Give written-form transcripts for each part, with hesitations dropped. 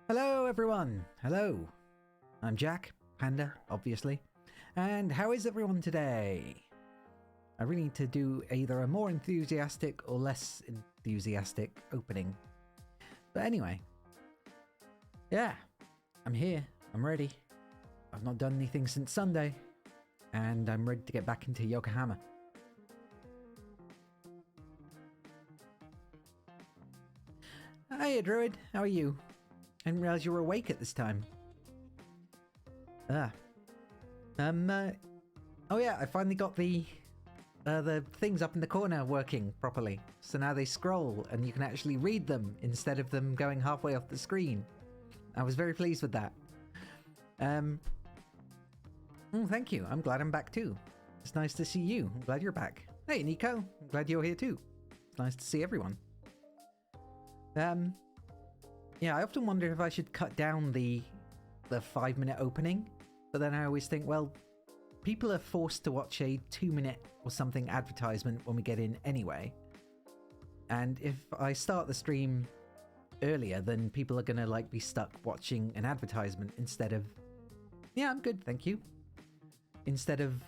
Hello everyone! Hello! I'm Jack, Panda, obviously. And how is everyone today? I really need to do either a more enthusiastic or less enthusiastic opening. But anyway. Yeah, I'm here. I'm ready. I've not done anything since Sunday. And I'm ready to get back into Yokohama. Hiya, Druid. How are you? I didn't realize you were awake at this time. Oh yeah, I finally got the things up in the corner working properly. So now they scroll and you can actually read them instead of them going halfway off the screen. I was very pleased with that. Thank you. I'm glad I'm back too. It's nice to see you. I'm glad you're back. Hey, Nico. I'm glad you're here too. It's nice to see everyone. Yeah, I often wonder if I should cut down the 5-minute opening, but then I always think, well, people are forced to watch a 2-minute or something advertisement when we get in anyway. And if I start the stream earlier, then people are gonna like be stuck watching an advertisement instead of, yeah, I'm good, thank you. Instead of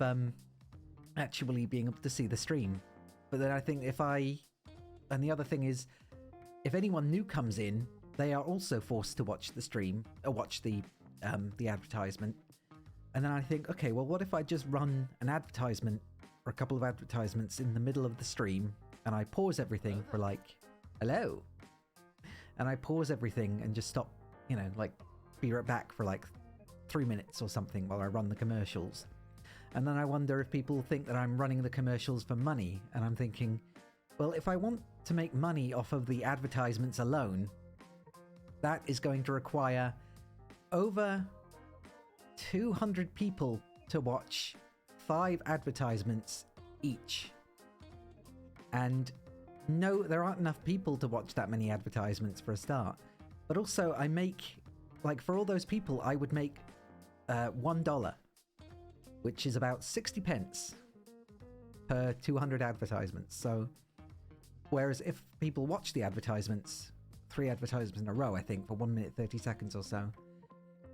actually being able to see the stream. But then I think and the other thing is, if anyone new comes in, they are also forced to watch the stream, or watch the advertisement. And then I think, okay, well, what if I just run an advertisement, or a couple of advertisements in the middle of the stream, and I pause everything for like, hello? And I pause everything and just stop, you know, like, be right back for like 3 minutes or something while I run the commercials. And then I wonder if people think that I'm running the commercials for money, and I'm thinking, well, if I want to make money off of the advertisements alone, that is going to require over 200 people to watch 5 advertisements each. And no, there aren't enough people to watch that many advertisements for a start. But also, I make, like, for all those people, I would make $1, which is about 60 pence per 200 advertisements. So, whereas if people watch the advertisements, 3 advertisements in a row, I think, for 1 minute 30 seconds or so,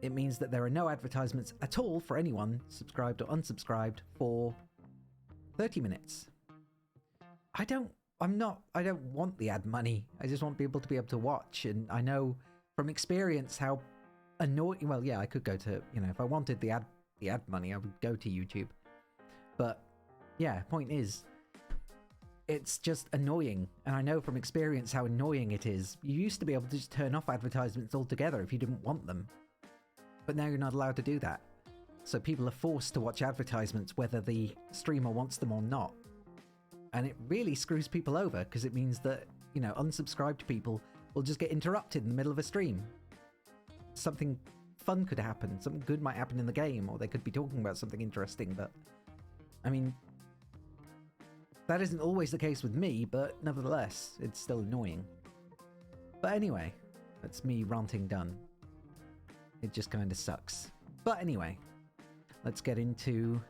it means that there are no advertisements at all for anyone, subscribed or unsubscribed, for 30 minutes. I don't want the ad money. I just want people to be able to watch. And I know from experience how annoying, well, yeah, I could go to, you know, if I wanted the ad money, I would go to YouTube. But yeah, point is, it's just annoying, and I know from experience how annoying it is. You used to be able to just turn off advertisements altogether if you didn't want them, but now you're not allowed to do that. So people are forced to watch advertisements whether the streamer wants them or not. And it really screws people over, because it means that, you know, unsubscribed people will just get interrupted in the middle of a stream. Something fun could happen, something good might happen in the game, or they could be talking about something interesting, but I mean, that isn't always the case with me, but nevertheless, it's still annoying. But anyway, that's me ranting done. It just kind of sucks. But anyway, let's get into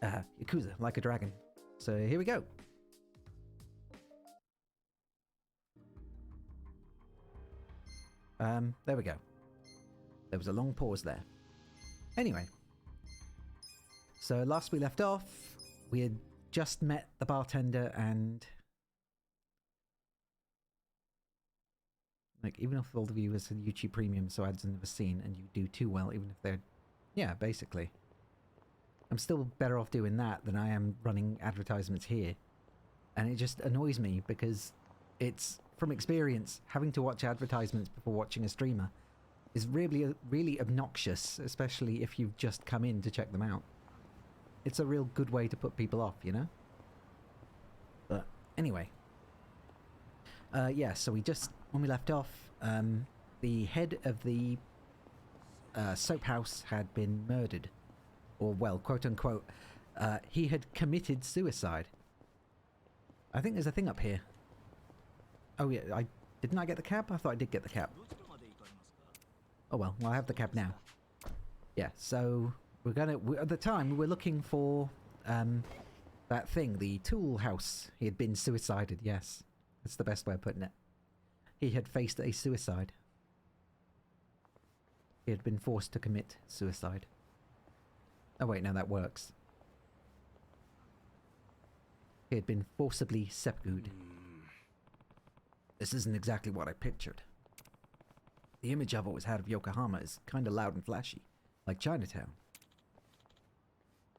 Yakuza, Like a Dragon. So here we go. There we go. There was a long pause there. Anyway. So last we left off, we had just met the bartender, and like, even if all the viewers are YouTube Premium, so ads are never seen, and you do too well, even if they're, yeah, basically. I'm still better off doing that than I am running advertisements here. And it just annoys me because it's, from experience, having to watch advertisements before watching a streamer is really, really obnoxious, especially if you've just come in to check them out. It's a real good way to put people off, you know? But anyway. Yeah, so we just, when we left off, the head of the soap house had been murdered. Or, well, quote unquote, he had committed suicide. I think there's a thing up here. Oh yeah, didn't I get the cab? I thought I did get the cab. Oh well, I have the cab now. Yeah, so at the time, we were looking for, that thing, the tool house. He had been suicided, yes. That's the best way of putting it. He had faced a suicide. He had been forced to commit suicide. Oh wait, no, that works. He had been forcibly seppuku. This isn't exactly what I pictured. The image I've always had of Yokohama is kinda loud and flashy, like Chinatown.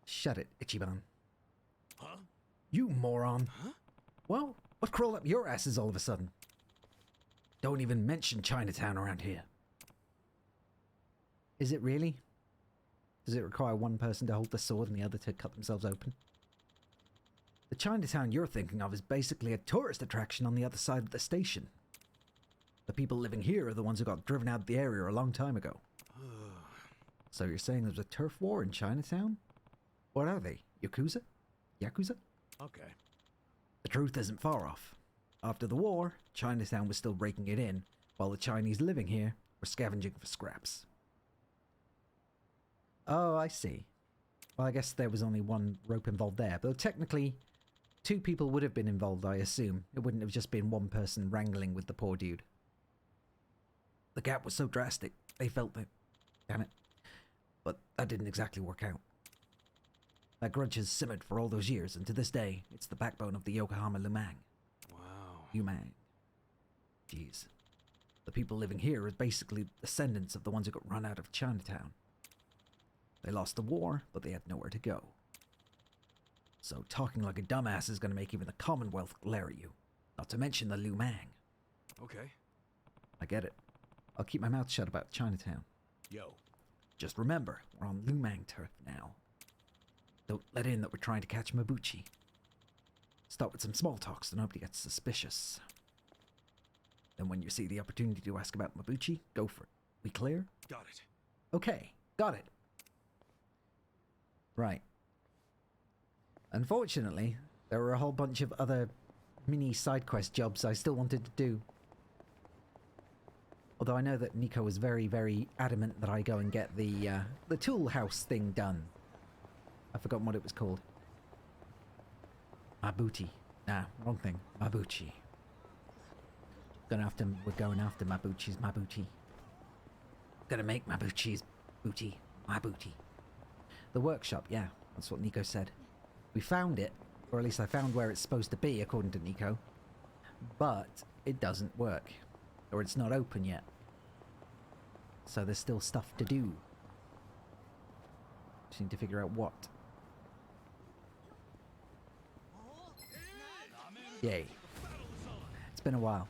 Shut it, Ichiban. Huh? You moron! Huh? Well, what crawled up your asses all of a sudden? Don't even mention Chinatown around here. Is it really? Does it require one person to hold the sword and the other to cut themselves open? The Chinatown you're thinking of is basically a tourist attraction on the other side of the station. The people living here are the ones who got driven out of the area a long time ago. So you're saying there's a turf war in Chinatown? What are they? Yakuza? Yakuza? Okay. The truth isn't far off. After the war, Chinatown was still raking it in, while the Chinese living here were scavenging for scraps. Oh, I see. Well, I guess there was only one rope involved there, but technically, 2 people would have been involved, I assume. It wouldn't have just been one person wrangling with the poor dude. The gap was so drastic, they felt it. Damn it. But that didn't exactly work out. That grudge has simmered for all those years, and to this day, it's the backbone of the Yokohama Lumang. Wow. Lumang. Jeez. The people living here are basically descendants of the ones who got run out of Chinatown. They lost the war, but they had nowhere to go. So talking like a dumbass is going to make even the Commonwealth glare at you. Not to mention the Lumang. Okay. I get it. I'll keep my mouth shut about Chinatown. Yo. Just remember, we're on Lumang turf now. Don't let in that we're trying to catch Mabuchi. Start with some small talk so nobody gets suspicious. Then when you see the opportunity to ask about Mabuchi, go for it. We clear? Got it. Okay, got it. Right. Unfortunately, there were a whole bunch of other mini side quest jobs I still wanted to do. Although I know that Nico was very, very adamant that I go and get the tool house thing done. I've forgotten what it was called. Mabuchi. Nah, wrong thing. Mabuchi. We're going after Mabuchi's Mabuchi. Gonna make Mabuchi's booty. My booty. The workshop, yeah. That's what Nico said. We found it. Or at least I found where it's supposed to be, according to Nico. But it doesn't work. Or it's not open yet. So there's still stuff to do. Just need to figure out what. Yay. It's been a while.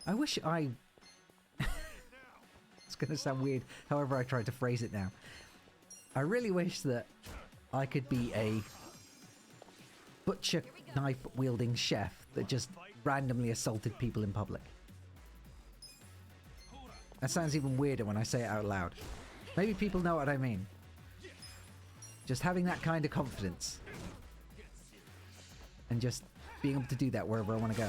I wish I... It's going to sound weird, however I try to phrase it now. I really wish that I could be a butcher knife-wielding chef that just randomly assaulted people in public. That sounds even weirder when I say it out loud. Maybe people know what I mean. Just having that kind of confidence. And just being able to do that wherever I want to go.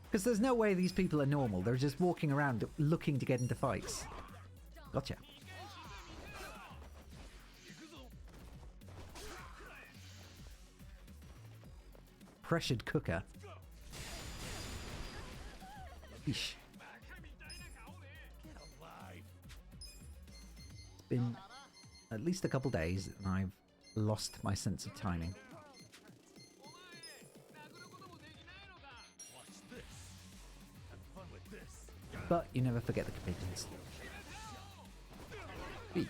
Because there's no way these people are normal. They're just walking around looking to get into fights. Gotcha. Pressured cooker. Eesh. It's been at least a couple days and I've lost my sense of timing. But you never forget the convictions. Eek.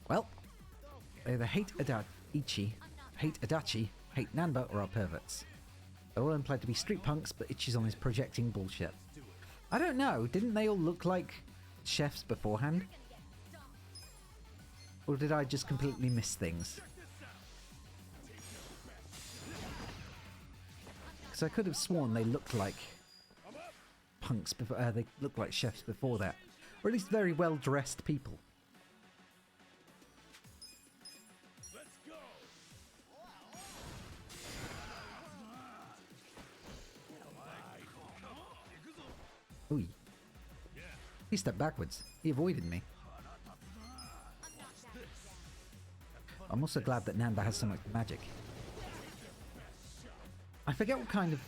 Well, they either hate Adachi, hate Nanba, or are perverts. They're all implied to be street punks, but Ichi's on his projecting bullshit. I don't know, didn't they all look like chefs beforehand? Or did I just completely miss things? Because I could have sworn they looked like punks before, they looked like chefs before that. Or at least very well-dressed people. Ooh. He stepped backwards. He avoided me. I'm also glad that Nanba has so much magic. I forget what kind of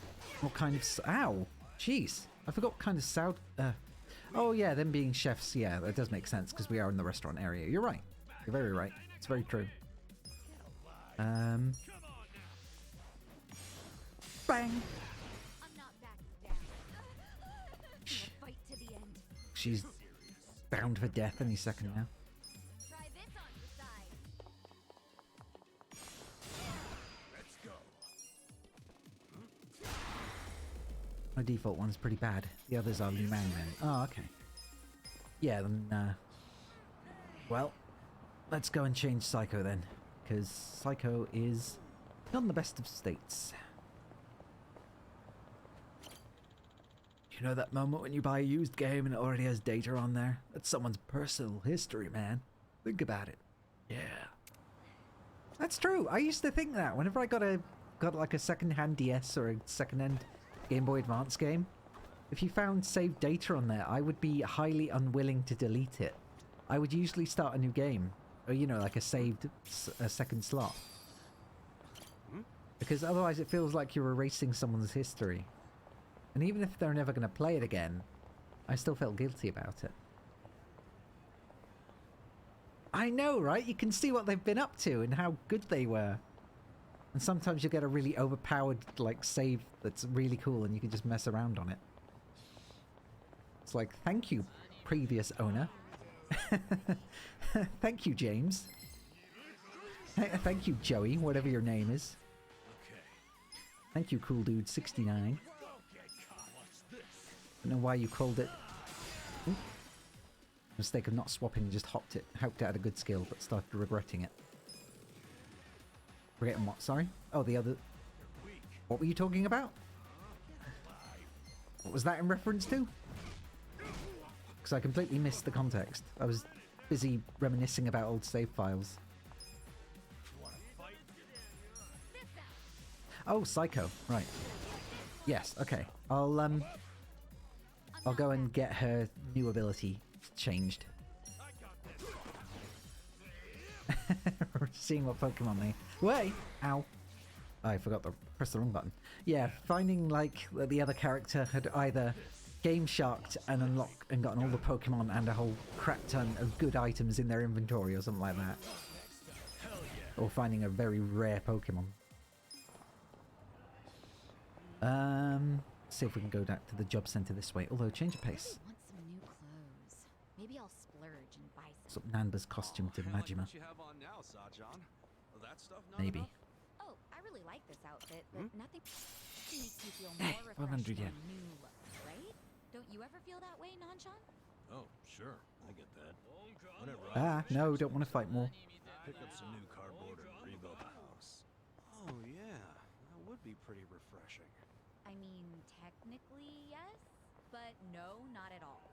ow, jeez, I forgot what kind of sound. Oh yeah, them being chefs. Yeah, that does make sense because we are in the restaurant area. You're right. You're very right. It's very true. Bang. I'm not backing down. Fight to the end. She's bound for death any second now. Try this on your side. Let's go. My default one's pretty bad. The others are Liu Man Men. Oh, okay. Yeah, then, well, let's go and change Psycho then. Because Psycho is not in the best of states. You know that moment when you buy a used game and it already has data on there? That's someone's personal history, man. Think about it. Yeah. That's true. I used to think that whenever I got like a second-hand DS or a second-hand Game Boy Advance game, if you found saved data on there, I would be highly unwilling to delete it. I would usually start a new game, or you know, like a second slot. Because otherwise it feels like you're erasing someone's history. And even if they're never going to play it again, I still felt guilty about it. I know, right? You can see what they've been up to and how good they were. And sometimes you get a really overpowered, like, save that's really cool and you can just mess around on it. It's like, thank you, previous owner. Thank you, James. Thank you, Joey, whatever your name is. Thank you, Cool Dude 69. I don't know why you called it. Ooh. Mistake of not swapping, just hopped it out a good skill, but started regretting it. Forgetting what? Sorry? Oh, the other. What were you talking about? What was that in reference to? Because I completely missed the context. I was busy reminiscing about old save files. Oh, Psycho. Right. Yes, okay. I'll go and get her new ability changed. We're seeing what Pokemon they... Wait! Ow. I forgot to press the wrong button. Yeah, finding like the other character had either game sharked and gotten all the Pokemon and a whole crap ton of good items in their inventory or something like that. Or finding a very rare Pokemon. See if we can go back to the job center this way. Although, change of pace. I want some new clothes. Maybe I'll splurge and buy some. Swap Nanba's costume to Majima. What you have on now, Sajan? That stuff not Maybe. enough? Oh, I really like this outfit, but nothing makes me feel more refreshed 100 than yen. new looks, right? Don't you ever feel that way, Nanshan? Oh, sure. I get that. Whenever No, don't want to fight more. pick up some new cardboard and rebuild the house. Oh, yeah. That would be pretty refreshing. I mean, technically, yes, but no, not at all.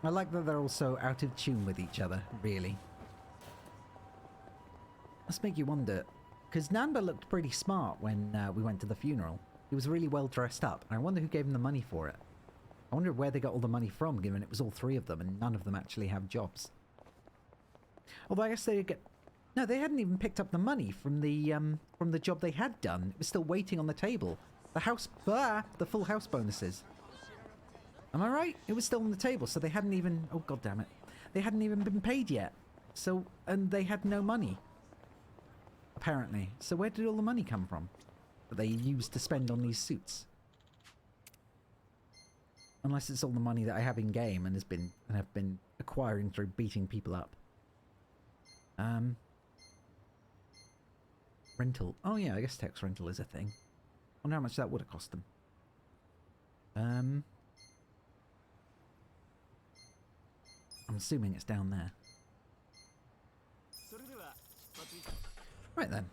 I like that they're also out of tune with each other, really. Must make you wonder, because Nanba looked pretty smart when we went to the funeral. He was really well dressed up, and I wonder who gave him the money for it. I wonder where they got all the money from, given it was all three of them, and none of them actually have jobs. Although I guess they get... No, they hadn't even picked up the money from the job they had done. It was still waiting on the table. The full house bonuses. Am I right? It was still on the table, so they hadn't even... Oh, god damn it. They hadn't even been paid yet. So, and they had no money. Apparently. So where did all the money come from? That they used to spend on these suits? Unless it's all the money that I have in game and have been acquiring through beating people up. Rental. Oh yeah, I guess tax rental is a thing. I wonder how much that would have cost them. I'm assuming it's down there. Right then.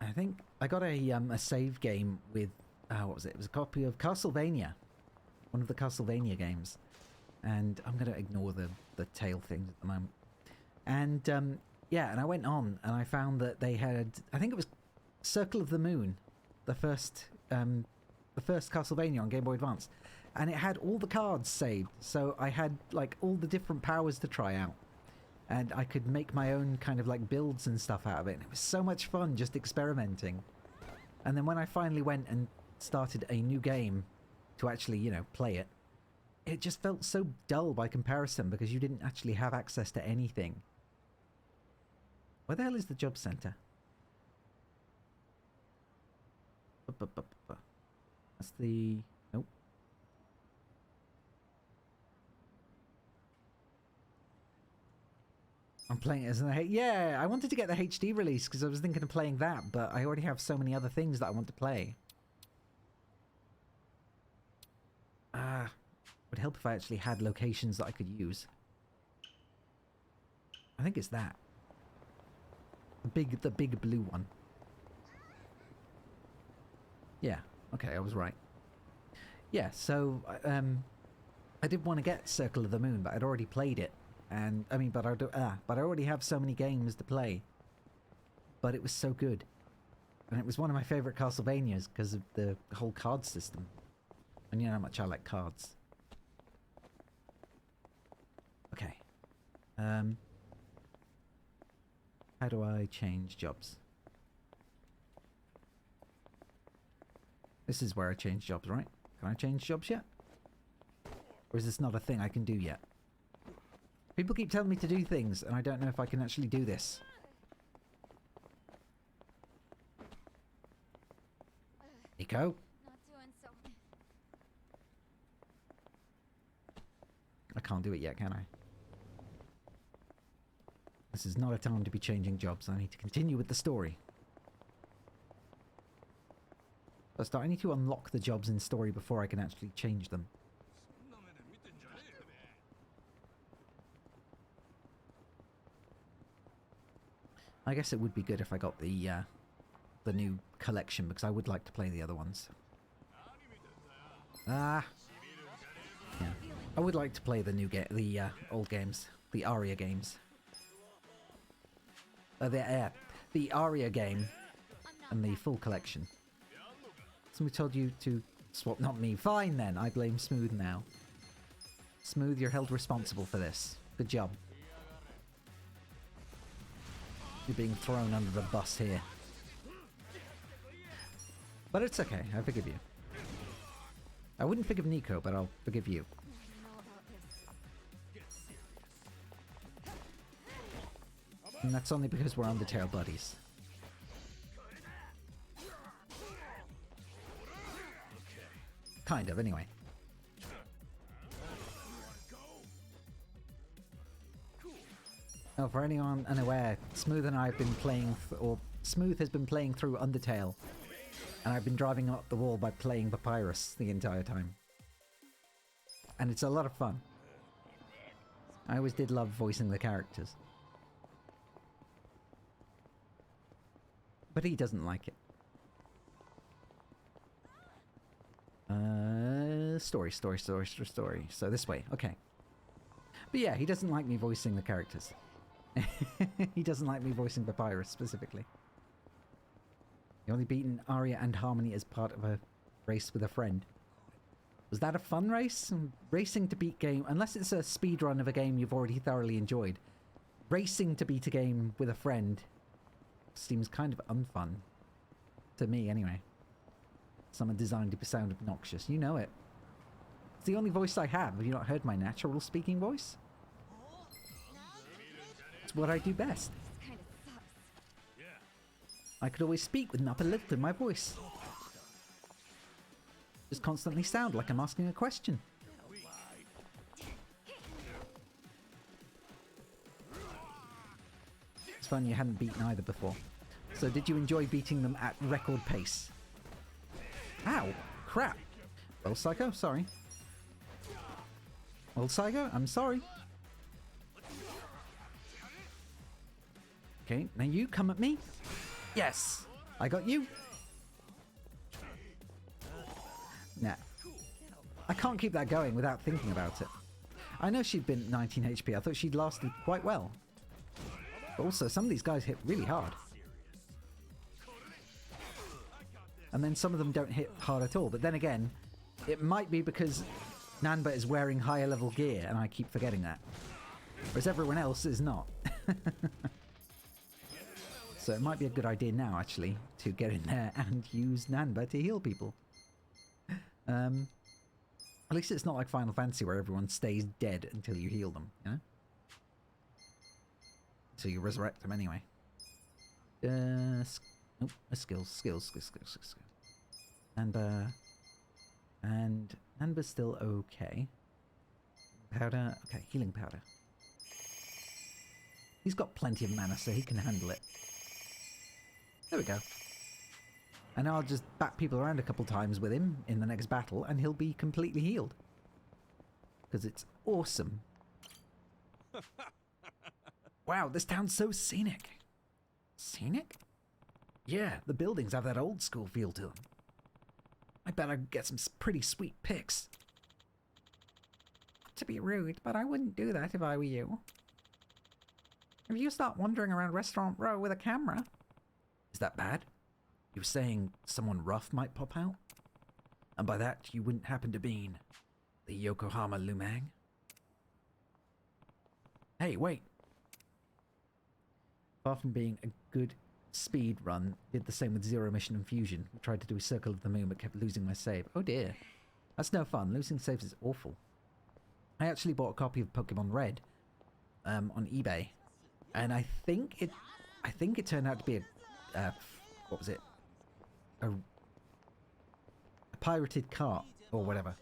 I think I got a save game with what was it? It was a copy of Castlevania, one of the Castlevania games, and I'm gonna ignore the tail things at the moment. And yeah, and I went on and I found that they had, I think it was Circle of the Moon, the first Castlevania on Game Boy Advance, and it had all the cards saved, so I had like all the different powers to try out. And I could make my own kind of like builds and stuff out of it. And it was so much fun just experimenting. And then when I finally went and started a new game to actually, you know, play it, it just felt so dull by comparison because you didn't actually have access to anything. Where the hell is the job center? That's the... Nope. I'm playing it as an... Yeah, I wanted to get the HD release because I was thinking of playing that, but I already have so many other things that I want to play. Would help if I actually had locations that I could use. I think it's that. The big blue one. Yeah, okay, I was right. Yeah, so I did want to get Circle of the Moon, but I'd already played it, and I mean, but I already have so many games to play. But it was so good, and it was one of my favorite Castlevanias because of the whole card system, and you know how much I like cards. Okay, how do I change jobs? This is where I change jobs, right? Can I change jobs yet? Or is this not a thing I can do yet? People keep telling me to do things, and I don't know if I can actually do this. Nico? Not doing so. I can't do it yet, can I? This is not a time to be changing jobs. I need to continue with the story. First, I need to unlock the jobs in story before I can actually change them. I guess it would be good if I got the new collection, because I would like to play the other ones. Yeah. I would like to play the old games, the Aria games. The Aria game and the full collection. Somebody told you to swap, not me. Fine then, I blame Smooth now. Smooth, you're held responsible for this. Good job. You're being thrown under the bus here. But it's okay, I forgive you. I wouldn't forgive Nico, but I'll forgive you. And that's only because we're Undertale buddies. Kind of, anyway. Oh, for anyone unaware, Smooth and I have been playing, or Smooth has been playing through Undertale, and I've been driving up the wall by playing Papyrus the entire time. And it's a lot of fun. I always did love voicing the characters. But he doesn't like it. Story. So this way, okay. But yeah, he doesn't like me voicing the characters. He doesn't like me voicing Papyrus specifically. You only beaten Arya and Harmony as part of a race with a friend. Was that a fun race? Racing to beat game, unless it's a speedrun of a game you've already thoroughly enjoyed. Racing to beat a game with a friend seems kind of unfun. To me, anyway. Someone designed to sound obnoxious. You know it. It's the only voice I have. Have you not heard my natural speaking voice? It's what I do best. This kind of sucks. I could always speak with an upper lip in my voice. Just constantly sound like I'm asking a question. It's fun you hadn't beaten either before. So did you enjoy beating them at record pace? Ow! Crap! Well, Psycho, sorry. Well, Psycho, I'm sorry. Okay, now you come at me. Yes! I got you. Nah. I can't keep that going without thinking about it. I know she'd been 19 HP. I thought she'd lasted quite well. But also, some of these guys hit really hard. And then some of them don't hit hard at all. But then again, it might be because Nanba is wearing higher level gear and I keep forgetting that. Whereas everyone else is not. So it might be a good idea now, actually, to get in there and use Nanba to heal people. At least it's not like Final Fantasy where everyone stays dead until you heal them, you know? So you resurrect them anyway. Skills. Nanba. And Nanba's still okay. Powder. Okay, healing powder. He's got plenty of mana, so he can handle it. There we go. And I'll just bat people around a couple times with him in the next battle, and he'll be completely healed. Because it's awesome. Wow, this town's so scenic. Scenic? Yeah, the buildings have that old school feel to them. I bet I could get some pretty sweet pics. Not to be rude, but I wouldn't do that if I were you. If you start wandering around Restaurant Row with a camera... Is that bad? You were saying someone rough might pop out? And by that, you wouldn't happen to mean the Yokohama Lumang? Hey, wait! Far from being a good speed run, did the same with Zero Mission and Fusion. Tried to do a Circle of the Moon but kept losing my save. Oh dear. That's no fun. Losing saves is awful. I actually bought a copy of Pokemon Red on eBay. And I think it turned out to be a what was it? A pirated cart or whatever.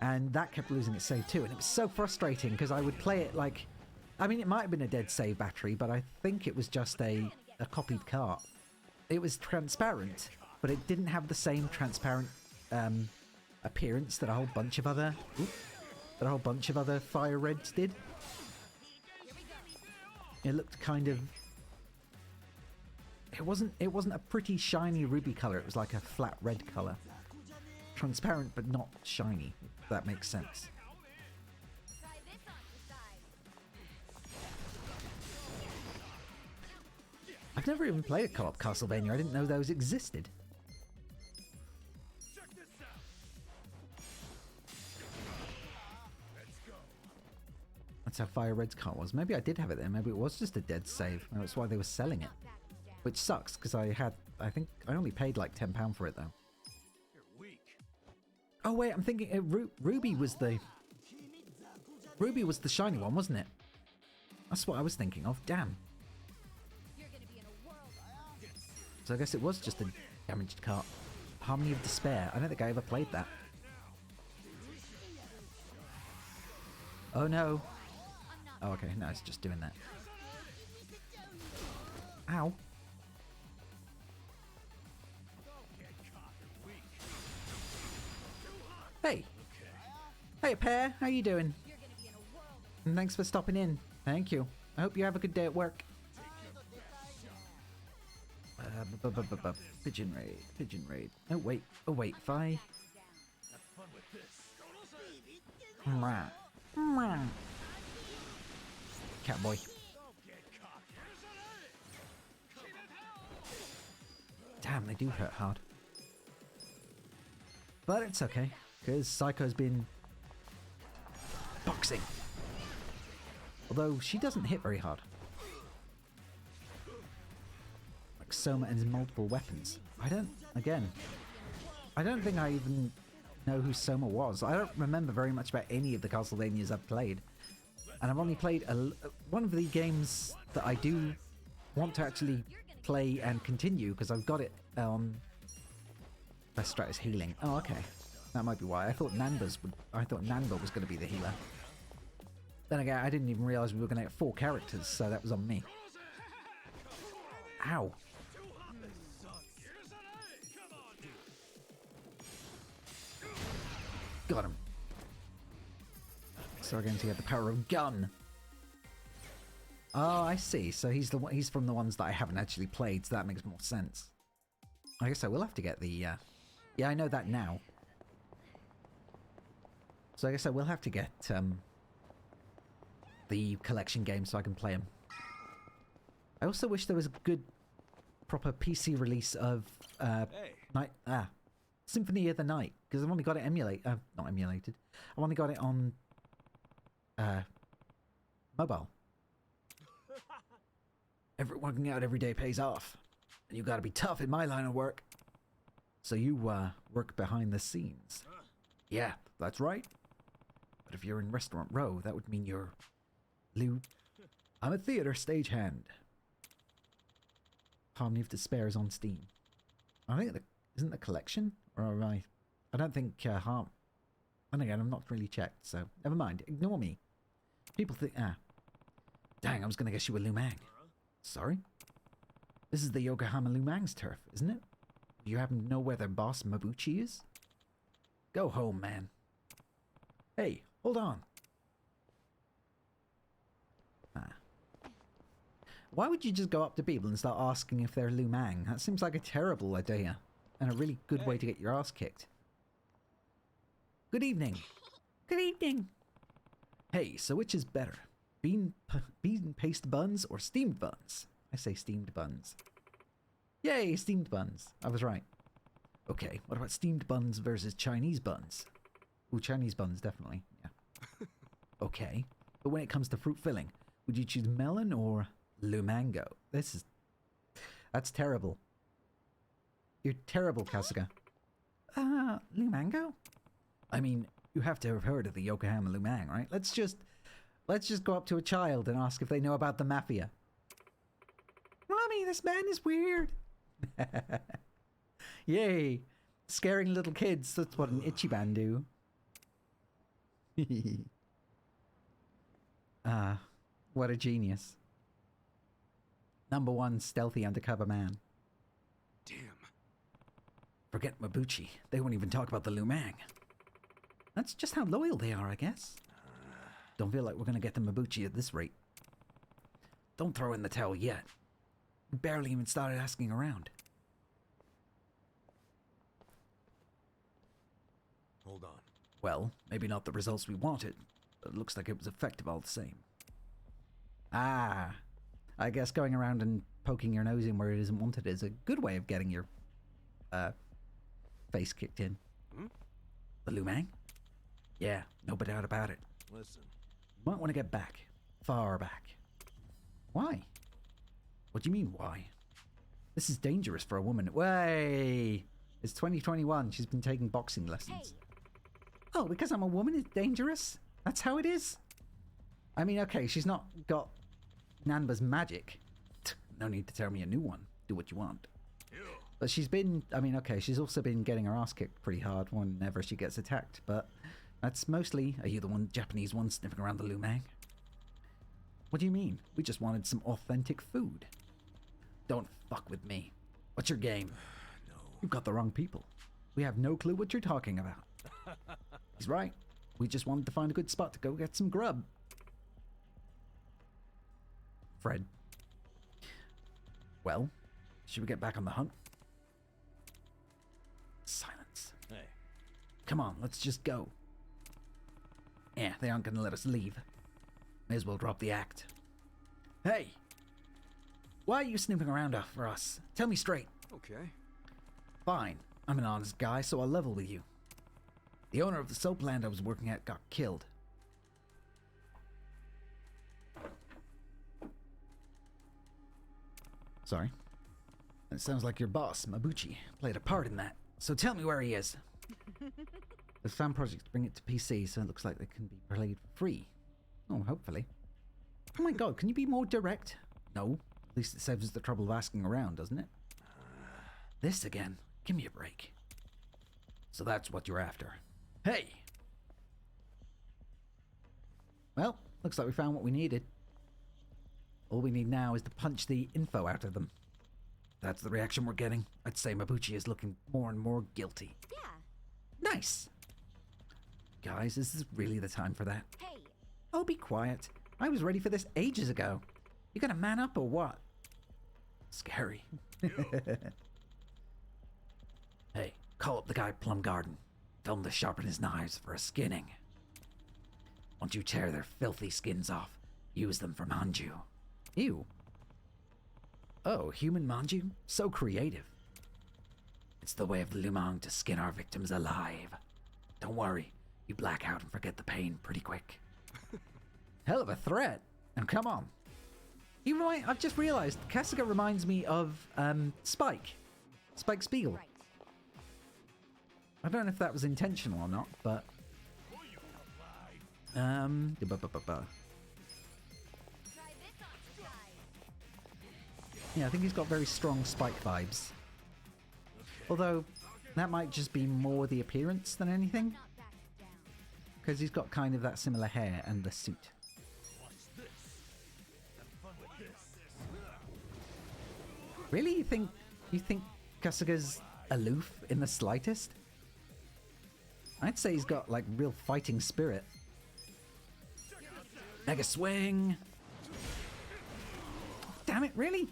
And that kept losing its save too. And it was so frustrating because I would play it like, I mean, it might have been a dead save battery, but I think it was just a copied cart. It was transparent, but it didn't have the same transparent appearance that a whole bunch of other Fire Reds did. It looked kind of... It wasn't a pretty shiny ruby color. It was like a flat red color. Transparent but not shiny, if that makes sense. I've never even played a co-op Castlevania. I didn't know those existed. That's how Fire Red's cart was. Maybe I did have it there. Maybe it was just a dead save. That's why they were selling it. Which sucks, because I think I only paid like £10 for it though. Oh wait, I'm thinking Ruby was the shiny one, wasn't it? That's what I was thinking of. Damn. So I guess it was just a damaged cart. Harmony of Despair. I don't think I ever played that. Oh no. Oh okay, no, it's just doing that. Ow. Hey! Hey, Pear! How you doing? And thanks for stopping in. Thank you. I hope you have a good day at work. Pigeon raid. Oh wait, if I... Catboy. Damn, they do hurt hard. But it's okay, because Psycho's been boxing. Although she doesn't hit very hard. Like Soma and his multiple weapons. I don't think I even know who Soma was. I don't remember very much about any of the Castlevanias I've played. And I've only played one of the games that I do want to actually play and continue, because I've got it on... Best strat is healing. Oh, okay. That might be why. I thought Nanba was going to be the healer. Then again, I didn't even realise we were going to get 4 characters, so that was on me. Ow. Got him. So we're going to get the power of gun. Oh, I see. So he's from the ones that I haven't actually played, so that makes more sense. I guess I will have to get the... Yeah, I know that now. So I guess I will have to get the collection game so I can play them. I also wish there was a good, proper PC release of Symphony of the Night, because I've only got it not emulated. I've only got it on mobile. Working out every day pays off. And you gotta be tough in my line of work. So you, work behind the scenes. Yeah, that's right. But if you're in Restaurant Row, that would mean you're... I'm a theater stagehand. Harmony of Despair is on Steam. I think isn't the collection? Or am I don't think, And again, I'm not really checked, so never mind. Ignore me. People think, Dang, I was gonna guess you were Liu Mang. Sorry? This is the Yokohama Liu Mang's turf, isn't it? Do you happen to know where their boss Mabuchi is? Go home, man. Hey, hold on. Why would you just go up to people and start asking if they're Liu Mang? That seems like a terrible idea. And a really good way to get your ass kicked. Good evening. Good evening. Hey, so which is better? Bean paste buns or steamed buns? I say steamed buns. Yay, steamed buns. I was right. Okay, what about steamed buns versus Chinese buns? Ooh, Chinese buns, definitely. Yeah. Okay, but when it comes to fruit filling, would you choose melon or Liu Mango? That's terrible. You're terrible, Kasuga. Liu Mango? I mean, you have to have heard of the Yokohama Liu Mang, right? Let's just go up to a child and ask if they know about the mafia. Mommy, this man is weird. Yay. Scaring little kids. That's what an Ichiban do. What a genius. #1 stealthy undercover man. Damn. Forget Mabuchi. They won't even talk about the Liu Mang. That's just how loyal they are, I guess. Don't feel like we're gonna get to Mabuchi at this rate. Don't throw in the towel yet. We barely even started asking around. Hold on. Well, maybe not the results we wanted, but it looks like it was effective all the same. I guess going around and poking your nose in where it isn't wanted is a good way of getting your face kicked in. The Liu Mang? Yeah, no doubt about it. Listen. You might want to get back. Far back. Why? What do you mean, why? This is dangerous for a woman. Way! It's 2021. She's been taking boxing lessons. Hey. Oh, because I'm a woman, it's dangerous? That's how it is? I mean, okay, she's not got Nanba's magic. No need to tell me a new one. Do what you want. But she's been, I mean, okay, she's also been getting her ass kicked pretty hard whenever she gets attacked, but that's mostly, are you the Japanese one sniffing around the Liu Mang? What do you mean? We just wanted some authentic food. Don't fuck with me. What's your game? No. You've got the wrong people. We have no clue what you're talking about. He's right. We just wanted to find a good spot to go get some grub. Fred. Well, should we get back on the hunt? Silence. Hey. Come on, let's just go. Yeah, they aren't gonna let us leave. May as well drop the act. Hey! Why are you snooping around for us? Tell me straight. Okay. Fine. I'm an honest guy, so I'll level with you. The owner of the soap land I was working at got killed. Sorry. It sounds like your boss, Mabuchi, played a part in that. So tell me where he is. The fan projects bring it to PC, so it looks like they can be played for free. Oh, hopefully. Oh my god, can you be more direct? No. At least it saves us the trouble of asking around, doesn't it? This again. Give me a break. So that's what you're after. Hey! Well, looks like we found what we needed. All we need now is to punch the info out of them. That's the reaction we're getting. I'd say Mabuchi is looking more and more guilty. Yeah. Nice! Guys, this is really the time for that. Hey. Oh, be quiet. I was ready for this ages ago. You gonna man up or what? Scary. Hey, call up the guy at Plum Garden. Tell him to sharpen his knives for a skinning. Once you tear their filthy skins off, use them for manju. Ew. Oh, human manju? So creative. It's the way of the Liu Mang to skin our victims alive. Don't worry, you black out and forget the pain pretty quick. Hell of a threat. And come on. I've just realised Kasuga reminds me of Spike. Spike Spiegel. Right. I don't know if that was intentional or not, but Try this on side. yeah, I think he's got very strong Spike vibes. Although that might just be more the appearance than anything, Not backing down. because he's got kind of that similar hair and the suit. Really, you think Kasuga's aloof in the slightest? I'd say he's got like real fighting spirit. Mega swing. Damn it, really?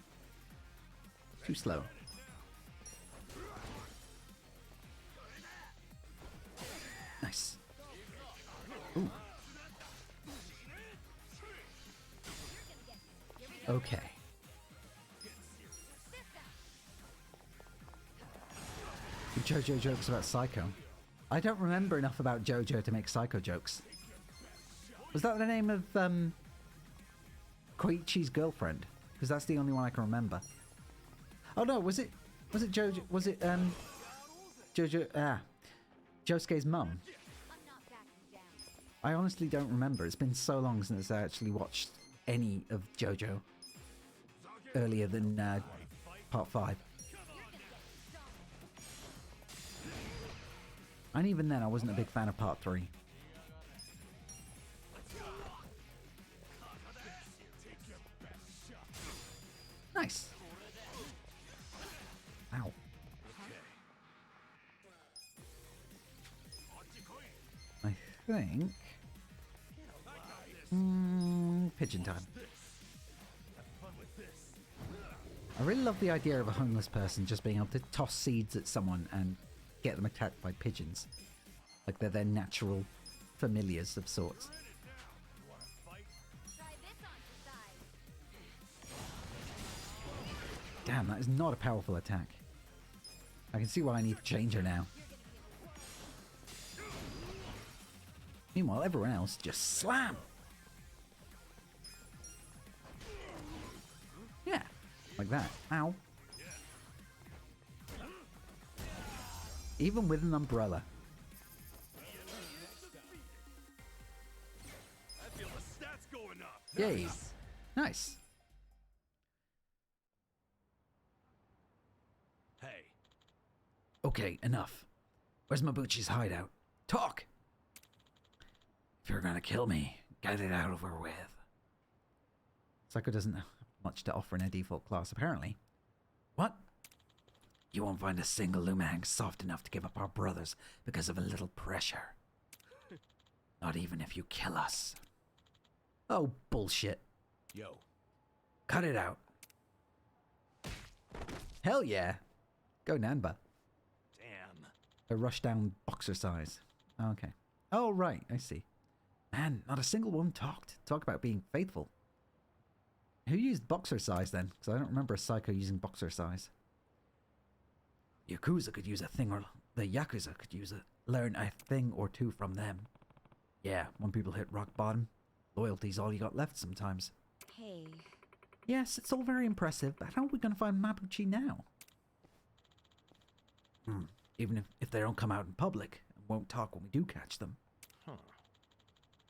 Too slow. Nice. Ooh. Okay. JoJo jokes about Psycho. I don't remember enough about JoJo to make Psycho jokes. Was that the name of Koichi's girlfriend? Because that's the only one I can remember. Oh no, was it JoJo? Was it JoJo? Josuke's mum. I'm not backing down. I honestly don't remember. It's been so long since I actually watched any of JoJo earlier than part 5. And even then, I wasn't a big fan of part 3. Nice. Ow. I think... pigeon time. I really love the idea of a homeless person just being able to toss seeds at someone and get them attacked by pigeons. Like they're their natural familiars of sorts. Try this on side. Damn, that is not a powerful attack. I can see why I need to change her now. Meanwhile, everyone else just slam! Yeah, like that. Ow. Even with an umbrella. I feel the stats going up. Yay. Nice. Hey, Okay, enough. Where's Mabuchi's hideout? Talk! If you're gonna kill me, get it out over with. Psycho doesn't have much to offer in a default class, apparently. What? You won't find a single Lumang soft enough to give up our brothers because of a little pressure. Not even if you kill us. Oh, bullshit. yo, Cut it out. Hell yeah. Go Nanba. damn. A rush down boxer size. Okay. Oh, right. I see. Man, not a single one talked. Talk about being faithful. Who used boxer size then? Because I don't remember a Psycho using boxer size. Yakuza could use a thing, or the Yakuza could use it. Learn a thing or two from them. Yeah, when people hit rock bottom, loyalty's all you got left sometimes. Hey. Yes, it's all very impressive, but how are we going to find Mabuchi now? Even if they don't come out in public and won't talk when we do catch them. Huh.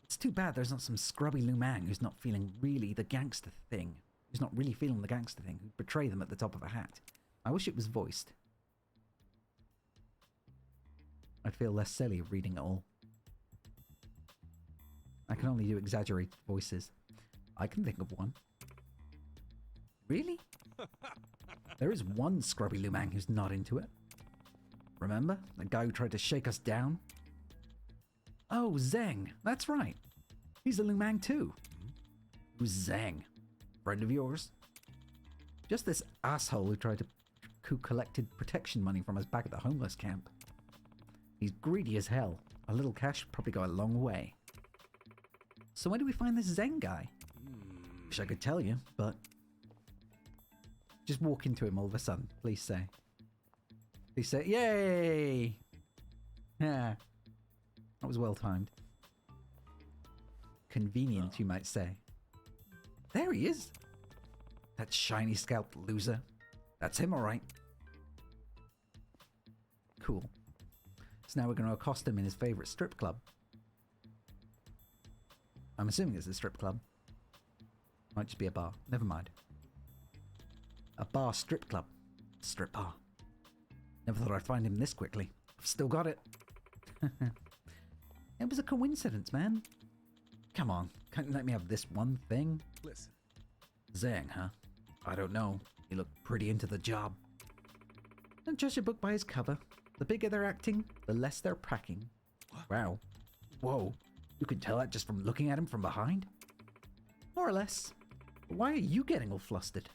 It's too bad there's not some scrubby Lumang who's not feeling really the gangster thing. Who's not really feeling the gangster thing, who'd betray them at the top of a hat. I wish it was voiced. I'd feel less silly reading it all. I can only do exaggerated voices. I can think of one. Really? There is one scrubby Lumang who's not into it. Remember? The guy who tried to shake us down? Oh, Zeng. That's right. He's a Lumang too. Who's Zeng? Friend of yours? Just this asshole who collected protection money from us back at the homeless camp. He's greedy as hell. A little cash would probably go a long way. So where do we find this Zeng guy? Wish I could tell you, but... Just walk into him all of a sudden, please say. Please say, yay! Yeah. That was well timed. Convenient, you might say. There he is! That shiny scalp loser. That's him, alright. Cool. So now we're going to accost him in his favourite strip club. I'm assuming it's a strip club. Might just be a bar. Never mind. A bar strip club. Strip bar. Never thought I'd find him this quickly. I've still got it. It was a coincidence, man. Come on. Can't you let me have this one thing? Listen. Zhang, huh? I don't know. He looked pretty into the job. Don't judge a book by his cover. The bigger they're acting, the less they're pracking. Wow. Whoa. You can tell that just from looking at him from behind? More or less. Why are you getting all flustered?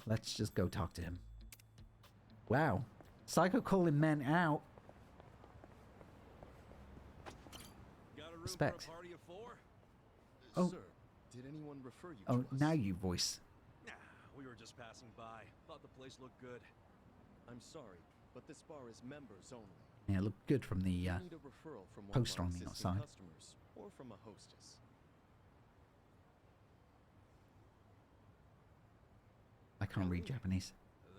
Let's just go talk to him. Wow. Psycho calling men out. Got a room Respect. for a party of 4? Oh. Sir, did anyone refer you Oh, to us? now you voice. Nah, we were just passing by. Thought the place looked good. I'm sorry, but this bar is members only. Yeah, look good from the You need a referral from one poster of our on the existing outside. customers or from a hostess. I can't read Japanese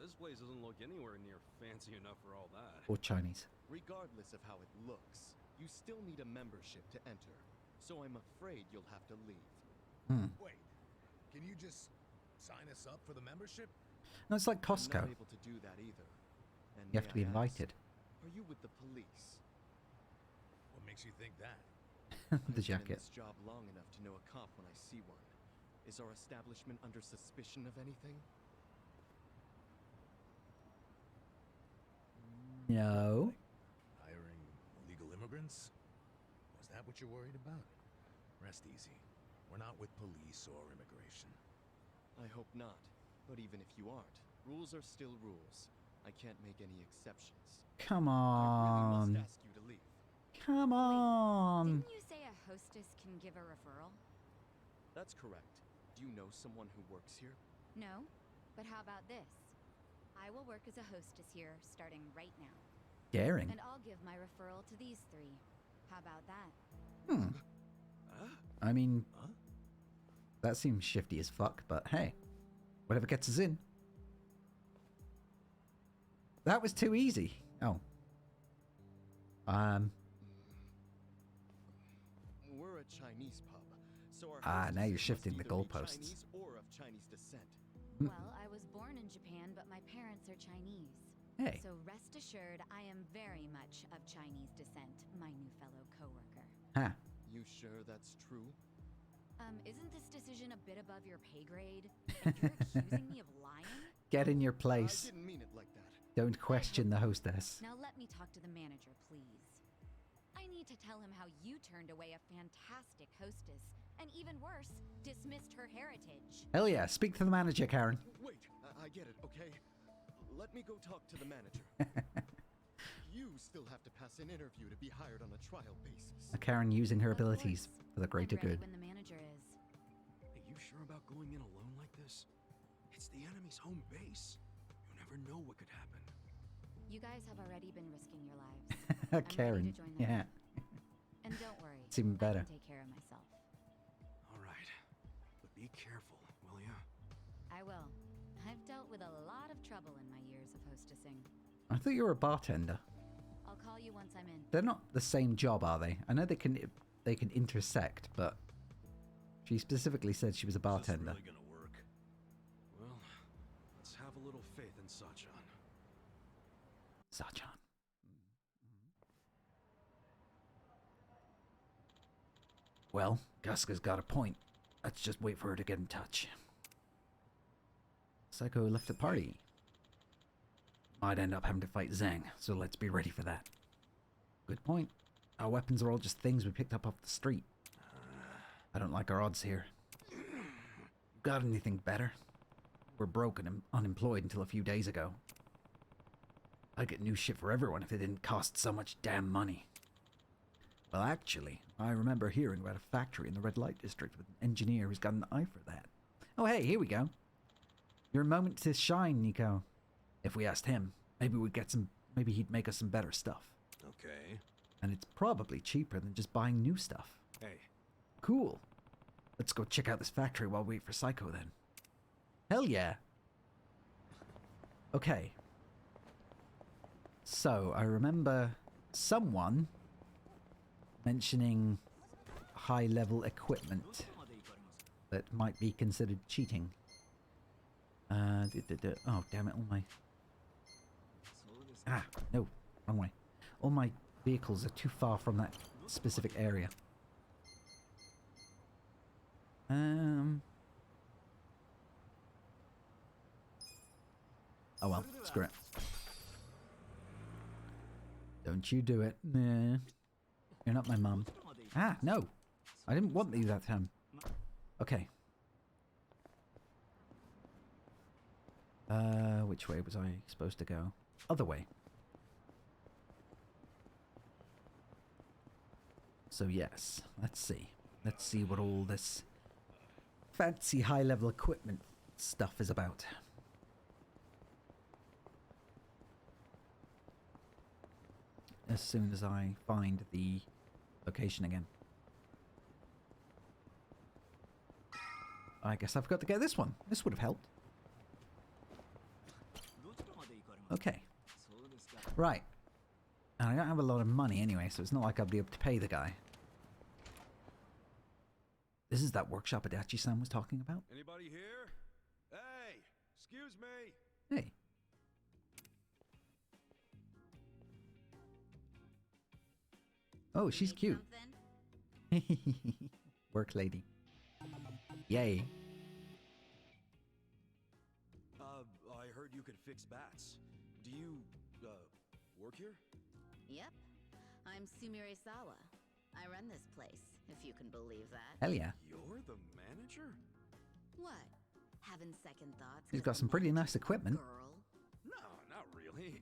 This place doesn't look anywhere near fancy enough for all that. or Chinese. Regardless of how it looks, you still need a membership to enter. So I'm afraid you'll have to leave. Wait, can you just sign us up for the membership? No, it's like I'm Costco. not able to do that either. And You have to may be I invited. ask, are you with the police? What makes you think that? The I've been in jacket. this job long enough to know a cop when I see one. Is our establishment under suspicion of anything? No. Hiring illegal immigrants? Was that what you're worried about? Rest easy. We're not with police or immigration. I hope not. But even if you aren't, rules are still rules. I can't make any exceptions. Come I on. really must ask you to leave. Come on. Didn't you say a hostess can give a referral? That's correct. Do you know someone who works here? No? But how about this? I will work as a hostess here starting right now. Daring. And I'll give my referral to these 3. How about that? I mean, Huh? that seems shifty as fuck, but hey, whatever gets us in. That was too easy. Oh. We're a Chinese pub, so our Now you're hostesses shifting must the either be goalposts. Chinese or of Chinese descent. Well, I was born in Japan, but my parents are Chinese. Hey. So rest assured, I am very much of Chinese descent, my new fellow coworker. Ha. You sure that's true? Isn't this decision a bit above your pay grade? And you're accusing me of lying? Get in your I place. didn't mean it like that. Don't question the hostess. Now let me talk to the manager, please. I need to tell him how you turned away a fantastic hostess, and even worse, dismissed her heritage. Hell yeah, speak to the manager, Karen. Wait, I get it, okay? Let me go talk to the manager. You still have to pass an interview to be hired on a trial basis. Karen using her Of abilities course. for the greater I'm ready good. when the manager is. Are you sure about going in alone like this? It's the enemy's home base. You never know what could happen. You guys have already been risking your lives. I'm Karen. ready to join them. Yeah. And don't worry. It's even better. I can take care of myself. All right. But be careful, will ya? I will. I've dealt with a lot of trouble in my years of hostessing. I thought you were a bartender. I'll call you once I'm in. They're not the same job, are they? I know they can intersect, but she specifically said she was a Is this bartender. really gonna work? Well, let's have a little faith in Sachan. Sachan. Well, Guska's got a point. Let's just wait for her to get in touch. Psycho left the party. Might end up having to fight Zhang, so let's be ready for that. Good point. Our weapons are all just things we picked up off the street. I don't like our odds here. Got anything better? We're broke and unemployed until a few days ago. I'd get new shit for everyone if it didn't cost so much damn money. Well, actually, I remember hearing about a factory in the red light district with an engineer who's got an eye for that. Oh, hey, here we go. Your moment to shine, Nico. If we asked him, maybe he'd make us some better stuff. Okay. And it's probably cheaper than just buying new stuff. Hey, Cool. Let's go check out this factory while we wait for Psycho then. Hell yeah. Okay. So, I remember someone mentioning high-level equipment that might be considered cheating. Oh, damn it, all my... Ah, no, wrong way. All my vehicles are too far from that specific area. Oh well, screw it. Don't you do it. Nah. You're not my mum. Ah, no. I didn't want you that time. Okay. Which way was I supposed to go? Other way. So yes, let's see. Let's see what all this fancy high-level equipment stuff is about. As soon as I find the location again. I guess I forgot to get this one. This would have helped. Okay. Right. And I don't have a lot of money anyway, so it's not like I'll be able to pay the guy. This is that workshop Adachi-san was talking about? Anybody here? Hey, excuse me. Hey. Oh, she's cute. Work lady. Yay. I heard you could fix bats. Do you, work here? Yep. I'm Sumire Sawa. I run this place, if you can believe that. Hell yeah. You're the manager? What? Having second thoughts? He's 'cause got the some pretty nice manager's a equipment. Girl. No, not really.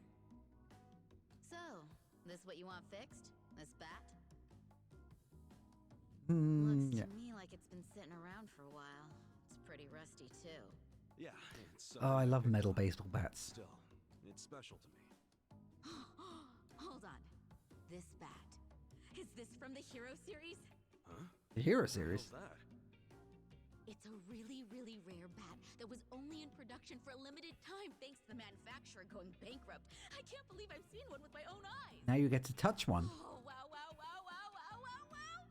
So, this what you want fixed? This bat? Looks Yeah. to me like it's been sitting around for a while. It's pretty rusty too. Yeah, it's, Oh, I love metal baseball bats. Still, it's special to me. Hold on. This bat. Is this from the Hero series? Huh? The Hero What the series. hell's that? It's a really, really rare bat that was only in production for a limited time thanks to the manufacturer going bankrupt. I can't believe I've seen one with my own eyes. Now you get to touch one. Oh, wow, wow, wow, wow, wow, wow, wow.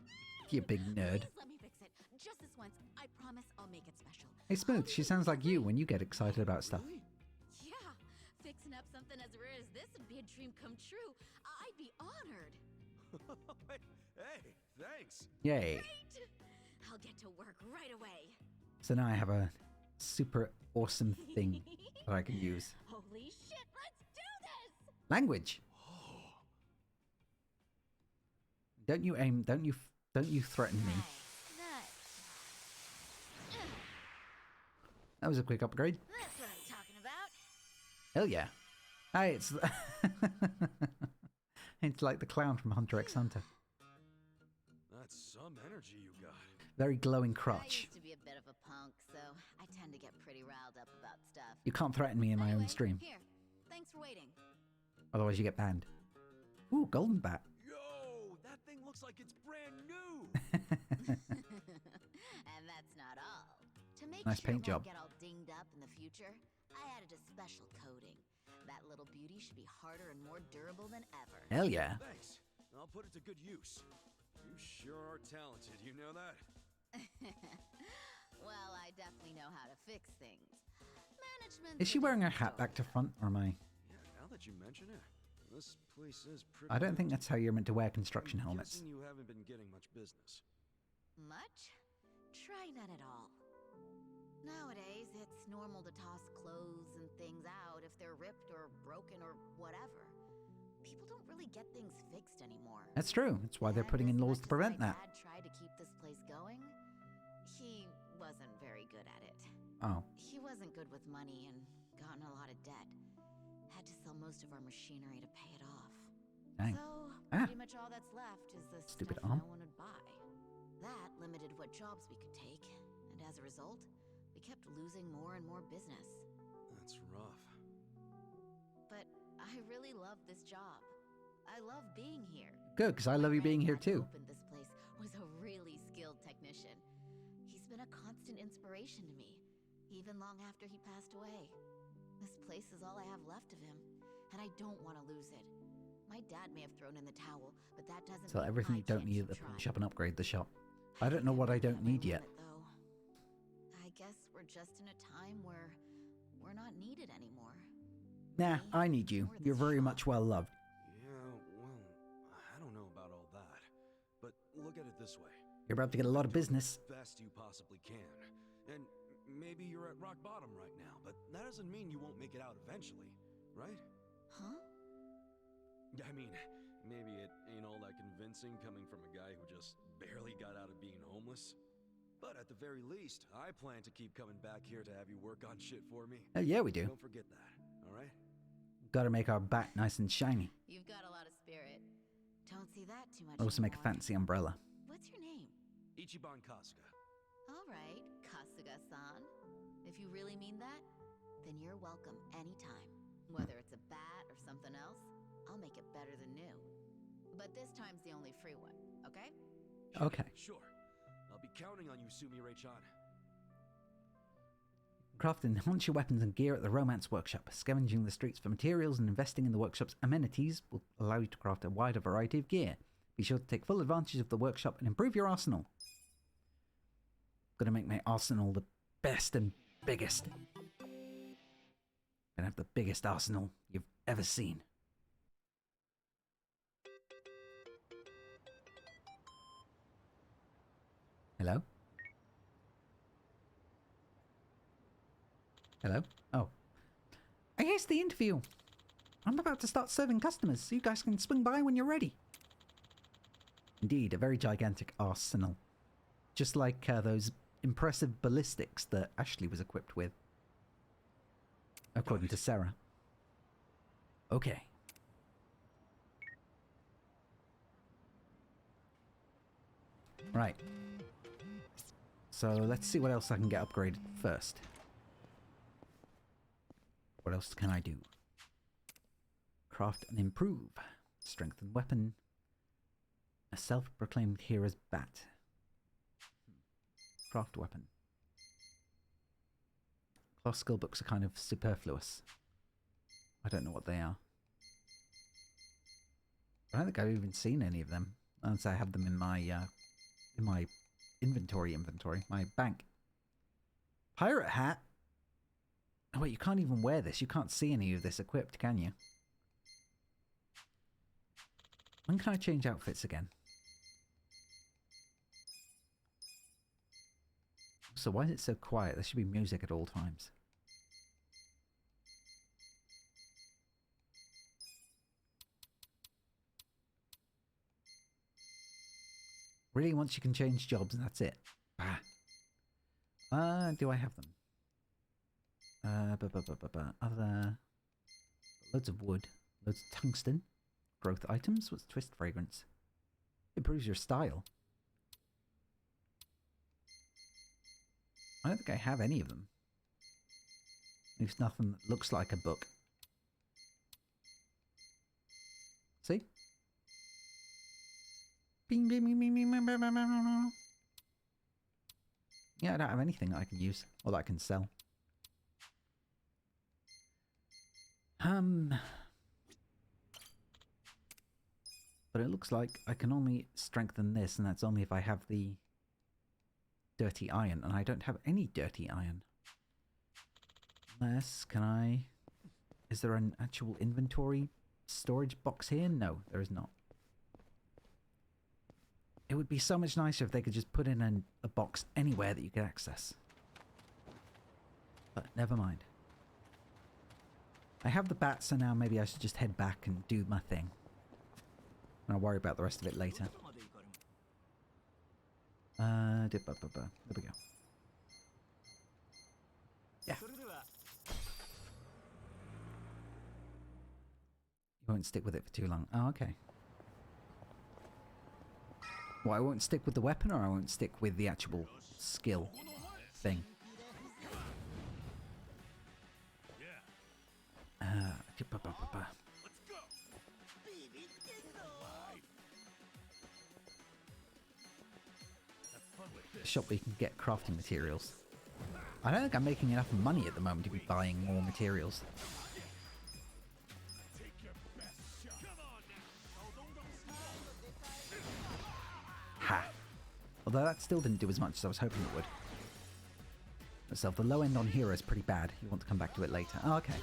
You big nerd. Please let me fix it. Just this once. I promise I'll make it special. Hey, Smooth, she sounds like you when you get excited about stuff. Really? Yeah, fixing up something as rare as this would be a dream come true. I'd be honored. Hey, thanks. Yay. Great! I'll get to work right away. So now I have a super awesome thing that I can use. Holy shit, let's do this! Language. Don't you aim, don't you threaten me. Nice. That was a quick upgrade. That's what I'm talking about. Hell yeah. Hey, it's it's like the clown from Hunter x Hunter. That's some energy you got. Very glowing I crotch. used to be a bit of a punk, so I tend to get pretty riled up about stuff. You can't threaten me in my Anyway, own stream. Here, thanks for waiting. Otherwise you get banned. Ooh, golden bat. Yo, that thing looks like it's brand new. And that's not all. To make Nice sure paint it job. won't get all dinged up in the future, I added a special coating. That little beauty should be harder and more durable than ever. Hell yeah. Thanks. I'll put it to good use. You sure are talented, you know that? Well, I definitely know how to fix things. Management. Is she wearing her hat back to front, or am I? Yeah, now that you mention it, this place is pretty. I don't think good. that's how you're meant to wear construction I'm helmets. guessing you haven't been getting much business. Much? Try none at all. Nowadays, it's normal to toss clothes and things out if they're ripped or broken or whatever. People don't really get things fixed anymore. That's true. That's why they're And putting in as laws much to prevent as my that. dad tried to keep this place going, he wasn't very good at it. Oh. He wasn't good with money and got in a lot of debt. Had to sell most of our machinery to pay it off. Dang. So, Ah. pretty much all that's left is the Stupid stuff arm. no one would buy. That limited what jobs we could take, and as a result, we kept losing more and more business. That's rough. But I really love this job. I love being here. Good, because I love you being here Grandad who too. opened this place was a really skilled technician. He's been a constant inspiration to me. even long after he passed away. This place is all I have left of him, and I don't want to lose it. My dad may have thrown in the towel, but that doesn't So mean everything I you don't can't need keep at the trying. pawn shop and upgrade the shop. I don't know what I don't need yet. Though. I guess we're just in a time where we're not needed anymore. Nah, Me, I need you. or the You're very shop. much well loved. Yeah, well, I don't know about all that. But look at it this way. You're about to get a lot of business. The best you possibly can. And maybe you're at rock bottom right now, but that doesn't mean you won't make it out eventually, right? Huh? I mean, maybe it ain't all that convincing coming from a guy who just barely got out of being homeless. But at the very least, I plan to keep coming back here to have you work on shit for me. Oh yeah, we do. Don't forget that, alright? Gotta make our back nice and shiny. You've got a lot of spirit. Don't see that too much Also make a anymore. fancy umbrella. What's your name? Ichiban Kasuga. All right, Kasuga-san. If you really mean that, then you're welcome anytime. Whether it's a bat or something else, I'll make it better than new. But this time's the only free one, okay? Okay. Sure. I'll be counting on you, Sumire-chan. Craft and enhance your weapons and gear at the Romance Workshop. Scavenging the streets for materials and investing in the workshop's amenities will allow you to craft a wider variety of gear. Be sure to take full advantage of the workshop and improve your arsenal. Gotta make my arsenal the best and biggest. Gonna have the biggest arsenal you've ever seen. Hello? Hello? Oh. Here's the interview. I'm about to start serving customers, so you guys can swing by when you're ready. Indeed, a very gigantic arsenal. Just like those impressive ballistics that Ashley was equipped with. According to Sarah. Okay. Right. So let's see what else I can get upgraded first. What else can I do? Craft and improve. Strengthen weapon. A self-proclaimed hero's bat. Craft weapon. Class skill books are kind of superfluous. I don't know what they are. I don't think I've even seen any of them. Unless I have them in my inventory, my bank. Pirate hat? Oh wait, you can't even wear this. You can't see any of this equipped, can you? When can I change outfits again? So why is it so quiet? There should be music at all times. Really, once you can change jobs and that's it. Do I have them? Other... Loads of wood. Loads of tungsten. Growth items. What's twist fragrance? Improves your style. I don't think I have any of them. There's nothing that looks like a book. See? Bing, bing, bing, bing, bing, bing, bing, bing, bing. Yeah, I don't have anything that I can use or that I can sell. But it looks like I can only strengthen this, and that's only if I have the dirty iron, and I don't have any dirty iron. Unless, can I... Is there an actual inventory storage box here? No, there is not. It would be so much nicer if they could just put in a box anywhere that you could access. But never mind. I have the bat, so now maybe I should just head back and do my thing. And I'll worry about the rest of it later. There we go. Yeah. You won't stick with it for too long. Oh, okay. Well, I won't stick with the weapon, or I won't stick with the actual skill thing. The shop where you can get crafting materials. I don't think I'm making enough money at the moment to be buying more materials. Ha! Although that still didn't do as much as I was hoping it would. So the low end on hero is pretty bad. You want to come back to it later. Oh, okay.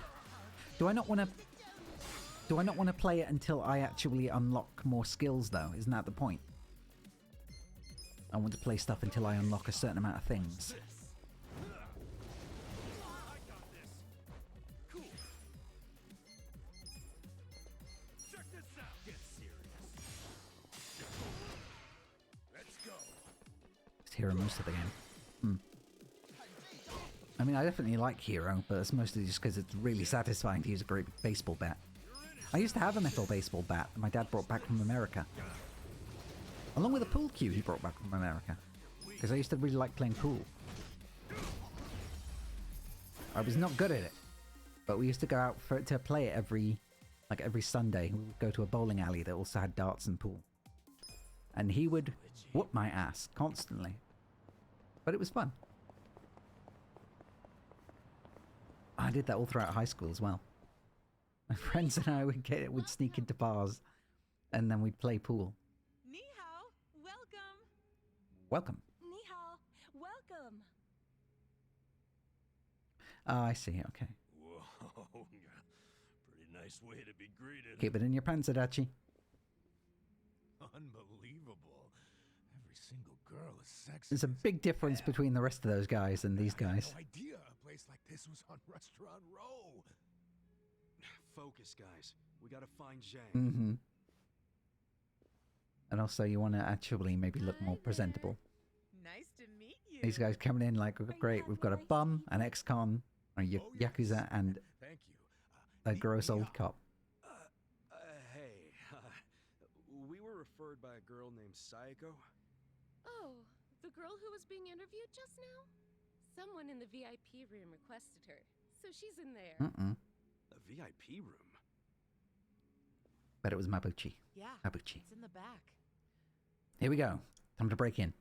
Do I not want to play it until I actually unlock more skills though? Isn't that the point? I want to play stuff until I unlock a certain amount of things. It's hero most of the game. I mean, I definitely like hero, but it's mostly just because it's really satisfying to use a great baseball bat. I used to have a metal baseball bat that my dad brought back from America. Along with a pool cue he brought back from America. Because I used to really like playing pool. I was not good at it. But we used to go out to play it every Sunday. We would go to a bowling alley that also had darts and pool. And he would whoop my ass constantly. But it was fun. I did that all throughout high school as well. My friends and I would sneak into bars and then we'd play pool. Ni hao, welcome. Welcome. Ni hao, welcome. Ah, I see. Okay. Whoa, pretty nice way to be greeted. Keep it in your pants, Adachi. Unbelievable. Every single girl is sexy. There's a big difference between the rest of those guys and these I had guys. no idea a place like this was on Restaurant Row. Focus, guys. We gotta find Zhang. Mm-hmm. And also you want to actually maybe look more presentable. Nice to meet you. These guys coming in like, great, we've got a bum, an ex-con, a Yakuza, and Thank you. a gross old cop. Hey. We were referred by a girl named Sayako. Oh, the girl who was being interviewed just now? Someone in the VIP room requested her, so she's in there. Mm-mm. A VIP room? But it was Mabuchi. Yeah, Mabuchi. it's in the back. Here we go. Time to break in.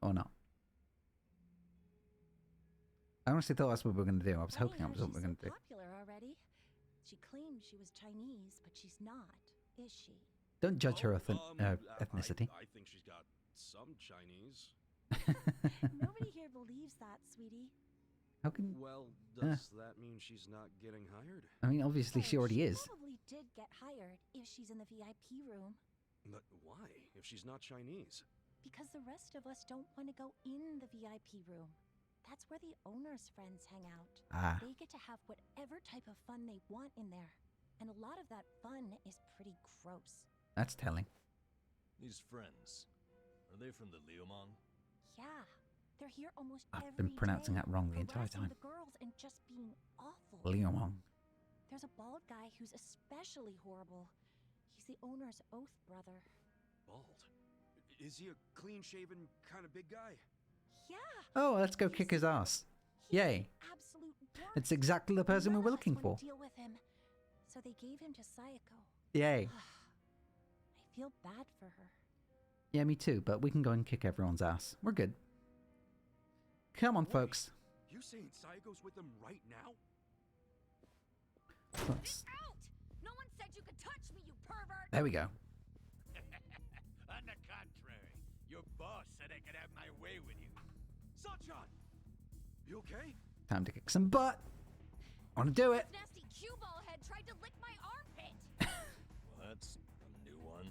Or not. I honestly thought that's what we were going to do. I was hoping that was what we were going to do. Popular already. She claimed she was Chinese, but she's not, is she? Don't judge her ethnicity. I think she's got some Chinese. Nobody here believes that, sweetie. How can... Well, does that mean she's not getting hired? I mean, obviously she already is. Probably did get hired if she's in the VIP room. But why, if she's not Chinese? Because the rest of us don't want to go in the VIP room. That's where the owner's friends hang out. Ah. They get to have whatever type of fun they want in there. And a lot of that fun is pretty gross. That's telling. These friends, are they from the Liumang? Yeah. They're here almost I've every been pronouncing day, that wrong the entire harassing time. the girls and just being awful. Liumang. There's a bald guy who's especially horrible. He's the owner's oath brother. Bald? Is he a clean-shaven kind of big guy? Yeah. Oh, let's go kick his ass. He's Yay. an absolute dork. It's exactly the person we None were of us looking wanna for. Deal with him. So they gave him to Sayako. Yay. I feel bad for her. Yeah, me too, but we can go and kick everyone's ass. We're good. Come on, folks. You saying Sayako's with them right now? Let's... Out! No one said you could touch me, you pervert! There we go. On the contrary, your boss said I could have my way with you. Sunshine! You okay? Time to kick some butt. I want to do it. This nasty cue ball head tried to lick my armpit! Well, that's a new one.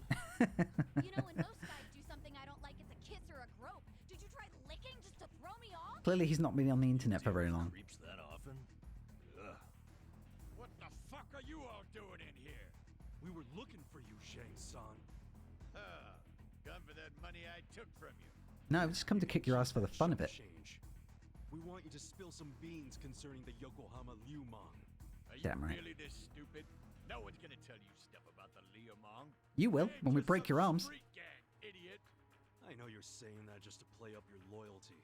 You know, when most guys do something I don't like, it's a kiss or a grope. Did you try licking just to throw me off? Clearly he's not been on the internet for very long. Creeps that often? Ugh. What the fuck are you all doing in here? We were looking for you, Shang-san. Come for that money I took from you. No, I've just come to kick your ass for the fun of it. Change. We want you to spill some beans concerning the Yokohama Liumang. Are you Damn right. really this stupid? No one's gonna tell you stuff about the Liumang. You will, when we break your arms. Street gang, idiot. I know you're saying that just to play up your loyalty.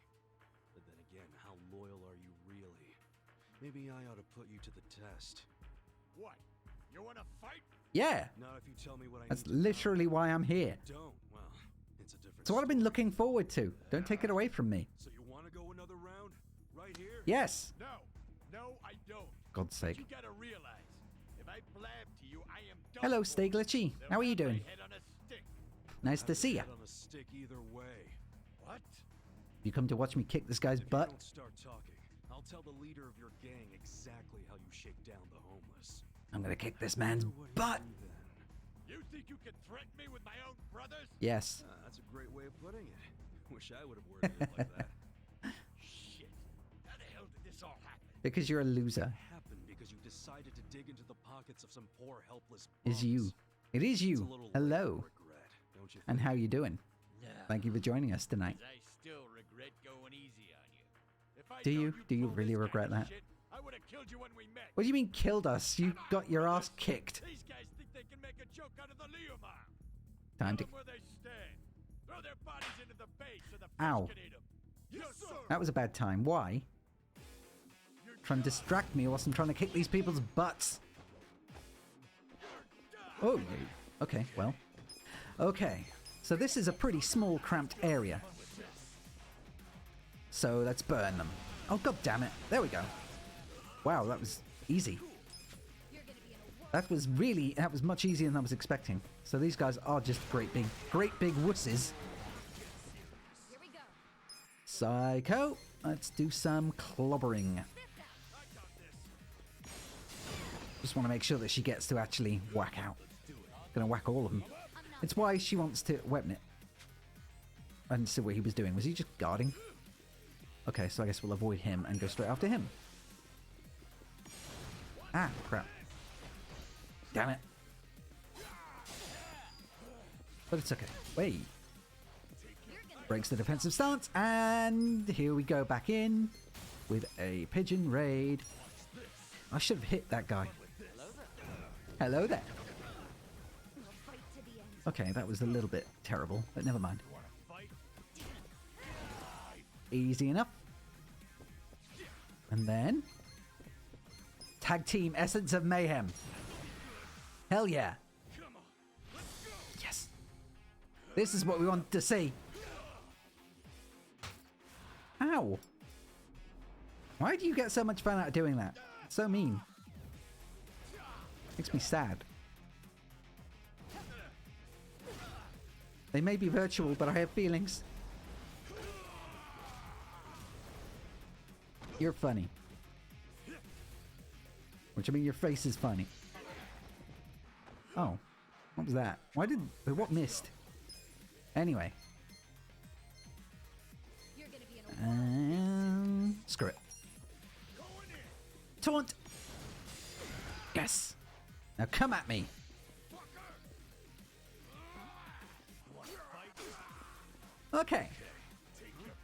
But then again, how loyal are you really? Maybe I ought to put you to the test. What? You wanna fight? Yeah, Not if you tell me what I that's need to know. literally why I'm here. Don't. Well, it's a different It's what I've been story. looking forward to. Don't take it away from me. So you want to go another round? right here? Yes. No, I don't. God's sake. You gotta realize, if I blab to you, I am done. Hello, Stay Glitchy. How are you doing? Head on a stick. Nice to see ya. Head on a stick either way. What? You come to watch me kick this guy's If butt? you don't start talking, I'll tell the leader of your gang exactly how you shake down the homeless. I'm gonna kick this man's butt. You think you can threaten me with my own brothers? Yes. That's a great way of putting it. Wish I would have worded it like that. Shit. How the hell did this all happen? Because you're a loser. Happened because you decided to dig into the pockets of some poor helpless Is bums. you. It is It's a you. little late Hello. to regret, don't you And think? how you doing? Thank you for joining us tonight. I still regret going easy on you. If I'd Do known you? Do you pulled really this regret kind of that? shit, I would have killed you when we met. What do you mean killed us? You got your ass kicked. These guys think they can make a joke out of the Leomar. Time to... Tell them where they stand. Throw their bodies into the bay so the fish Ow. can eat them. Yes, sir. That was a bad time. Why? Trying to distract me whilst I'm trying to kick these people's butts. Oh, okay, well. Okay, so this is a pretty small, cramped area. So let's burn them. Oh, god damn it. There we go. Wow, that was easy. That was much easier than I was expecting. So these guys are just great big wusses. Psycho. Let's do some clobbering. Just want to make sure that she gets to actually whack out. Gonna whack all of them. It's why she wants to weapon it. I didn't see what he was doing. Was he just guarding? Okay, so I guess we'll avoid him and go straight after him. Ah, crap. Damn it. But it's okay. Wait. Breaks the defensive stance, and here we go back in with a pigeon raid. I should have hit that guy. Hello there. Okay, that was a little bit terrible, but never mind. Easy enough. And then... Tag team Essence of Mayhem. Hell yeah. Yes. This is what we want to see. Ow. Why do you get so much fun out of doing that? It's so mean. Makes me sad. They may be virtual, but I have feelings. You're funny. Which, I mean, your face is funny. Oh. What was that? What missed? Anyway. Screw it. Taunt! Yes! Now come at me! Okay.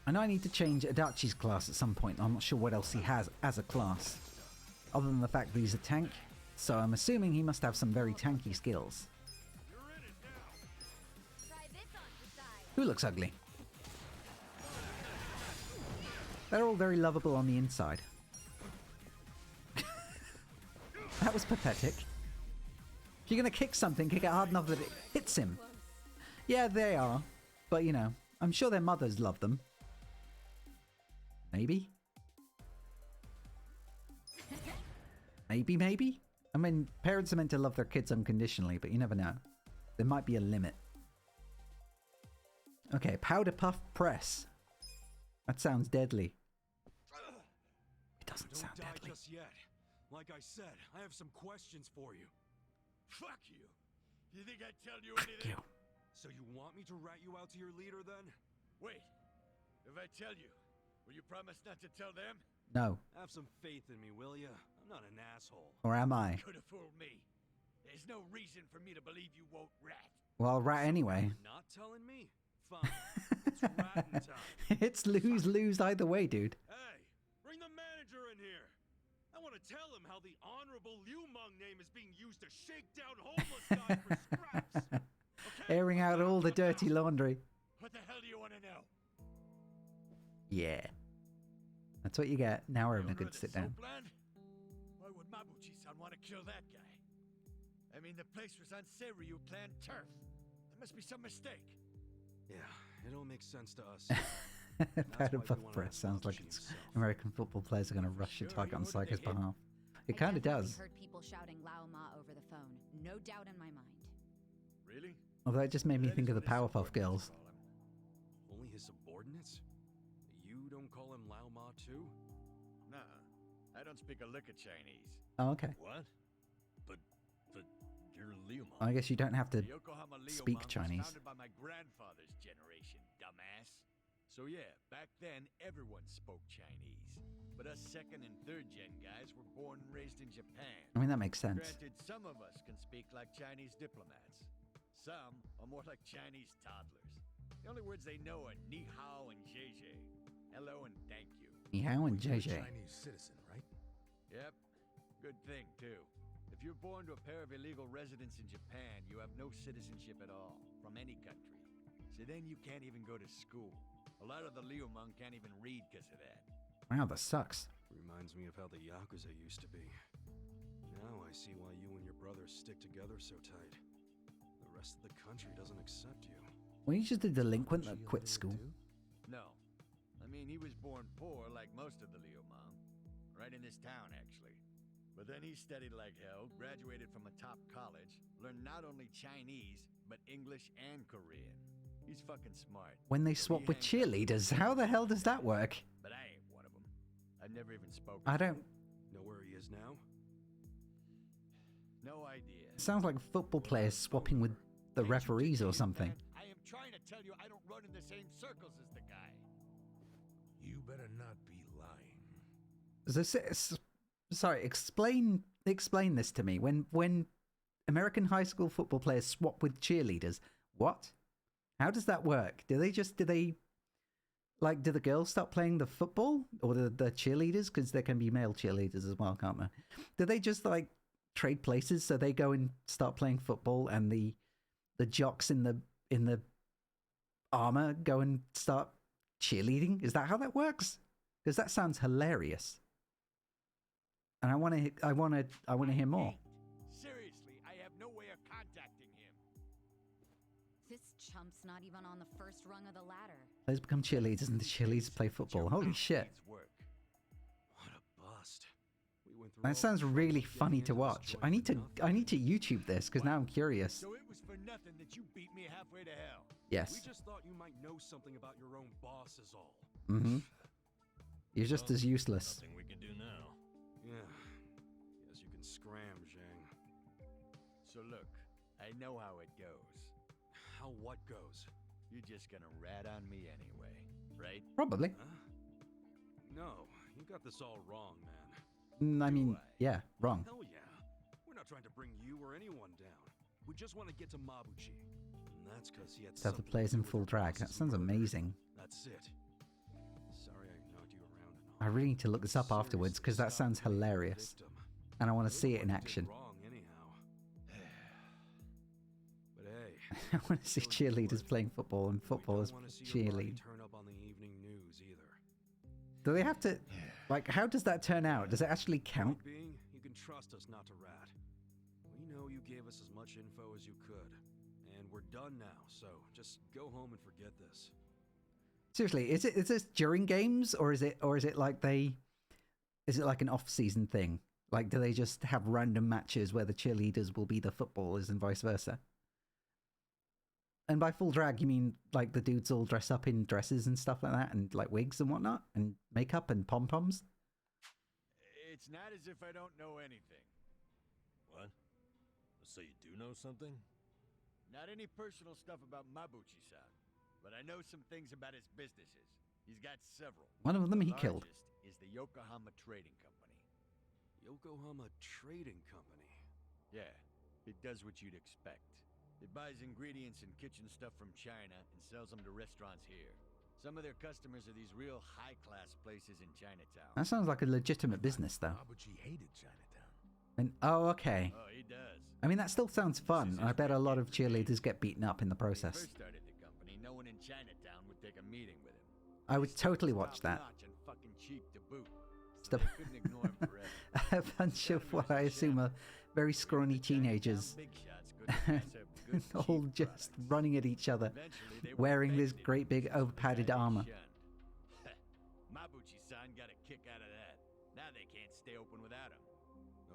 I know I need to change Adachi's class at some point. I'm not sure what else he has as a class. Other than the fact that he's a tank. So I'm assuming he must have some very tanky skills. Who looks ugly? They're all very lovable on the inside. That was pathetic. If you're gonna kick something, kick it hard enough that it hits him. Yeah, they are. But, you know, I'm sure their mothers love them. Maybe? Maybe? I mean, parents are meant to love their kids unconditionally, but you never know. There might be a limit. Okay, powder puff press. That sounds deadly. It doesn't sound Don't die deadly. just yet. Like I said, I have some questions for you. Fuck you. You think I'd tell you Fuck anything? you. So you want me to rat you out to your leader then? Wait. If I tell you, will you promise not to tell them? No. Have some faith in me, will ya? I'm not an asshole. Or am I? Could have fooled me. There's no reason for me to believe you won't rat. Well, I'll rat anyway. You're not telling me? Fine. It's ratting time. It's lose-lose either way, dude. Hey, bring the manager in here. I want to tell him how the honorable Liu Meng name is being used to shake down homeless guys for scraps. Okay? Airing out all the dirty laundry. What the hell do you want to know? Yeah. That's what you get. Now we're having a good sit down. Why would Mabuchi-san want to kill that guy? I mean, the place was on Seiryu clan turf. There must be some mistake. Yeah, it all makes sense to us. Powder puff press sounds like it's American football players are going to rush your target on Psycho's behalf. It kind of does. I heard people shouting Lao Ma over the phone. No doubt in my mind. Really? Although it just made me think of the Powerpuff Girls. Only his subordinates? You don't call him Lao Ma too? Nah, I don't speak a lick of Chinese. Oh, okay. What? But you're Liu Ma. I guess you don't have to The Yokohama Liu speak Monk was Chinese. founded by my grandfather's generation, dumbass. So yeah, back then everyone spoke Chinese. But us second and third gen guys were born and raised in Japan. I mean, that makes sense. Granted, some of us can speak like Chinese diplomats. Some are more like Chinese toddlers. The only words they know are ni hao and JJ. Hello and thank you. Ni hao and You're a JJ. Chinese citizen, right? Yep. Good thing, too. If you're born to a pair of illegal residents in Japan, you have no citizenship at all, from any country. So then you can't even go to school. A lot of the Liumang can't even read because of that. Wow, that sucks. Reminds me of how the Yakuza used to be. Now I see why you and your brothers stick together so tight. The rest of the country doesn't accept you. Well, he's just a delinquent that quit school. No. I mean, he was born poor like most of the Liumang. Right in this town, actually. But then he studied like hell, graduated from a top college, learned not only Chinese, but English and Korean. He's fucking smart. When they swap with cheerleaders, how the hell does that work? But I ain't one of them. I've never even spoken. I don't... Know where he is now? No idea. It sounds like football players swapping with the referees or something. I am trying to tell you I don't run in the same circles as the guy. You better not be lying. Sorry, explain this to me. When American high school football players swap with cheerleaders, what? How does that work? Do the girls start playing the football or the cheerleaders? Because there can be male cheerleaders as well, can't there? Do they just like trade places so they go and start playing football and the jocks in the armor go and start cheerleading? Is that how that works? Because that sounds hilarious. And I want to hear more. Seriously, I have no way of contacting him. This chump's not even on the first rung of the ladder. Players become cheerleaders and the cheerleaders play football. Holy shit. What a bust. We went through That all sounds the trouble really getting funny into to this watch. joint I need for to nothing. YouTube this because now I'm curious. So it was for nothing that you beat me halfway to hell. Yes. We just thought you might know something about your own boss is all. Mm-hmm. You're just as useless. Nothing we can do now. Yeah. Guess you can scram, Zhang. So look, I know how it goes. How what goes? You're just gonna rat on me anyway, right? Probably. Huh? No, you got this all wrong, man. I mean, yeah, wrong. Hell yeah. We're not trying to bring you or anyone down. We just want to get to Mabuchi. And that's because he had To have the something players to in do with full your drag. That boss's sounds murder. amazing. That's it. Sorry I knocked you around and all. I really need to look this up afterwards because that sounds hilarious. And I want to see it in action. Wrong anyhow. But hey, I want to see cheerleaders playing football and footballers cheerlead. turn up on the evening news either. Do they have to... Like, how does that turn out? Does it actually count? Point being, you can trust us not to rat. We know you gave us as much info as you could, and we're done now. So just go home and forget this. Seriously, is this during games or is it like is it like an off-season thing? Like, do they just have random matches where the cheerleaders will be the footballers and vice versa? And by full drag, you mean like the dudes all dress up in dresses and stuff like that, and like wigs and whatnot, and makeup and pom-poms? It's not as if I don't know anything. What? So you do know something? Not any personal stuff about Mabuchi-san, but I know some things about his businesses. He's got several. One of them he The killed. largest is the Yokohama Trading Company. Yokohama Trading Company. Yeah, it does what you'd expect. It buys ingredients and kitchen stuff from China and sells them to restaurants here. Some of their customers are these real high-class places in Chinatown. That sounds like a legitimate business, though. Mabuchi hated Chinatown. And okay. Oh, he does. I mean, that still sounds fun. I bet a lot of cheerleaders get beaten up in the When he process. first started the company, no one in Chinatown would take a meeting with him. I would totally watch that. Top-notch and fucking cheap to boot. Stop. So they couldn't ignore him forever. A bunch of what I assume are very scrawny teenagers, Big shots couldn't pass up good, all cheap just products. running at each other, Eventually, they went wearing this bankrupt great big because of the overpadded guy they armor. shunned. stay open without him.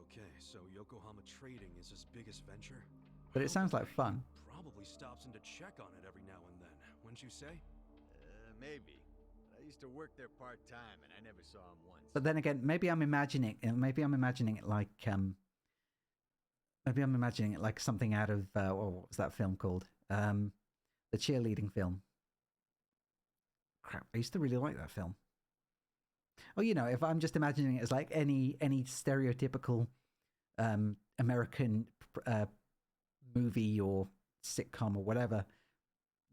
Okay, so Yokohama Trading is his biggest venture? But it sounds like fun. Probably stops in to check on it every now and then, wouldn't you say? Maybe. I used to work there part-time, and I never saw him once. But then again, maybe I'm imagining it like maybe I'm imagining it like something out of what was that film called? The cheerleading film. Crap, I used to really like that film. Oh, you know, if I'm just imagining it as like any stereotypical American movie or sitcom or whatever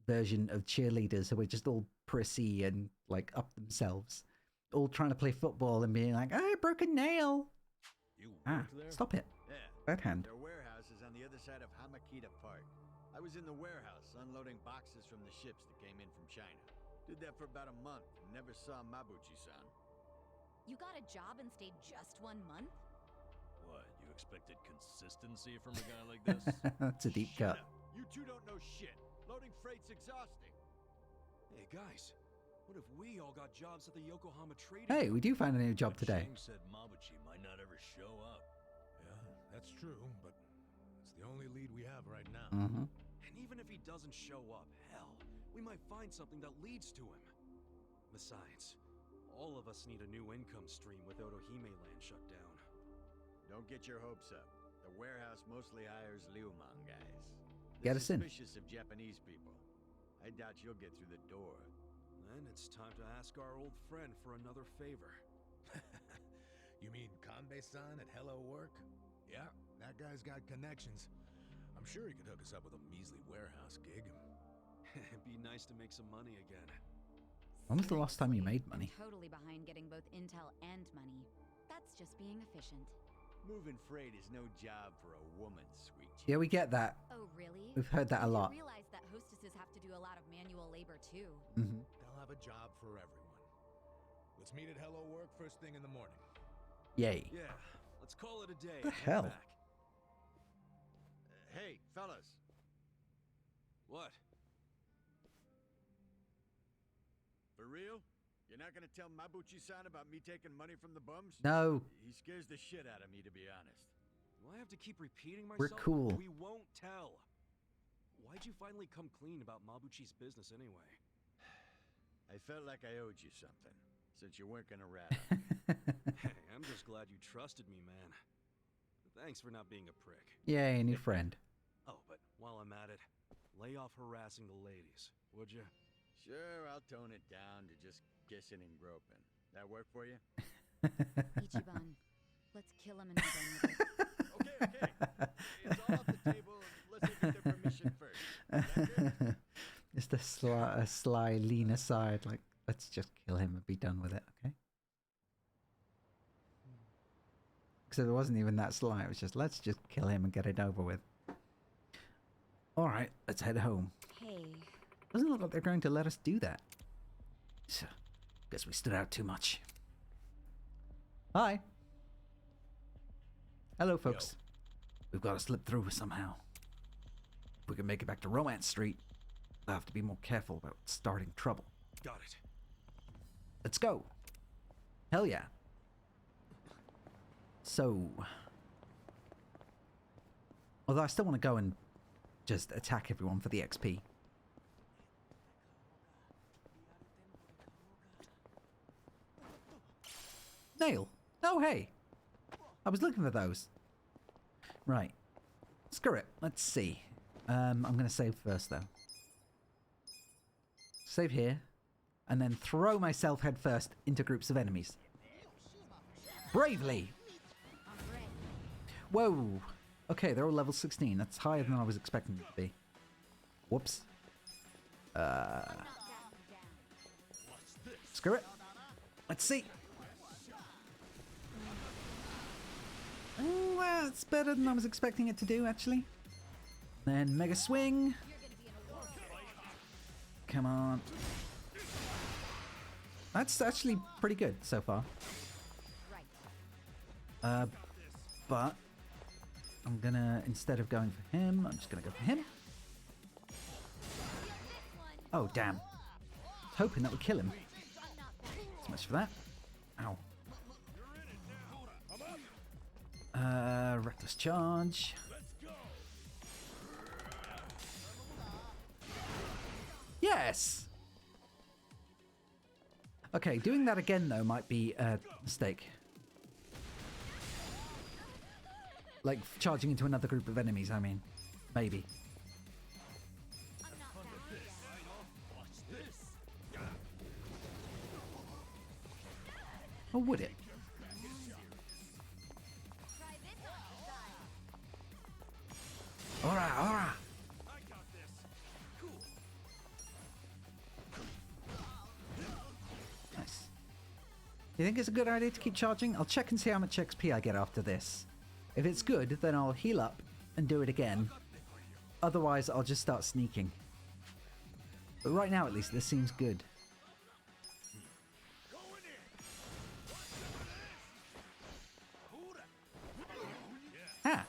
version of cheerleaders who are just all prissy and like up themselves, all trying to play football and being like, I broke a nail. You worked there? Stop it. Yeah. Bad hand. Their warehouse is on the other side of Hamakita Park. I was in the warehouse unloading boxes from the ships that came in from China. Did that for about a month and never saw Mabuchi-san. You got a job and stayed just 1 month? What, you expected consistency from a guy like this? That's a deep cut. Shut up. You two don't know shit. Loading freight's exhausting. Hey guys, what if we all got jobs at the Yokohama Trading? Hey, we do find a new job But today. Shang said Mabuchi might not ever show up. Yeah, that's true, but it's the only lead we have right now. Mm-hmm. And even if he doesn't show up, hell, we might find something that leads to him. Besides, all of us need a new income stream with Otohime Land shut down. Don't get your hopes up. The warehouse mostly hires Liuman guys. Get us in. Suspicious of Japanese people. I doubt you'll get through the door. Then it's time to ask our old friend for another favor. You mean Kanbei-san at Hello Work? Yeah, that guy's got connections. I'm sure he could hook us up with a measly warehouse gig. It'd be nice to make some money again. When was the last time you made money? I'm totally behind getting both intel and money. That's just being efficient. Moving freight is no job for a woman, sweet. Yeah, we get that. Oh, really? We've heard that a lot. You realize that hostesses have to do a lot of manual labor too. Mm-hmm. They'll have a job for everyone. Let's meet at Hello Work first thing in the morning. Yay. Yeah, let's call it a day. The and head hell? back. Hey, fellas. What? For real? You're not gonna tell Mabuchi-san about me taking money from the bums? No. He scares the shit out of me, to be honest. Do I have to keep repeating myself? We're cool. We won't tell. Why'd you finally come clean about Mabuchi's business anyway? I felt like I owed you something, since you weren't gonna rat on me. Hey, I'm just glad you trusted me, man. Thanks for not being a prick. Yay, new friend. Oh, but while I'm at it, lay off harassing the ladies, would you? Sure, I'll tone it down to just kissing and groping. That work for you? Ichiban, let's kill him and be done with it. Okay. It's all off the table. Let's get their permission first. Is that good? Just a sly lean aside, like, let's just kill him and be done with it, okay? Because it wasn't even that sly, it was just, let's just kill him and get it over with. Alright, let's head home. Hey, Doesn't look like they're going to let us do that. So, guess we stood out too much. Hi. Hello, folks. We've got to slip through somehow. If we can make it back to Romance Street, we'll have to be more careful about starting trouble. Got it. Let's go. Hell yeah. So, although I still want to go and just attack everyone for the XP. Nail. Oh, hey. I was looking for those. Right. Screw it. Let's see. I'm going to save first, though. Save here. And then throw myself headfirst into groups of enemies. Bravely! Whoa! Okay, they're all level 16. That's higher than I was expecting them to be. Whoops. Screw it. Let's see. Oh, well, it's better than I was expecting it to do, actually. Then Mega Swing. Come on. That's actually pretty good so far. But I'm gonna, instead of going for him, I'm just gonna go for him. Oh, damn. Hoping that would kill him. So much for that. Ow. Let's charge. Yes! Okay, doing that again, though, might be a mistake. Like, charging into another group of enemies, I mean. Maybe. Or would it? Alright, alright. Nice. You think it's a good idea to keep charging? I'll check and see how much XP I get after this. If it's good, then I'll heal up and do it again. Otherwise, I'll just start sneaking. But right now, at least, this seems good. Ah!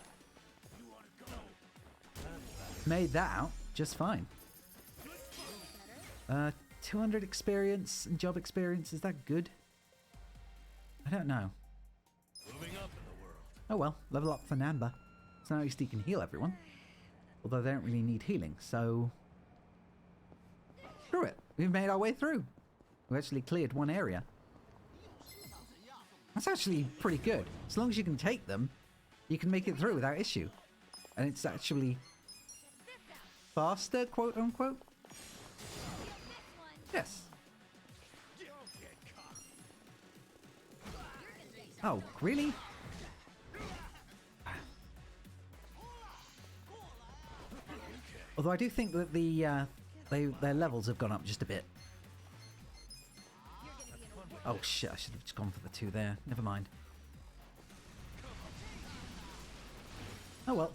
Made that out just fine. 200 experience and job experience, is that good? I don't know. Oh well, level up for Nanba. So now at least he can heal everyone. Although they don't really need healing, so... Screw it, we've made our way through. We actually cleared one area. That's actually pretty good. As long as you can take them, you can make it through without issue. And it's actually... faster, quote unquote? Yes. Oh, really? Although I do think that their levels have gone up just a bit. Oh shit, I should have just gone for the two there. Never mind. Oh well.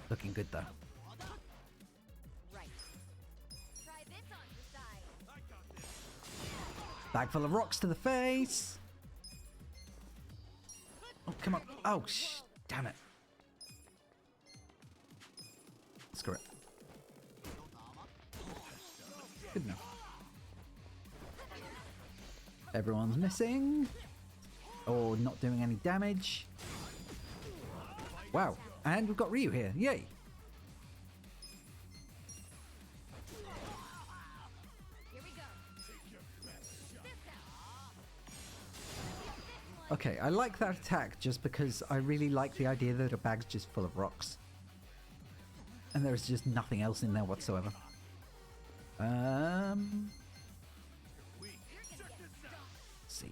Looking good though. Bag full of rocks to the face. Oh, come on. Oh, damn it. Screw it. Good enough. Everyone's missing. Or not doing any damage. Wow. And we've got Ryu here. Yay. Okay, I like that attack just because I really like the idea that a bag's just full of rocks. And there's just nothing else in there whatsoever. Let's see.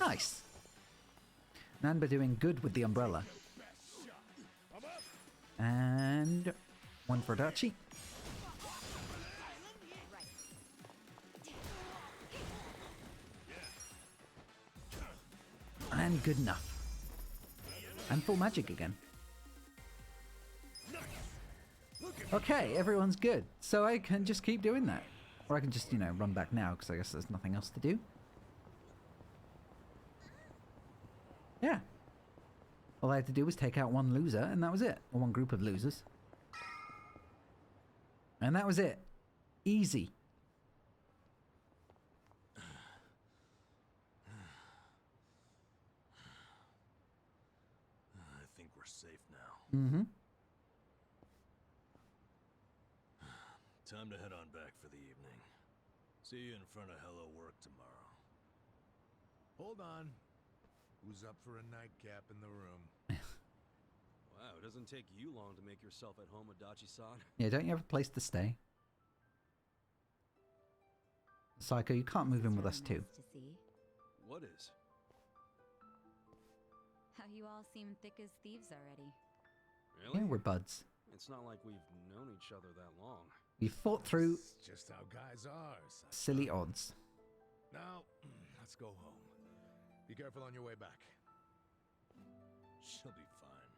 Nice. Nanba doing good with the umbrella. And one for Adachi. And good enough. And full magic again. Okay, everyone's good. So I can just keep doing that. Or I can just, you know, run back now because I guess there's nothing else to do. Yeah. All I had to do was take out one loser and that was it. Or one group of losers. And that was it. Easy. Safe now. Mm-hmm. Time to head on back for the evening. See you in front of Hello Work tomorrow. Hold on. Who's up for a nightcap in the room? Wow, it doesn't take you long to make yourself at home, Adachi-san. Yeah, don't you have a place to stay? Psycho, you can't move in with us too. To see. What is? How you all seem thick as thieves already. Really? Yeah, we're buds. It's not like we've known each other that long. We fought through It's just how guys are. silly odds. Now, let's go home. Be careful on your way back. She'll be fine.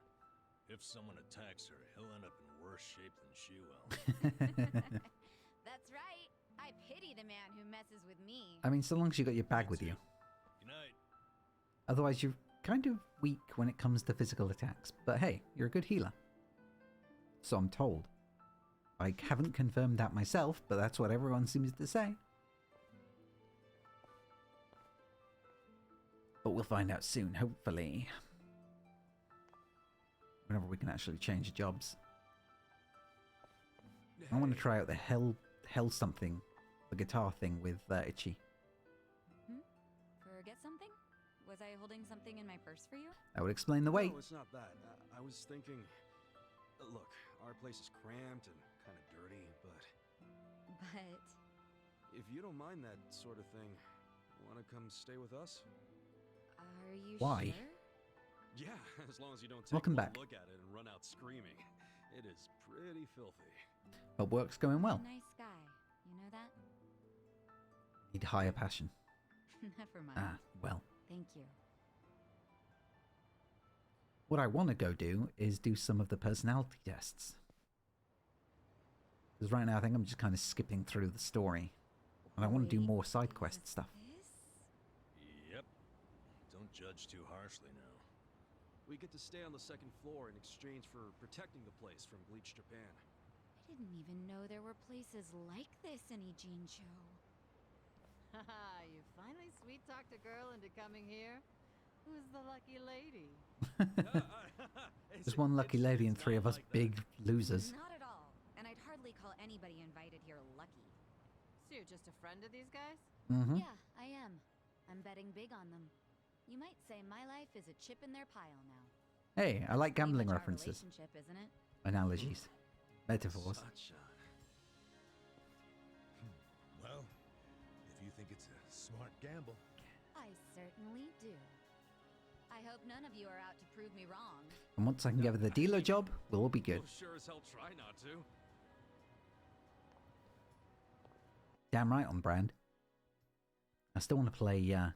If someone attacks her, he'll end up in worse shape than she will. That's right. I pity the man who messes with me. I mean, so long as you got your bag with you. Good night. Otherwise, you're kind of weak when it comes to physical attacks. But hey, you're a good healer. So I'm told. I haven't confirmed that myself, but that's what everyone seems to say. But we'll find out soon, hopefully. Whenever we can actually change jobs. I want to try out the hell something, the guitar thing with Itchy. Forget something? Was I holding something in my purse for you? That would explain the weight. No, it's not that. I was thinking... Look, our place is cramped and kind of dirty, but... But... If you don't mind that sort of thing, want to come stay with us? Are you Why? sure? Yeah, as long as you don't take Welcome one back. look at it and run out screaming. It is pretty filthy. Hope work's going well. Nice guy. You know that? Need higher passion. Never mind. Ah, well. Thank you. What I want to go do is do some of the personality tests. Because right now I think I'm just kind of skipping through the story. And I want to do more side quest stuff. Yep. Don't judge too harshly now. We get to stay on the second floor in exchange for protecting the place from Bleach Japan. I didn't even know there were places like this in Ijincho. Haha, you finally sweet-talked a girl into coming here? Who's the lucky lady? There's one lucky lady and three of us big losers. Not at all. And I'd hardly call anybody invited here lucky. So you're just a friend of these guys? Mm-hmm. Yeah, I am. I'm betting big on them. You might say my life is a chip in their pile now. Hey, I like gambling Pretty much our references. relationship, isn't it? Analogies. Metaphors. Well, if you think it's a smart gamble. I certainly do. I hope none of you are out to prove me wrong. And once I can give her the dealer job, we'll all be good. We'll sure as hell try not to. Damn right on brand. I still want to play the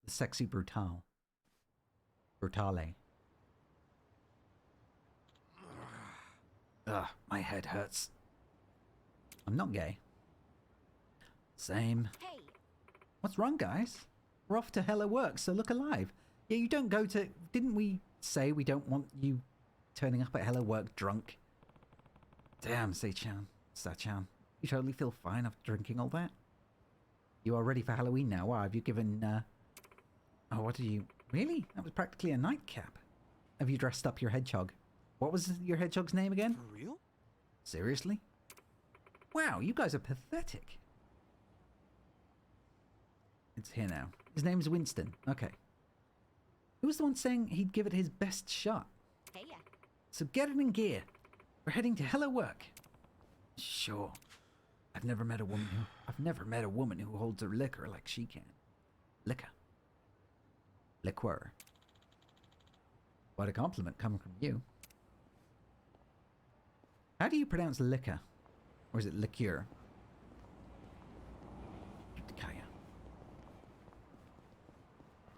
sexy Brutale. Ugh, my head hurts. I'm not gay. Same. Hey! What's wrong, guys? We're off to Hello Work, so look alive. Yeah, you don't go to... Didn't we say we don't want you turning up at Hello Work drunk? Damn, Sa-chan. You totally feel fine after drinking all that? You are ready for Halloween now. Wow, have you given... Oh, what did you... Really? That was practically a nightcap. Have you dressed up your hedgehog? What was your hedgehog's name again? For real? Seriously? Wow, you guys are pathetic. It's here now. His name's Winston. Okay. Who was the one saying he'd give it his best shot? Hey ya. So get it in gear. We're heading to Hello Work. Sure. I've never met a woman who holds her liquor like she can. Liquor. Liqueur. What a compliment coming from you. How do you pronounce liquor? Or is it liqueur? Kaya.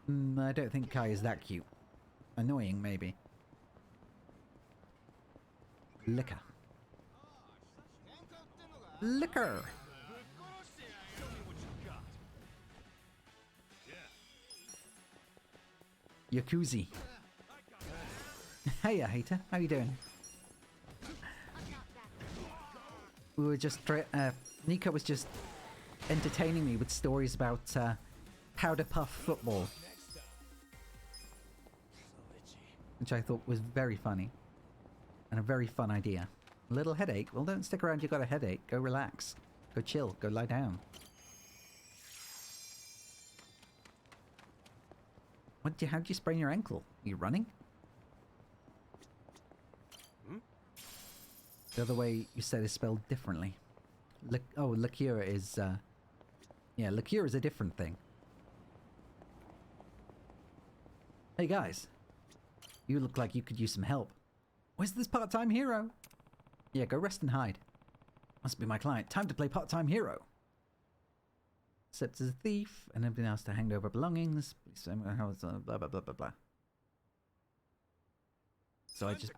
I don't think Kaya's that cute. Annoying, maybe. Liquor. Liquor! Yakuza. Hey, hater. How you doing? We were just... Nico was just entertaining me with stories about powder puff football. Which I thought was very funny. And a very fun idea. A little headache? Well, don't stick around, you got a headache. Go relax. Go chill. Go lie down. How'd you sprain your ankle? Are you running? The other way you said is spelled differently. Liqueur is, yeah, liqueur is a different thing. Hey guys. You look like you could use some help. Where's this part-time hero? Yeah, go rest and hide. Must be my client. Time to play part-time hero. Except as a thief and everything else to hand over belongings. Blah, blah, blah, blah, blah. So I just...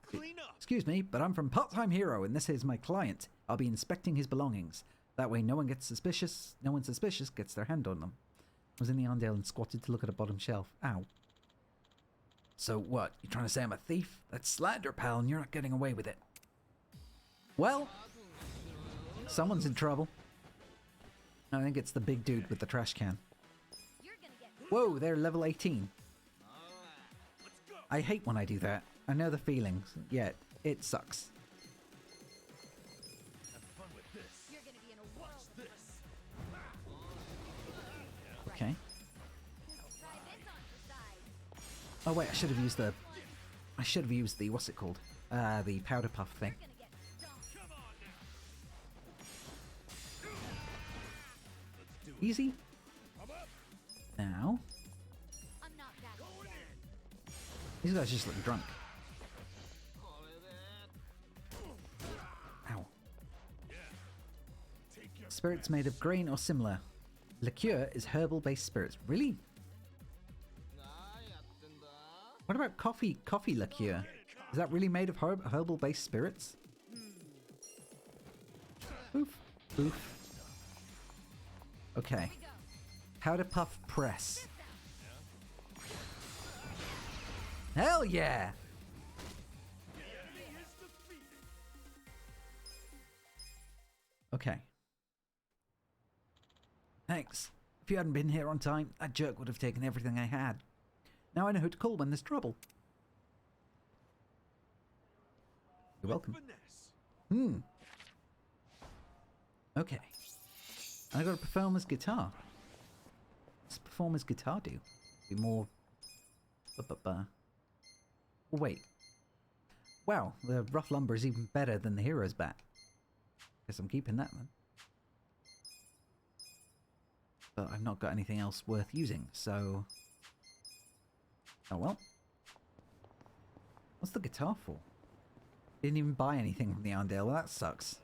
Excuse me, but I'm from Part-Time Hero and this is my client. I'll be inspecting his belongings. That way no one suspicious gets their hand on them. I was in the Arndale and squatted to look at a bottom shelf. Ow. So what? You trying to say I'm a thief? That's slander, pal, and you're not getting away with it. Well, someone's in trouble. I think it's the big dude with the trash can. Whoa, they're level 18. I hate when I do that. I know the feelings. Yeah, it sucks. Okay. Oh wait, I should have used the... what's it called? The powder puff thing. Easy. Now. These guys just look drunk. Ow. Spirits made of grain or similar. Liqueur is herbal-based spirits. Really? What about coffee liqueur? Is that really made of herbal-based spirits? Oof. Oof. Okay. Powder puff press. Hell yeah! Okay. Thanks. If you hadn't been here on time, that jerk would have taken everything I had. Now I know who to call when there's trouble. You're welcome. Okay. I got a performer's guitar. What's a performer's guitar do? Be more... Oh, wait. Wow, the rough lumber is even better than the hero's bat. Guess I'm keeping that then. But I've not got anything else worth using, so... Oh well. What's the guitar for? Didn't even buy anything from the Arndale. Well, that sucks.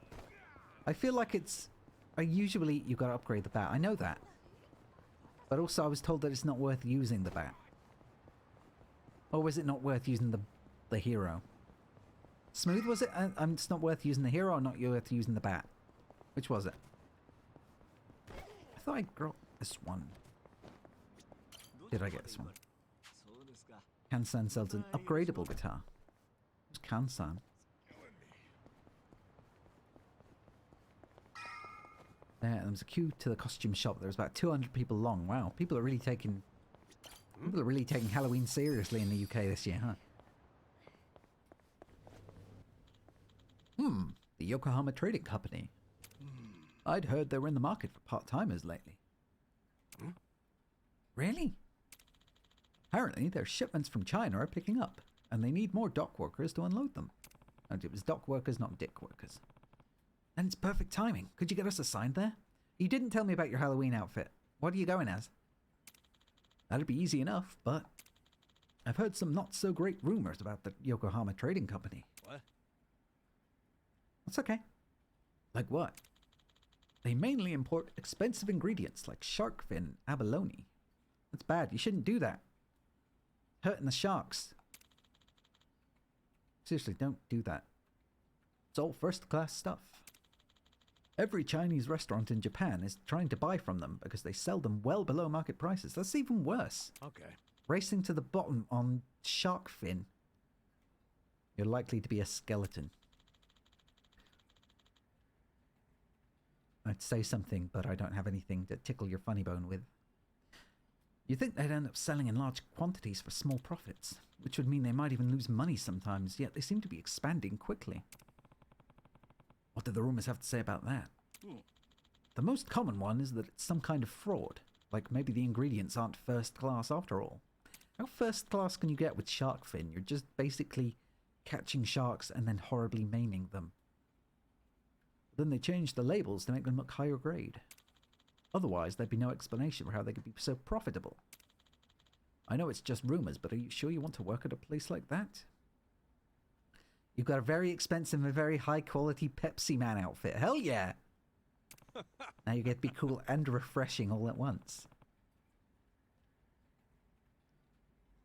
I feel like it's... usually you've got to upgrade the bat. I know that. But also I was told that it's not worth using the bat. Or was it not worth using the hero? Smooth, was it? It's not worth using the hero or not worth using the bat? Which was it? I thought I got this one. Did I get this one? Kansan sells an upgradable guitar. Who's Kansan? There was a queue to the costume shop. There was about 200 people long. Wow, people are really taking Halloween seriously in the UK this year, huh? The Yokohama Trading Company. I'd heard they were in the market for part-timers lately. Really? Apparently, their shipments from China are picking up, and they need more dock workers to unload them. And it was dock workers, not dick workers. And it's perfect timing. Could you get us assigned there? You didn't tell me about your Halloween outfit. What are you going as? That'd be easy enough, but I've heard some not-so-great rumors about the Yokohama Trading Company. What? That's okay. Like what? They mainly import expensive ingredients like shark fin, abalone. That's bad. You shouldn't do that. Hurting the sharks. Seriously, don't do that. It's all first-class stuff. Every Chinese restaurant in Japan is trying to buy from them because they sell them well below market prices. That's even worse. Okay. Racing to the bottom on shark fin. You're likely to be a skeleton. I'd say something, but I don't have anything to tickle your funny bone with. You'd think they'd end up selling in large quantities for small profits, which would mean they might even lose money sometimes, yet they seem to be expanding quickly. What do the rumors have to say about that? The most common one is that it's some kind of fraud, like maybe the ingredients aren't first class after all. How first class can you get with shark fin? You're just basically catching sharks and then horribly maiming them. Then they changed the labels to make them look higher grade. Otherwise, there'd be no explanation for how they could be so profitable. I know it's just rumors, but are you sure you want to work at a place like that? You've got a very expensive and very high quality Pepsi Man outfit. Hell yeah! Now you get to be cool and refreshing all at once.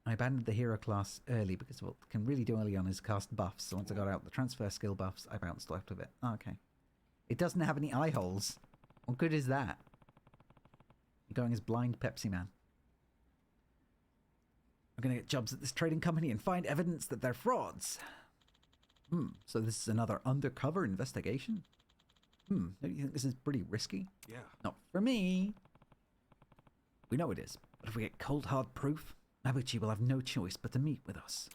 I abandoned the hero class early because what it can really do early on is cast buffs. So once I got out the transfer skill buffs, I bounced left of it. Oh, okay. It doesn't have any eye holes. What good is that? You're going as blind Pepsi Man. I'm going to get jobs at this trading company and find evidence that they're frauds. So this is another undercover investigation? Don't you think this is pretty risky? Yeah. Not for me. We know it is, but if we get cold hard proof, Mabuchi will have no choice but to meet with us.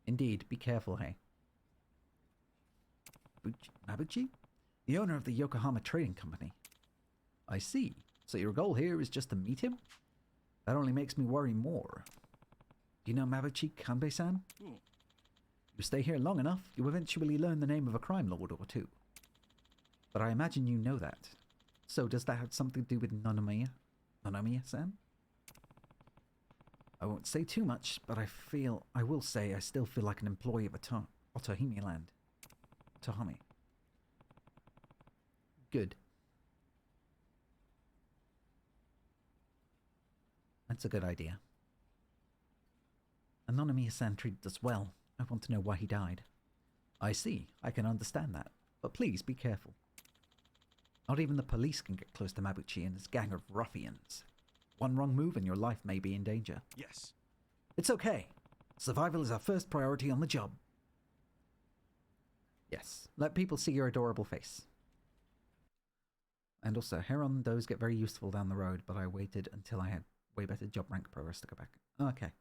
Indeed, be careful, hey. Mabuchi? The owner of the Yokohama Trading Company. I see. So your goal here is just to meet him? That only makes me worry more. Do you know Mabuchi Kanbei-san? You stay here long enough, you eventually learn the name of a crime lord or two. But I imagine you know that. So does that have something to do with Nonomiya? Nonomiya-san? I won't say too much, but I will say I still feel like an employee of Otohime Land. Otohime. Good. That's a good idea. Nonomiya-san treated us well. I want to know why he died. I see. I can understand that. But please, be careful. Not even the police can get close to Mabuchi and his gang of ruffians. One wrong move and your life may be in danger. Yes. It's okay. Survival is our first priority on the job. Yes. Let people see your adorable face. And also, Heron does get very useful down the road, but I waited until I had way better job rank progress to go back. Okay.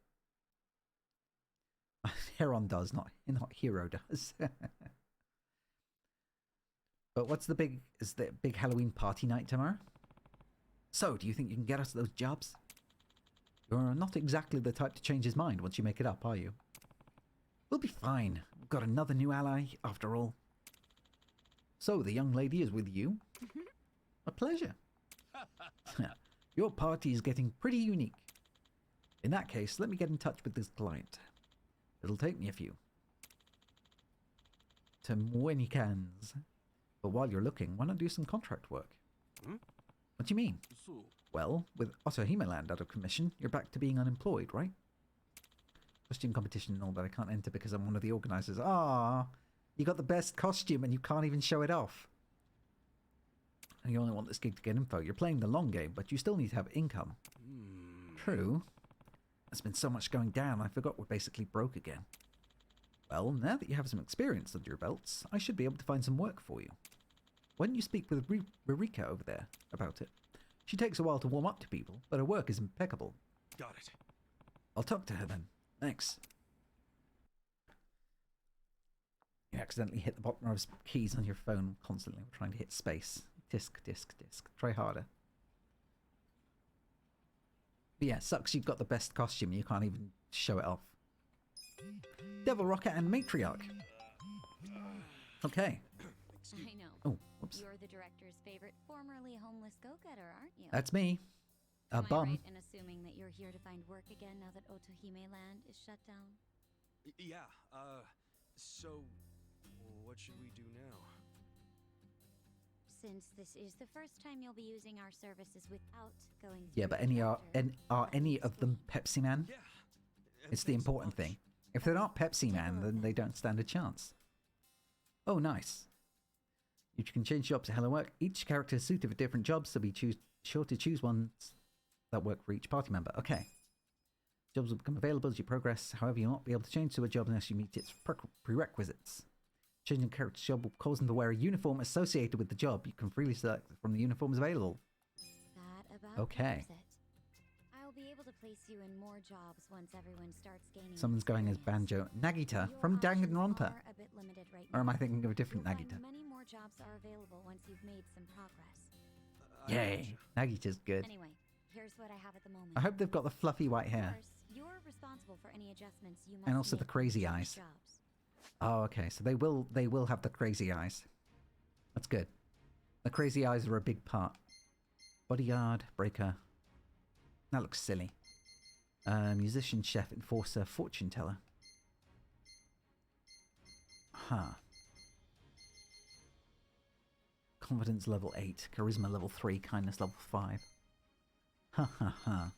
Heron does, not Hero does. But what's the big Halloween party night tomorrow? So, do you think you can get us those jobs? You're not exactly the type to change his mind once you make it up, are you? We'll be fine. We've got another new ally, after all. So, the young lady is with you? A pleasure. Your party is getting pretty unique. In that case, let me get in touch with this client. It'll take me a few. To when he cans. But while you're looking, why not do some contract work? What do you mean? Well, with Otohime Land out of commission, you're back to being unemployed, right? Costume competition and all that I can't enter because I'm one of the organisers. Ah, you got the best costume and you can't even show it off. And you only want this gig to get info. You're playing the long game, but you still need to have income. True. There's been so much going down, I forgot we're basically broke again. Well, now that you have some experience under your belts, I should be able to find some work for you. Why don't you speak with Ririka over there about it? She takes a while to warm up to people, but her work is impeccable. Got it. I'll talk to her then. Thanks. You accidentally hit the bottom of keys on your phone constantly trying to hit space. Disc. Try harder. But yeah, sucks you've got the best costume and you can't even show it off. Devil Rocker and Matriarch. Okay. I know. Oh, whoops. You're the director's favorite formerly homeless go-getter, aren't you? That's me. A Am I bum. right in assuming that you're here to find work again now that Otohime Land is shut down? Yeah, so what should we do now? Since this is the first time you'll be using our services without going through Yeah, but the are any of them Pepsi Man? Yeah. It's the important thing. If they're not Pepsi Man, then they don't stand a chance. Oh, nice. You can change jobs at Hello Work. Each character is suited for different jobs, so be sure to choose ones that work for each party member. Okay. Jobs will become available as you progress. However, you'll not be able to change to a job unless you meet its prerequisites. Changing a character's job will cause them to wear a uniform associated with the job. You can freely select from the uniforms available. That about Okay. covers it. I'll be able to place you in more jobs once everyone starts gaining Someone's going as Banjo. Nagita from Danganronpa. are a bit limited right Or am I now. thinking of a different You'll Nagita? find many more jobs are available once you've made some progress. Yay. Nagita's good. Anyway, here's what I have at the moment. I hope they've got the fluffy white Of hair. course, you're responsible for any adjustments you must And also the make crazy to eyes. jobs. Oh, okay. So they will have the crazy eyes. That's good. The crazy eyes are a big part. Bodyguard, breaker. That looks silly. Musician, chef, enforcer, fortune teller. Huh. Confidence level 8, charisma level 3, kindness level 5. Ha ha ha.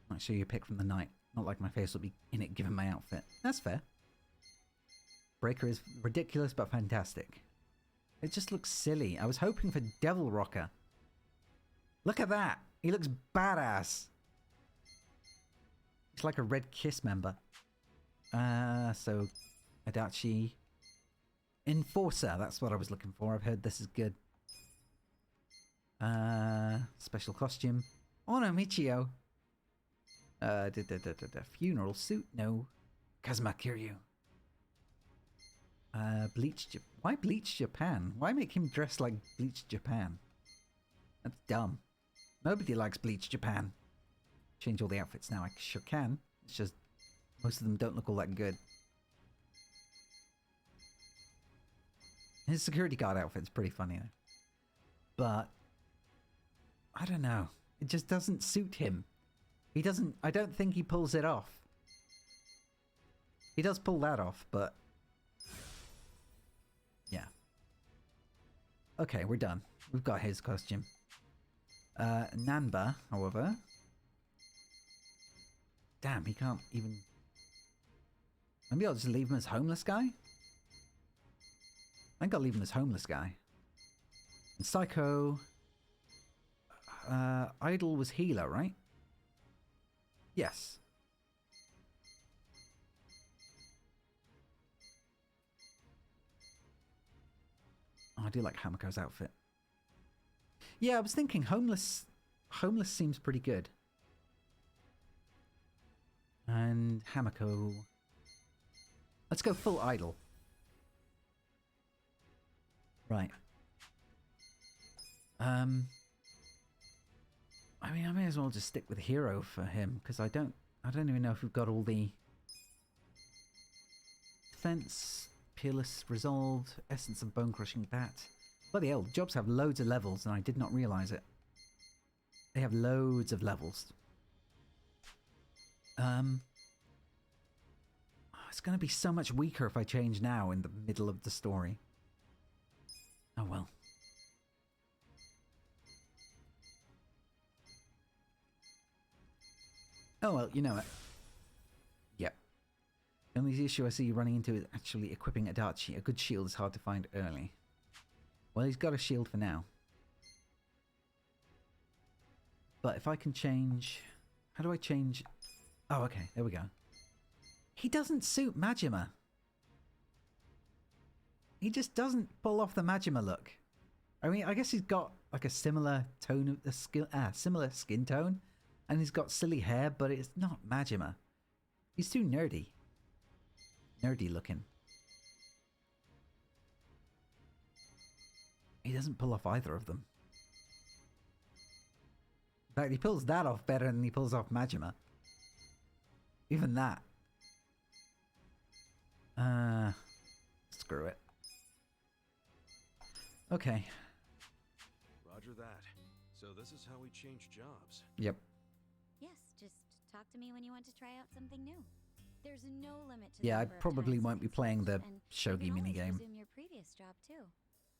Might show you a pic from the night. Not like my face will be in it given my outfit. That's fair. Breaker is ridiculous but fantastic. It just looks silly. I was hoping for Devil Rocker. Look at that. He looks badass. It's like a Red Kiss member. So Adachi Enforcer, that's what I was looking for. I've heard this is good. Special costume. Oh no, Michio. Funeral suit? No. Kazuma Kiryu. Why Bleach Japan? Why make him dress like Bleach Japan? That's dumb. Nobody likes Bleach Japan. Change all the outfits now. I sure can. It's just most of them don't look all that good. His security guard outfit's pretty funny though. But I don't know. It just doesn't suit him. He doesn't... I don't think he pulls it off. He does pull that off, but... yeah. Okay, we're done. We've got his costume. Nanba, however... damn, he can't even... maybe I'll just leave him as homeless guy? I think I'll leave him as homeless guy. And Psycho... Idol was healer, right? Yes. Oh, I do like Hamako's outfit. Yeah, I was thinking homeless seems pretty good. And Hamako. Let's go full idol. Right. I mean, I may as well just stick with hero for him because I don't even know if we've got all the defense, peerless, resolved, essence of bone crushing bat. Bloody hell, jobs have loads of levels and I did not realize it. They have loads of levels. It's going to be so much weaker if I change now in the middle of the story. Oh well. Oh well, you know it. Yep. The only issue I see you running into is actually equipping Adachi. A good shield is hard to find early. Well, he's got a shield for now. But if I can change... how do I change... oh, okay, there we go. He doesn't suit Majima. He just doesn't pull off the Majima look. I mean, I guess he's got like a similar tone of the skin, similar skin tone, and he's got silly hair, but it's not Majima. He's too nerdy. Nerdy looking. He doesn't pull off either of them. In fact, he pulls that off better than he pulls off Majima. Even that. Screw it. Okay. Roger that. So this is how we change jobs. Yep. Yes, just talk to me when you want to try out something new. There's no limit to Yeah, I the number of probably times won't be you can playing the switch, and shogi you can always minigame. resume your previous job too.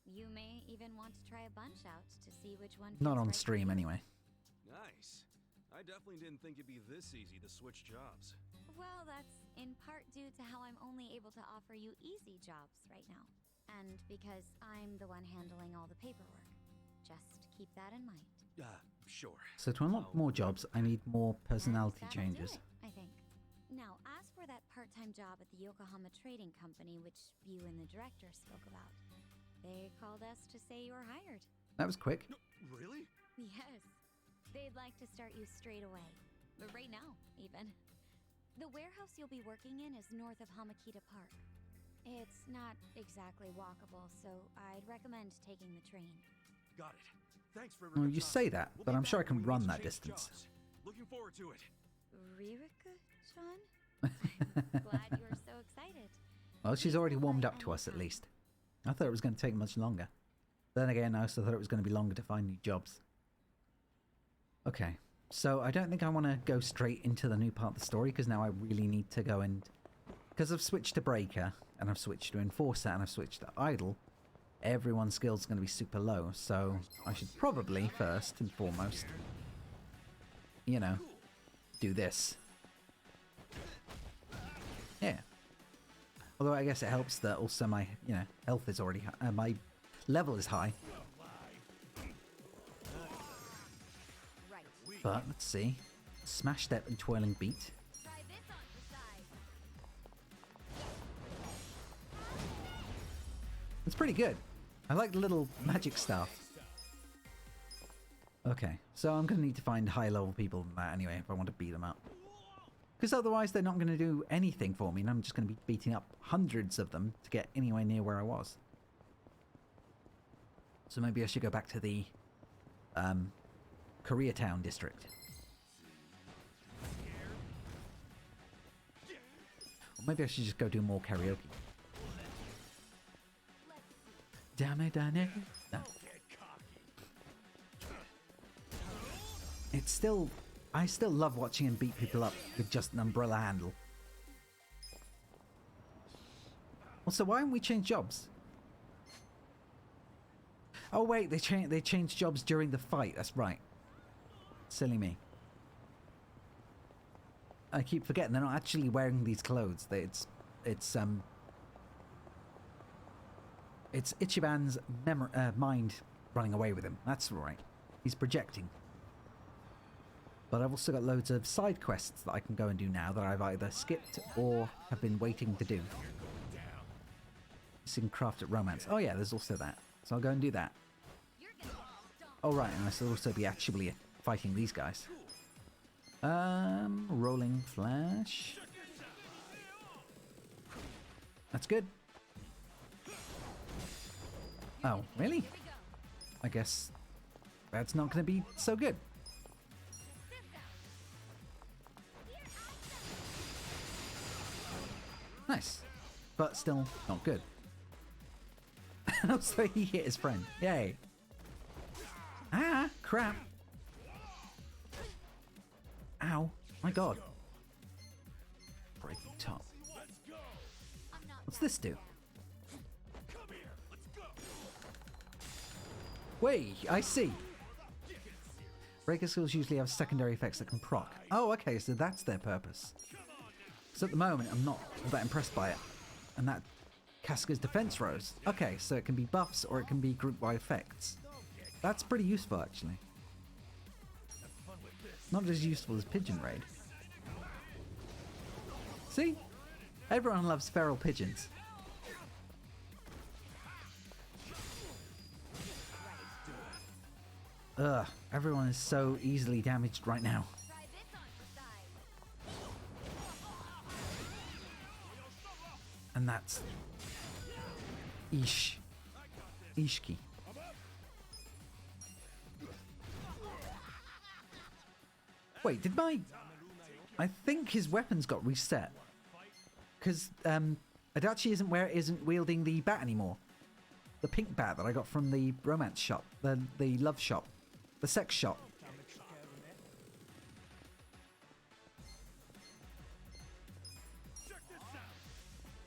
You may even want to try a bunch out to see which one. Not fits on right for stream you. anyway. Nice. I definitely didn't think it'd be this easy to switch jobs. Well, that's in part due to how I'm only able to offer you easy jobs right now. And because I'm the one handling all the paperwork. Just keep that in mind. Sure. So to unlock more jobs, I need more personality That'll changes. do it, I think. Now, as for that part-time job at the Yokohama Trading Company, which you and the director spoke about, they called us to say you were hired. That was quick. No, really? Yes. They'd like to start you straight away. Right now, even. The warehouse you'll be working in is north of Hamakita Park. It's not exactly walkable, so I'd recommend taking the train. Got it. Thanks for Well, you say that, but I'm sure I can run that distance. Looking forward to it. Ririka-chan? Glad you're so excited. Well, she's already warmed up to us at least. I thought it was going to take much longer. Then again, I also thought it was going to be longer to find new jobs. Okay, so I don't think I want to go straight into the new part of the story, because now I really need to go and... because I've switched to Breaker, and I've switched to Enforcer, and I've switched to Idol, everyone's skills are going to be super low, so I should probably, first and foremost, you know, do this. Yeah. Although I guess it helps that also my, you know, health is already high, my level is high. But, let's see. Smash Step and Twirling Beat. It's pretty good. I like the little magic stuff. Okay, so I'm going to need to find high-level people than that anyway if I want to beat them up. Because otherwise they're not going to do anything for me, and I'm just going to be beating up hundreds of them to get anywhere near where I was. So maybe I should go back to the Koreatown district. Or maybe I should just go do more karaoke. Damn it, Danny. No. It's still... I still love watching him beat people up with just an umbrella handle. Also, why haven't we changed jobs? Oh wait, they changed jobs during the fight. That's right. Silly me. I keep forgetting they're not actually wearing these clothes. It's Ichiban's mind running away with him. That's right. He's projecting. But I've also got loads of side quests that I can go and do now that I've either skipped or have been waiting to do. Missing crafted romance. Oh yeah, there's also that. So I'll go and do that. Oh right, and I should also be actually fighting these guys. Rolling flash. That's good. Oh, really? I guess that's not going to be so good. Nice, but still not good. And also he hit his friend. Yay. Ah, crap. Ow, my god. Breaking top. What's this do? Wait, I see. Breaker skills usually have secondary effects that can proc. Oh, okay, so that's their purpose. So at the moment, I'm not all that impressed by it. And that Casca's defense rose. Okay, so it can be buffs or it can be group-wide effects. That's pretty useful, actually. Not as useful as Pigeon Raid. See? Everyone loves feral pigeons. Ugh, everyone is so easily damaged right now. And that's... Ishiki. Wait, did my... I think his weapons got reset. Because, Adachi isn't wielding the bat anymore. The pink bat that I got from the romance shop. The love shop. The sex shop.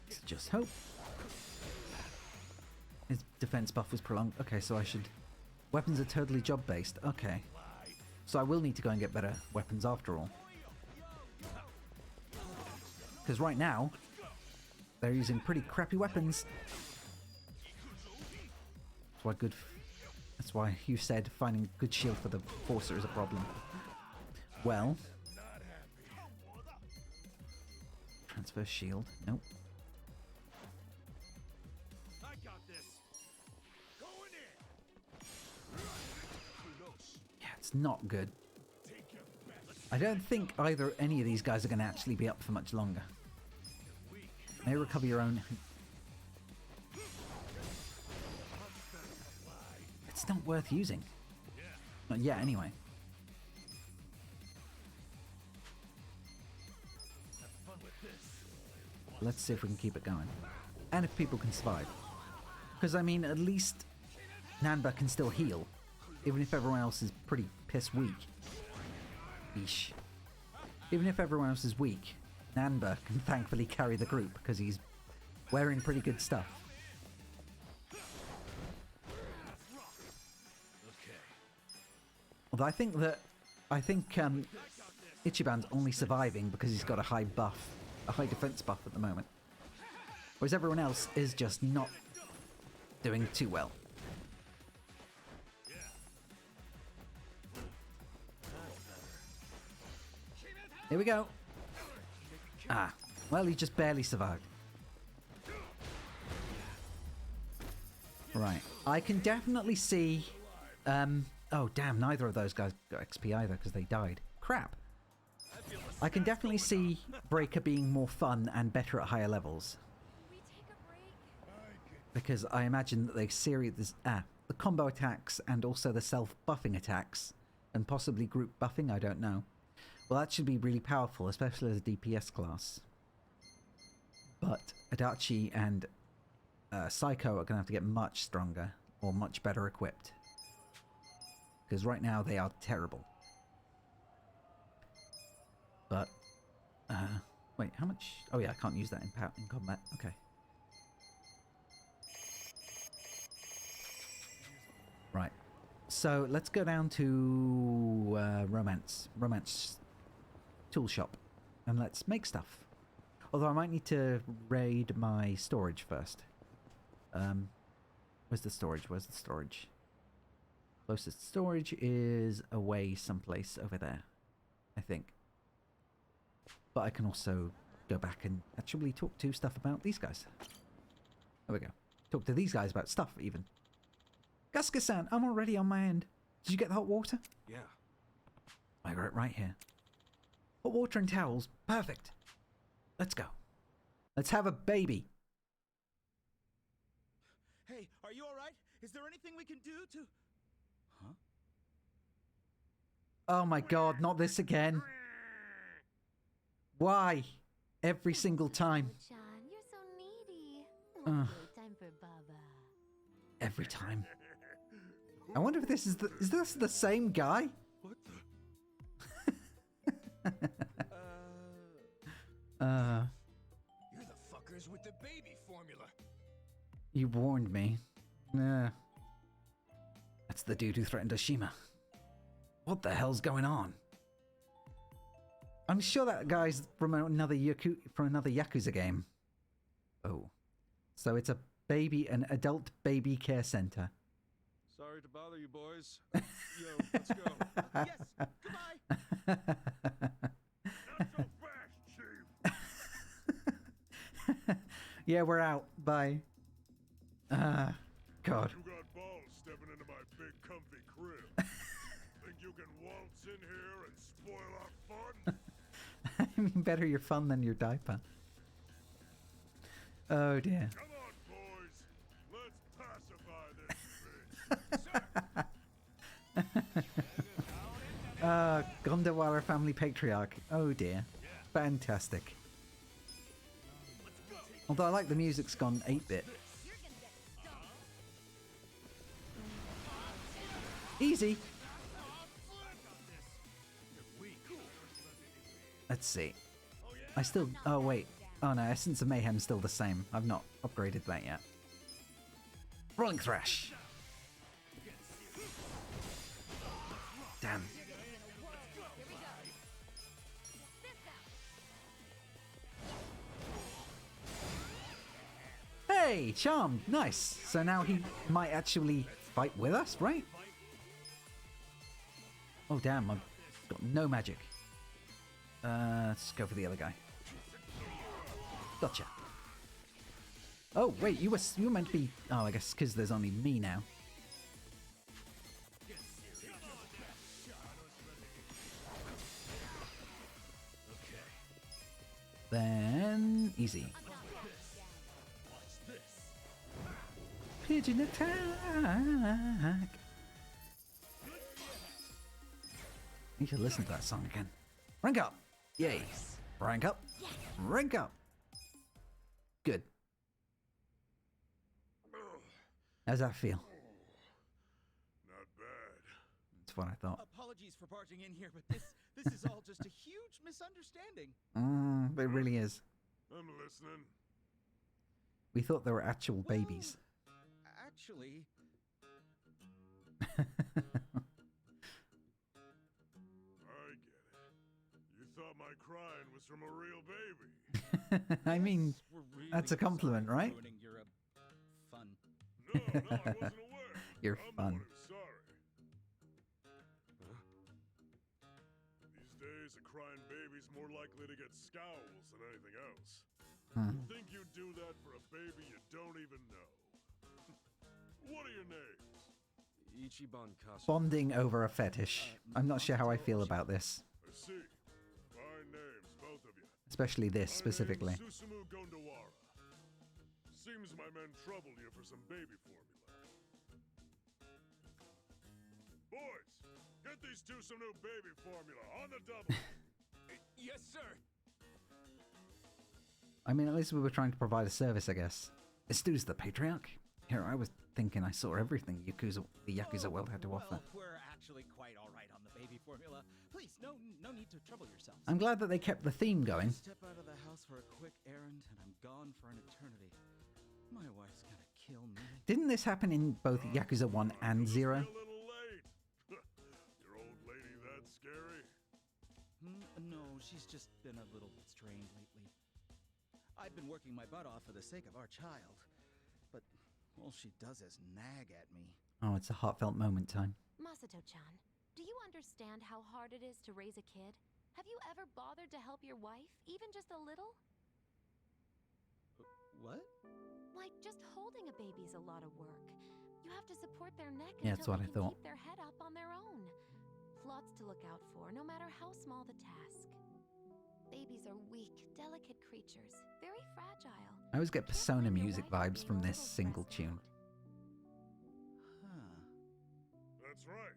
Let's just hope. His defense buff was prolonged. Okay, so I should... Weapons are totally job-based. Okay. So I will need to go and get better weapons after all. Because right now, they're using pretty crappy weapons. That's why you said finding a good shield for the Forcer is a problem. Well. Transfer shield. Nope. Yeah, it's not good. I don't think any of these guys are going to actually be up for much longer. May recover your own... It's not worth using. Not yet, anyway. Let's see if we can keep it going. And if people can survive. Because, I mean, at least Nanba can still heal. Even if everyone else is pretty piss weak. Yeesh. Even if everyone else is weak, Nanba can thankfully carry the group because he's wearing pretty good stuff. Although I think Ichiban's only surviving because he's got a high defense buff at the moment. Whereas everyone else is just not doing too well. Here we go. Ah, well, he just barely survived. Right. I can definitely see... oh, damn, neither of those guys got XP either because they died. Crap. I can definitely see Breaker being more fun and better at higher levels. Because I imagine that the combo attacks and also the self-buffing attacks, and possibly group buffing, I don't know. Well, that should be really powerful, especially as a DPS class. But Adachi and Psycho are going to have to get much stronger, or much better equipped. Because right now they are terrible. But, wait, how much? Oh yeah, I can't use that in combat. Okay. Right. So let's go down to Romance tool shop, and let's make stuff. Although I might need to raid my storage first. Where's the storage? Where's the storage? Closest storage is away someplace over there, I think. But I can also go back and actually talk to stuff about these guys. There we go. Talk to these guys about stuff, even. Gaska-san, I'm already on my end. Did you get the hot water? Yeah. I got it right here. Hot water and towels. Perfect. Let's go. Let's have a baby. Hey, are you alright? Is there anything we can do to... Huh? Oh my god, not this again. Why? Every single time. John, you're so needy. Time for Baba. Every time. I wonder if this is the same guy? What the? You're the fuckers with the baby formula. You warned me. Nah. That's the dude who threatened Oshima. What the hell's going on? I'm sure that guy's from another Yakuza game. Oh. So it's an adult baby care center. Sorry to bother you, boys. Yo, let's go. Yes, goodbye! Not so fast, Chief! Yeah, we're out. Bye. God. You got balls stepping into my big comfy crib. Think you can waltz in here and spoil our fun? I mean, better your fun than your diaper. Oh dear. Come on, boys. Let's pacify this bitch. Gondawara family patriarch. Oh dear. Fantastic. Although I like the music's gone 8-bit. Easy. Let's see. Oh wait. Oh no, Essence of Mayhem's still the same. I've not upgraded that yet. Rolling Thrash. Damn. Hey, charmed. Nice. So now he might actually fight with us, right? Oh damn, I've got no magic. Let's go for the other guy. Gotcha. Oh wait, you were meant to be. Oh, I guess because there's only me now. Then easy. Pigeon attack. Need to listen to that song again. Rank up! Yay! Rank up! Rank up! Good. How's that feel? Not bad. That's what I thought. Apologies for barging in here, but this is all just a huge misunderstanding. It really is. I'm listening. We thought they were actual babies. Actually... I get it. You thought my crying was from a real baby. I mean, Really that's a compliment, sorry right? for ruining your fun. No, I wasn't aware. You're I'm fun. the one who's sorry. These days, a crying baby's more likely to get scowls than anything else. You think you'd do that for a baby you don't even know? your names? Ichiban Kasu. Bonding over a fetish. I'm not sure how I feel about this. I see. Fine names, both of you. Especially this specifically. My name's Susumu Gondawara. Seems my men troubled you for some baby formula. Boys, get these two some new baby formula on the double. Yes, sir. I mean, at least we were trying to provide a service, I guess. Stu's the patriarch. Here, I was thinking I saw everything the Yakuza world had to offer. We're actually quite all right on the baby formula. Please, no need to trouble yourselves. I'm glad that they kept the theme going. Step out of the house for a quick errand, and I'm gone for an eternity. My wife's gonna kill me. Didn't this happen in both Yakuza 1 and 0? A little late. Your old lady that scary? No, she's just been a little strained lately. I've been working my butt off for the sake of our child, but all she does is nag at me. Oh, it's a heartfelt moment time. Masato-chan, do you understand how hard it is to raise a kid? Have you ever bothered to help your wife, even just a little? What? Like, just holding a baby's a lot of work. You have to support their neck Yeah, that's until what they I can thought. keep their head up on their own. Lots to look out for, no matter how small the task. Babies are weak, delicate creatures, very fragile. I always get Persona music vibes from this single tune. That's right.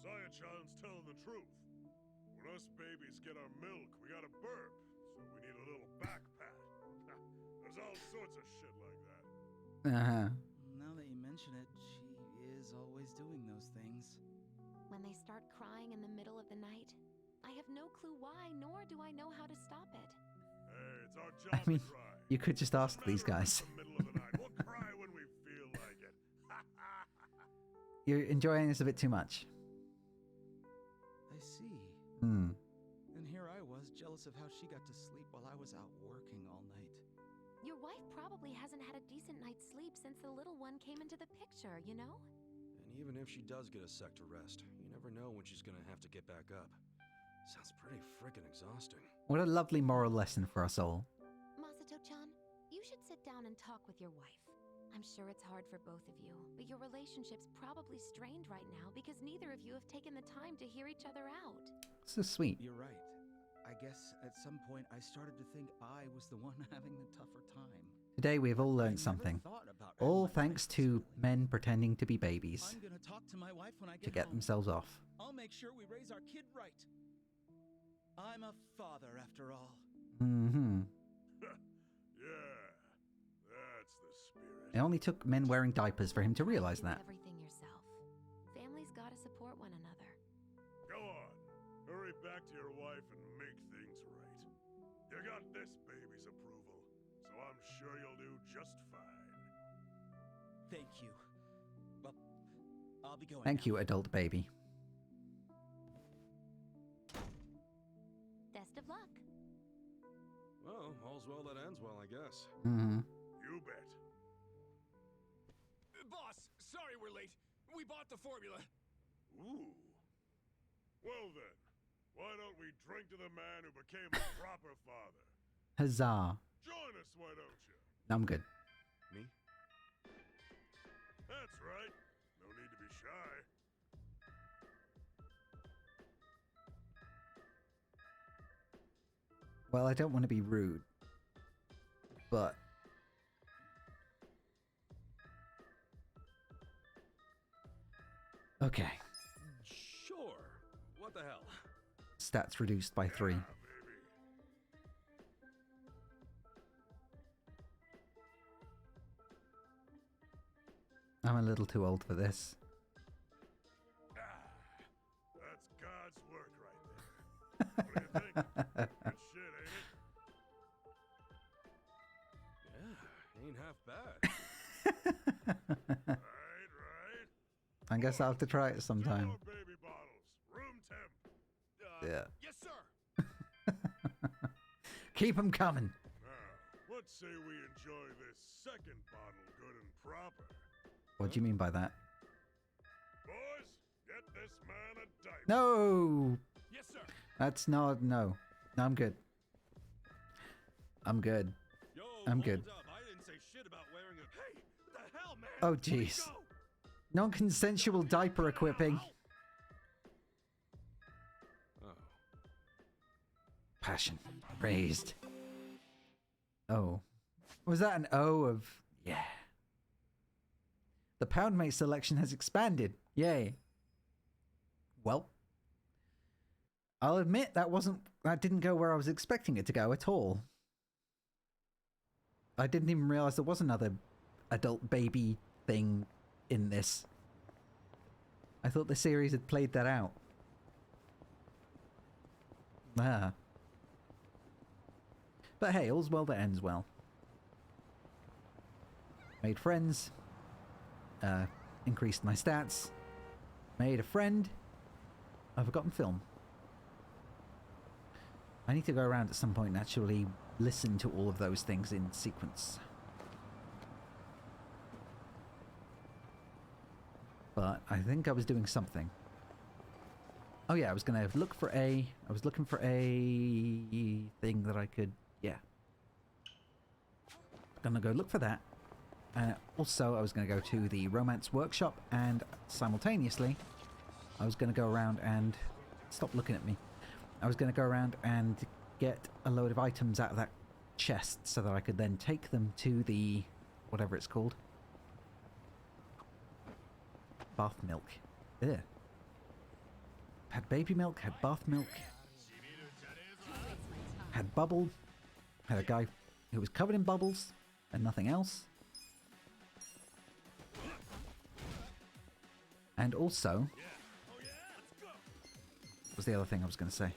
Saya-chan's telling the truth. When us babies get our milk, we gotta burp, so we need a little back pat. There's all sorts of shit like that. Uh-huh. Now that you mention it, she is always doing those things. When they start crying in the middle of the night, I have no clue why, nor do I know how to stop it. Hey, it's our I job mean, to cry. you could just ask these guys. In the middle of the night. We'll cry when we feel like it. You're enjoying this a bit too much. I see. Hmm. And here I was, jealous of how she got to sleep while I was out working all night. Your wife probably hasn't had a decent night's sleep since the little one came into the picture, you know? And even if she does get a sec to rest, you never know when she's gonna have to get back up. Sounds pretty frickin' exhausting. What a lovely moral lesson for us all. Masato-chan, you should sit down and talk with your wife. I'm sure it's hard for both of you, but your relationship's probably strained right now because neither of you have taken the time to hear each other out. So sweet. You're right. I guess at some point I started to think I was the one having the tougher time. Today we have all learned something. All thanks to men pretending to be babies I'm gonna talk to my wife when I to get get home. themselves off. I'll make sure we raise our kid right. I'm a father after all. Mm-hmm. Yeah, that's the spirit. It only took men wearing diapers for him to realize Do that. everything yourself. Families gotta support one another. Go on. Hurry back to your wife and make things right. You got this baby's approval, so I'm sure you'll do just fine. Thank you. Well, I'll be going Thank now. you, adult baby. Best of luck. Well, all's well that ends well, I guess. Mm-hmm. You bet. Boss, sorry we're late. We bought the formula. Ooh. Well then, why don't we drink to the man who became a proper father? Huzzah. Join us, why don't you? I'm good. Me? That's right. No need to be shy. Well, I don't want to be rude, but okay. Sure. What the hell? Stats reduced by 3. Baby. I'm a little too old for this. That's God's work right there. What do you think? Good shit, ain't it? Yeah, ain't half bad. Right. I guess I'll have to try it sometime. More baby bottles. Room temp. Yeah. Yes, sir. Keep 'em coming. Now, let's say we enjoy this second bottle good and proper. What do you mean by that? Boys, get this man a diaper. No! Yes, sir. That's not... No. No, I'm good. I'm good. Yo, I'm hold good. up. I didn't say shit about wearing a... Hey, what the hell, man? Oh, Where'd he jeez. go? Non-consensual diaper equipping. Oh. Passion. Raised. Oh. Was that an O of... Yeah. The Poundmate selection has expanded. Yay. Well. I'll admit that didn't go where I was expecting it to go at all. I didn't even realize there was another adult baby thing in this. I thought the series had played that out. Ah. But hey, all's well that ends well. Made friends. Increased my stats. Made a friend. A forgotten film. I need to go around at some point and actually listen to all of those things in sequence. But I think I was doing something. Oh yeah, I was gonna look for a... I was looking for a thing that I could... Yeah. Gonna go look for that. And also I was gonna go to the romance workshop, and simultaneously I was gonna go around and... Stop looking at me. I was gonna go around and get a load of items out of that chest so that I could then take them to the... whatever it's called. Bath milk. Ugh. Had baby milk, had bath milk. Had bubble. Had a guy who was covered in bubbles and nothing else. And also... what was the other thing I was going to say?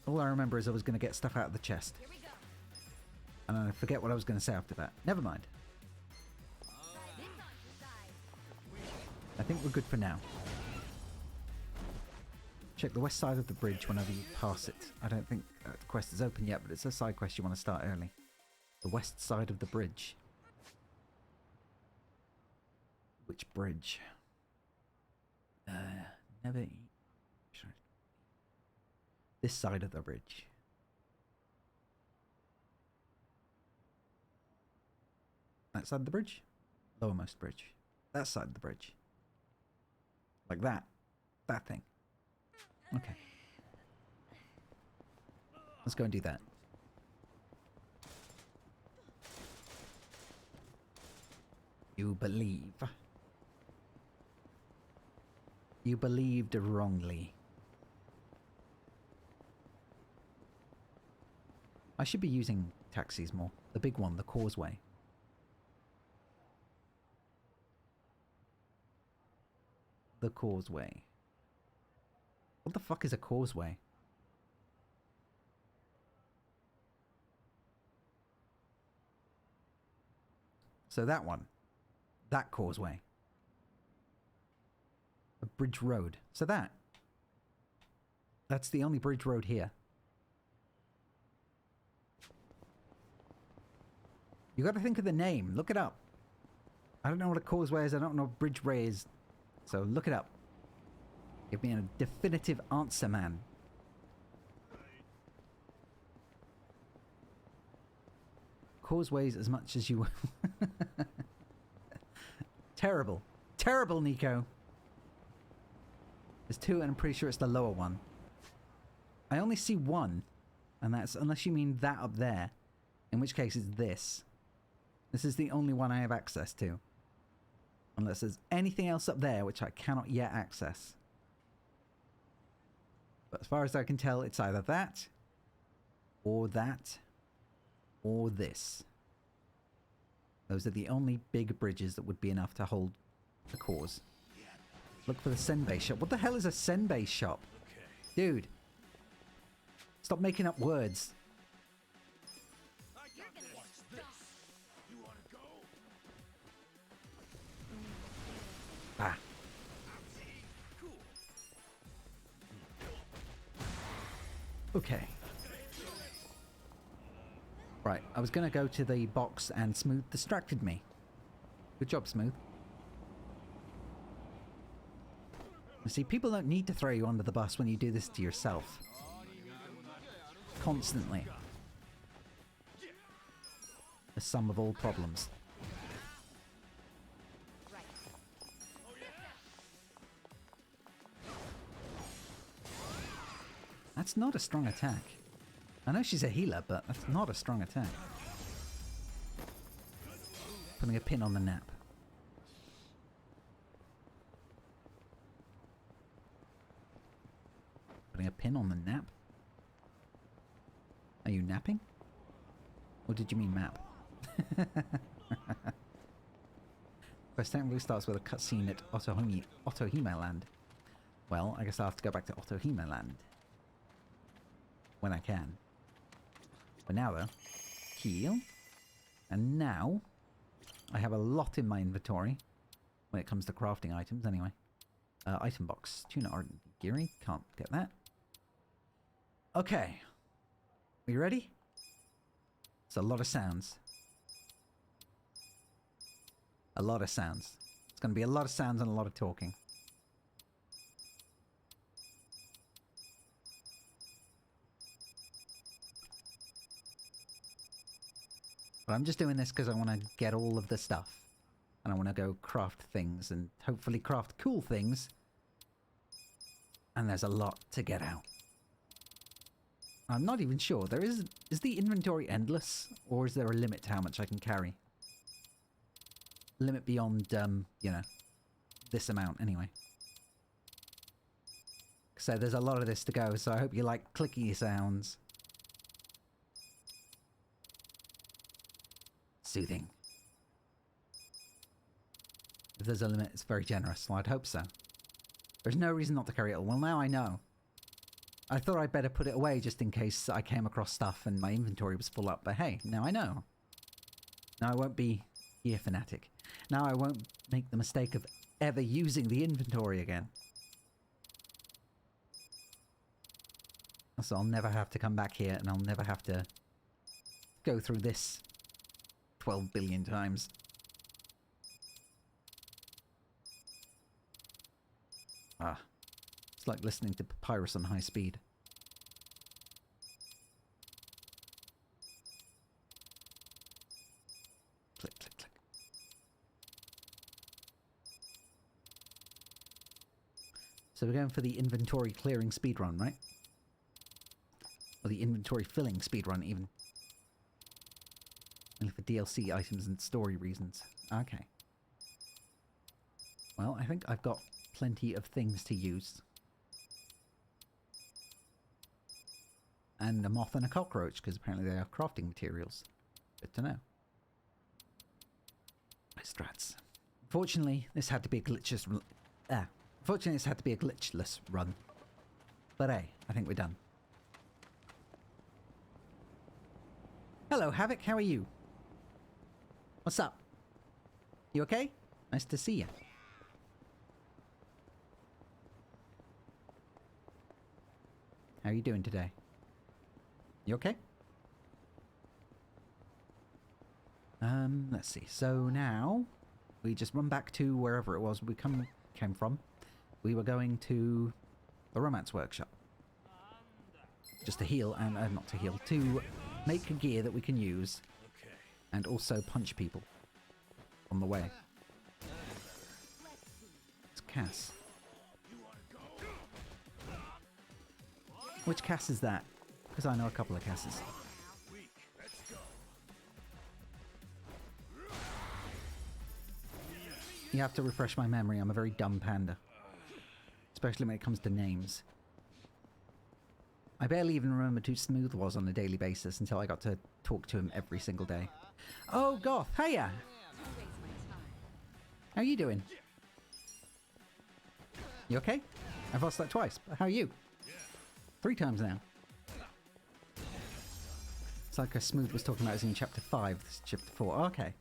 All I remember is I was going to get stuff out of the chest. And I forget what I was going to say after that. Never mind. I think we're good for now. Check the west side of the bridge whenever you pass it. I don't think the quest is open yet, but it's a side quest you want to start early. The west side of the bridge. Which bridge? Never eat. This side of the bridge. That side of the bridge? Lowermost bridge. That side of the bridge. Like that. That thing. Okay. Let's go and do that. You believe. You believed wrongly. I should be using taxis more. The big one, the Causeway. The Causeway. What the fuck is a causeway? So that one. That causeway. A bridge road. So that. That's the only bridge road here. You gotta think of the name. Look it up. I don't know what a causeway is. I don't know what bridge ray is. So look it up. Give me a definitive answer, man. Causeways as much as you... Terrible. Terrible, Nico. There's two, and I'm pretty sure it's the lower one. I only see one. And that's... unless you mean that up there. In which case it's this. This is the only one I have access to. Unless there's anything else up there which I cannot yet access. But as far as I can tell, it's either that, or this. Those are the only big bridges that would be enough to hold the cause. Look for the Senbei shop. What the hell is a Senbei shop? Dude. Stop making up words. Ah. Okay. Right, I was gonna go to the box and Smooth distracted me. Good job, Smooth. You see, people don't need to throw you under the bus when you do this to yourself. Constantly. The sum of all problems. That's not a strong attack. I know she's a healer, but that's not a strong attack. Putting a pin on the nap. Putting a pin on the nap? Are you napping? Or did you mean map? Quest technically starts with a cutscene at Otohime Land. Well, I guess I'll have to go back to Otohime Land. When I can. But now though, heal. And now, I have a lot in my inventory. When it comes to crafting items anyway. Item box. Tuna ardent geary. Can't get that. Okay. Are you ready? It's a lot of sounds. A lot of sounds. It's going to be a lot of sounds and a lot of talking. But I'm just doing this because I want to get all of the stuff. And I want to go craft things and hopefully craft cool things. And there's a lot to get out. I'm not even sure. Is the inventory endless? Or is there a limit to how much I can carry? Limit beyond, you know, this amount anyway. So there's a lot of this to go, so I hope you like clicky sounds. Soothing. If there's a limit, it's very generous, well, I'd hope so. There's no reason not to carry it all. Well, now I know. I thought I'd better put it away just in case I came across stuff and my inventory was full up, but hey, now I know. Now I won't be gear fanatic. Now I won't make the mistake of ever using the inventory again. So I'll never have to come back here and I'll never have to go through this 12 billion times. Ah. It's like listening to Papyrus on high speed. Click, click, click. So we're going for the inventory clearing speedrun, right? Or the inventory filling speedrun, even. Only for DLC items and story reasons. Okay. Well, I think I've got plenty of things to use. And a moth and a cockroach, because apparently they are crafting materials. Good to know. Strats. Fortunately, this had to be a glitchless run. But hey, I think we're done. Hello, Havoc. How are you? What's up? You okay? Nice to see you. How are you doing today? You okay? Let's see. So now we just run back to wherever it was we came from. We were going to the romance workshop. Just to heal and not to heal, to make a gear that we can use and also punch people on the way. It's Cass. Which Cass is that? Because I know a couple of Casses. You have to refresh my memory. I'm a very dumb panda. Especially when it comes to names. I barely even remembered who Smooth was on a daily basis until I got to talk to him every single day. Oh, Goth! Hiya! How are you doing? You okay? I've asked that twice, but how are you? 3 times now. It's like Smooth was talking about us in chapter 5, this is chapter 4. Oh, okay.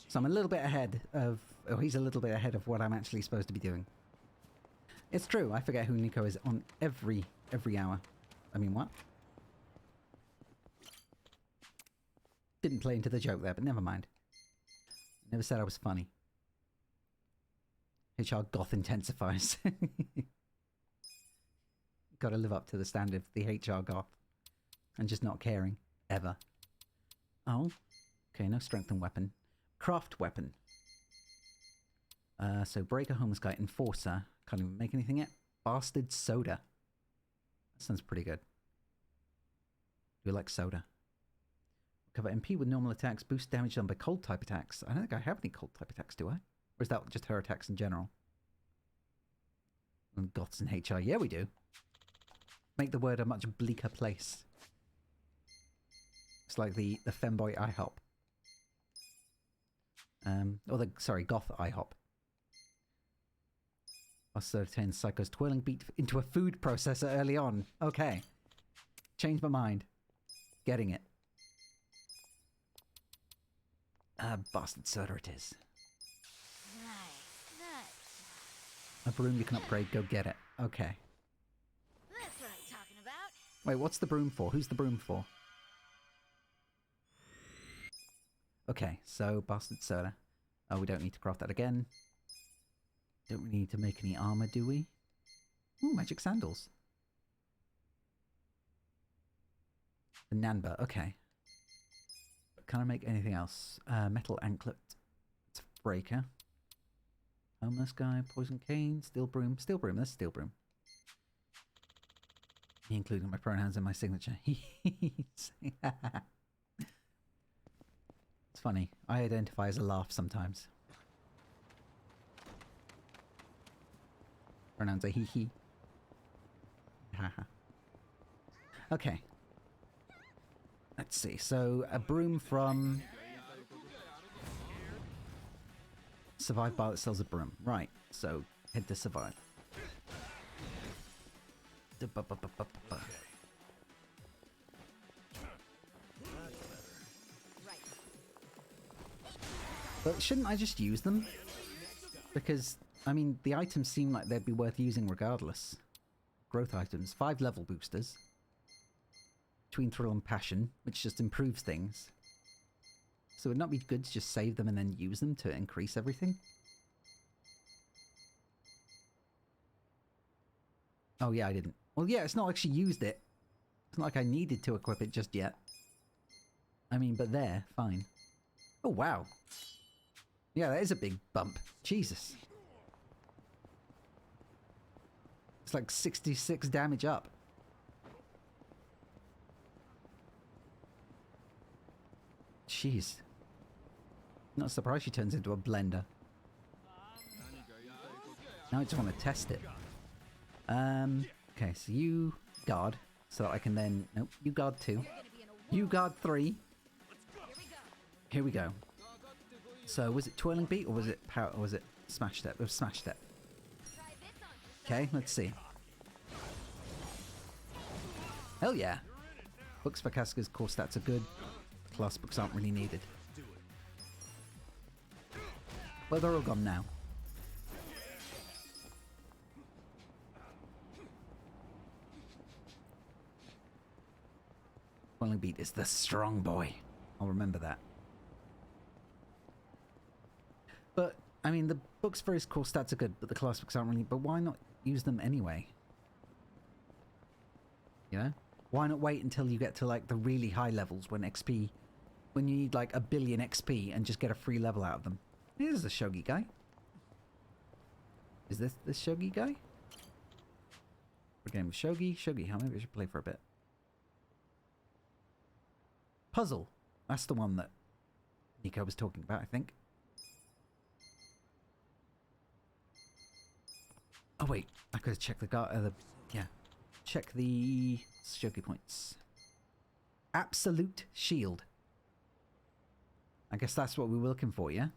So I'm a little bit ahead of... Oh, he's a little bit ahead of what I'm actually supposed to be doing. It's true, I forget who Nico is on every hour. I mean, what? Didn't play into the joke there, but never mind. Never said I was funny. HR Goth intensifies. Gotta live up to the standard of the HR Goth. And just not caring. Ever. Oh. Okay, no strengthened weapon. Craft weapon. So Breaker, Homesky, Enforcer. Can't even make anything yet. Bastard Soda. That sounds pretty good. feel like soda. Cover MP with normal attacks, boost damage done by cold type attacks. I don't think I have any cold type attacks, do I? Or is that just her attacks in general? And Goths and HR. Yeah, we do. Make the word a much bleaker place. It's like the femboy IHOP. Sorry, goth IHOP. Also turns Psycho's twirling beat into a food processor early on. Okay. Changed my mind. Getting it. Bastard soda it is. Nice. A broom you can upgrade, go get it. Okay. That's what I'm talking about. Wait, what's the broom for? Who's the broom for? Okay, so bastard soda. Oh, we don't need to craft that again. Don't we need to make any armor, do we? Ooh, magic sandals. The Nanba, okay. But can I make anything else? Metal anklet. It's a breaker. Homeless guy, poison cane, steel broom. Steel broom, that's steel broom. Including my pronouns and my signature. It's funny. I identify as a laugh sometimes. Pronouns are he. Haha. Okay. Let's see. So, a broom from... Survive bar that sells a broom. Right. So, head to survive. But shouldn't I just use them? Because, I mean, the items seem like they'd be worth using regardless. Growth items. 5 level boosters. Between Thrill and Passion, which just improves things. So would it not be good to just save them and then use them to increase everything? Oh yeah, I didn't. Well yeah, it's not like she used it. It's not like I needed to equip it just yet. I mean, but there, fine. Oh wow. Yeah, that is a big bump. Jesus. It's like 66 damage up. Jeez. Not surprised she turns into a blender. Now I just want to test it. Okay, so you guard. So I can then... Nope, you guard 2. You guard 3. Here we go. So, was it Twirling Beat or was it Power, or was it Smash Step? It was Smash Step. Okay, let's see. Hell yeah! Books for Casca's core stats are good. Class books aren't really needed. Well, they're all gone now. Twirling Beat is the strong boy. I'll remember that. But, I mean, the books for his core stats are good, but the class books aren't really... But why not use them anyway? You know? Why not wait until you get to, like, the really high levels when XP... When you need, like, 1 billion XP and just get a free level out of them? Here's the Shogi guy. Is this the Shogi guy? We're going with Shogi. Shogi, how maybe I should play for a bit. Puzzle. That's the one that Nico was talking about, I think. Oh wait, I could have checked the yeah. Check the Shogi points. Absolute shield. I guess that's what we were looking for, yeah?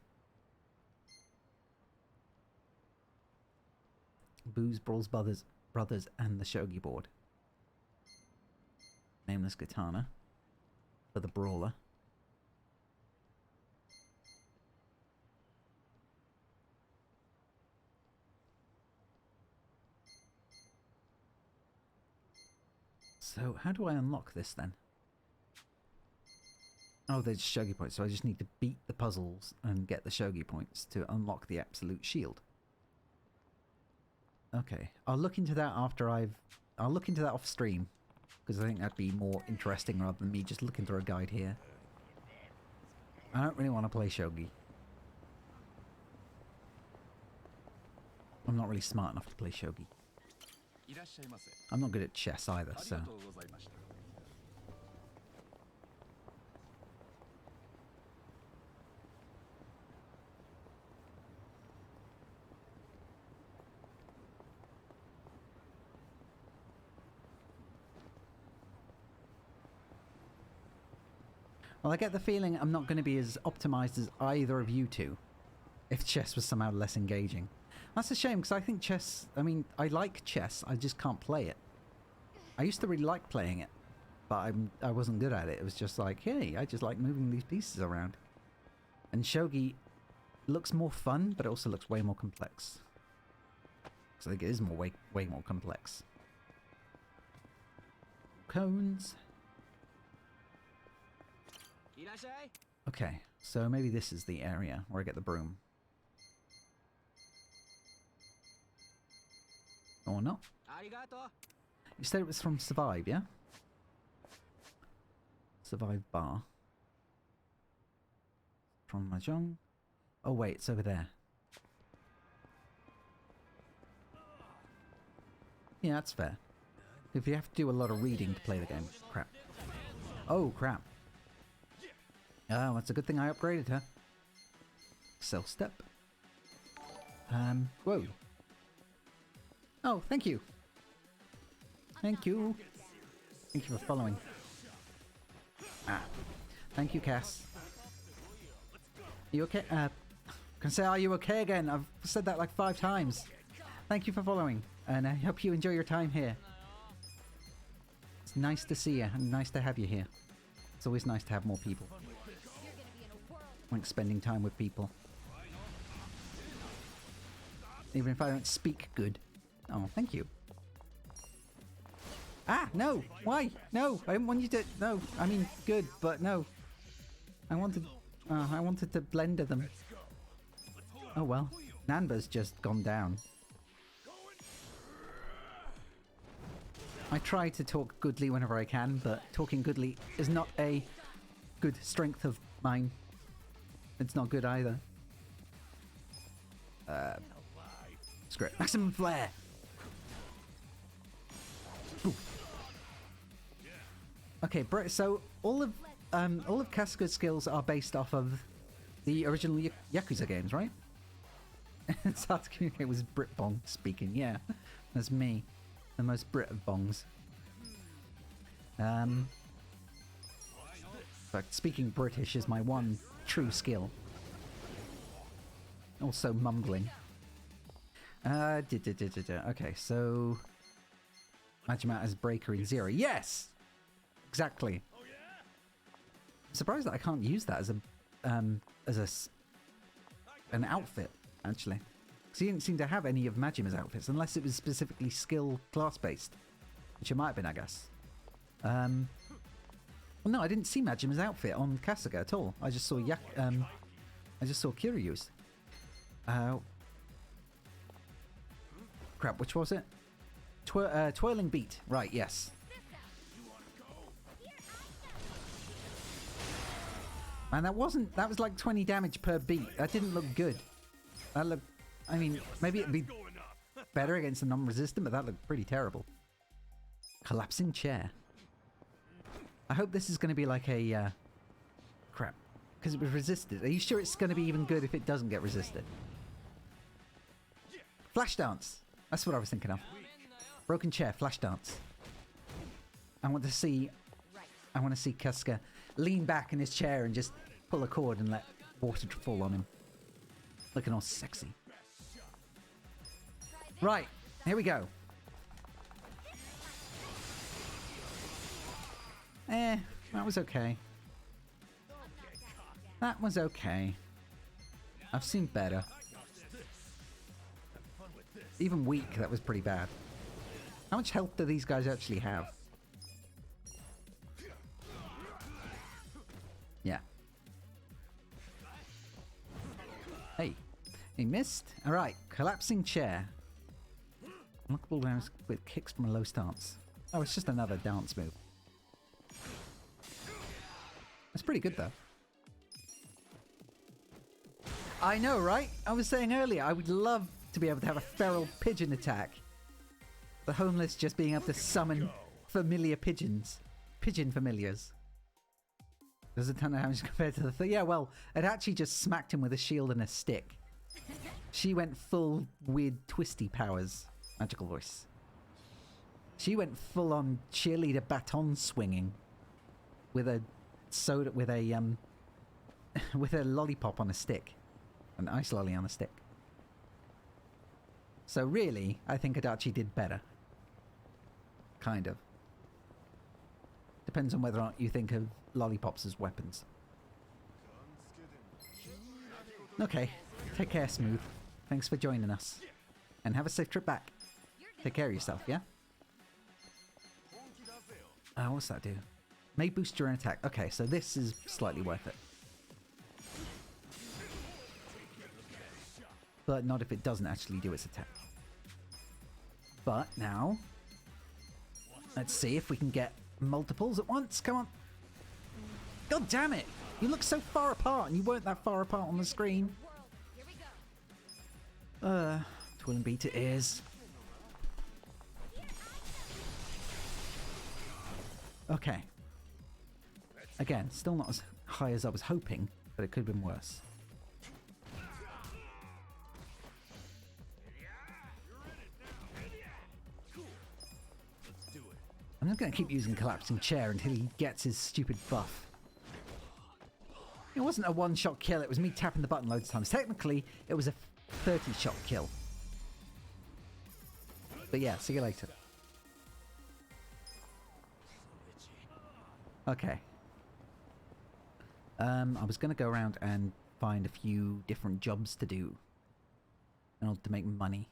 Booze, Brawls Brothers, and the Shogi board. Nameless Katana. For the Brawler. So, how do I unlock this then? Oh, there's Shogi points, so I just need to beat the puzzles and get the Shogi points to unlock the absolute shield. Okay, I'll look into that after I'll look into that off stream, because I think that'd be more interesting rather than me just looking through a guide here. I don't really want to play Shogi. I'm not really smart enough to play Shogi. I'm not good at chess either, so... Well, I get the feeling I'm not going to be as optimized as either of you two if chess was somehow less engaging. That's a shame, because I think chess... I mean, I like chess, I just can't play it. I used to really like playing it, but I wasn't good at it. It was just like, hey, I just like moving these pieces around. And shogi looks more fun, but it also looks way more complex. So I think it is way more complex. Cones. Okay, so maybe this is the area where I get the broom. Or not. You said it was from Survive, yeah? Survive bar. From Mahjong. Oh wait, it's over there. Yeah, that's fair. If you have to do a lot of reading to play the game. Crap. Oh, crap. Oh, that's a good thing I upgraded her. Self-step. Whoa. Oh, thank you. Thank you. Thank you for following. Ah. Thank you, Cass. You okay? Can I say, are you okay again? I've said that like 5 times. Thank you for following. And I hope you enjoy your time here. It's nice to see you and nice to have you here. It's always nice to have more people. I like spending time with people. Even if I don't speak good. Oh, thank you. Ah, no! Why? No! I didn't want you to... No, I mean, good, but no. I wanted to blender them. Oh well. Nanba's just gone down. I try to talk goodly whenever I can, but talking goodly is not a good strength of mine. It's not good either. Screw it. Maximum flare! Ooh. Okay, so all of Kasuga's skills are based off of the original Yakuza games, right? It's hard to communicate with Brit Bong speaking. Yeah, that's me, the most Brit of bongs. In fact, speaking British is my one true skill. Also mumbling. Okay, so Majima as Breaker in Zero. Yes! Exactly. I'm surprised that I can't use that as an outfit, actually. Because he didn't seem to have any of Majima's outfits, unless it was specifically skill class-based. Which it might have been, I guess. Well, no, I didn't see Majima's outfit on Kasuga at all. I just saw I just saw Kiryu's. Crap, which was it? Twirling Beat. Right, yes. And that was like 20 damage per beat. That didn't look good. That looked... I mean, maybe it'd be better against a non-resistant, but that looked pretty terrible. Collapsing chair. I hope this is going to be like a... crap. Because it was resisted. Are you sure it's going to be even good if it doesn't get resisted? Flash dance. That's what I was thinking of. Broken chair, flash dance. I want to see Kasuga lean back in his chair and just pull a cord and let water fall on him. Looking all sexy. Right, here we go. That was okay. That was okay. I've seen better. Even weak, that was pretty bad. How much health do these guys actually have? Yeah. Hey. He missed? Alright, collapsing chair. Unlockable rounds with kicks from a low stance. Oh, it's just another dance move. That's pretty good, though. I know, right? I was saying earlier, I would love to be able to have a feral pigeon attack. The homeless just being able to summon familiar pigeons. Pigeon familiars. Does a ton of damage compared to the thing? Yeah, well, it actually just smacked him with a shield and a stick. She went full weird twisty powers. Magical voice. She went full on cheerleader baton swinging with a soda with a with a lollipop on a stick, an ice lolly on a stick. So really, I think Adachi did better. Kind of. Depends on whether or not you think of lollipops as weapons. Okay, take care, Smooth. Thanks for joining us. And have a safe trip back. Take care of yourself, yeah? What's that do? May boost your own attack. Okay, so this is slightly worth it. But not if it doesn't actually do its attack. But now, let's see if we can get multiples at once. Come on. God damn it! You look so far apart and you weren't that far apart on the screen. Twin beat it is. Okay. Again, still not as high as I was hoping, but it could have been worse. I'm just going to keep using Collapsing Chair until he gets his stupid buff. It wasn't a one-shot kill, it was me tapping the button loads of times. Technically, it was a 30-shot kill. But yeah, see you later. Okay. I was going to go around and find a few different jobs to do in order to make money.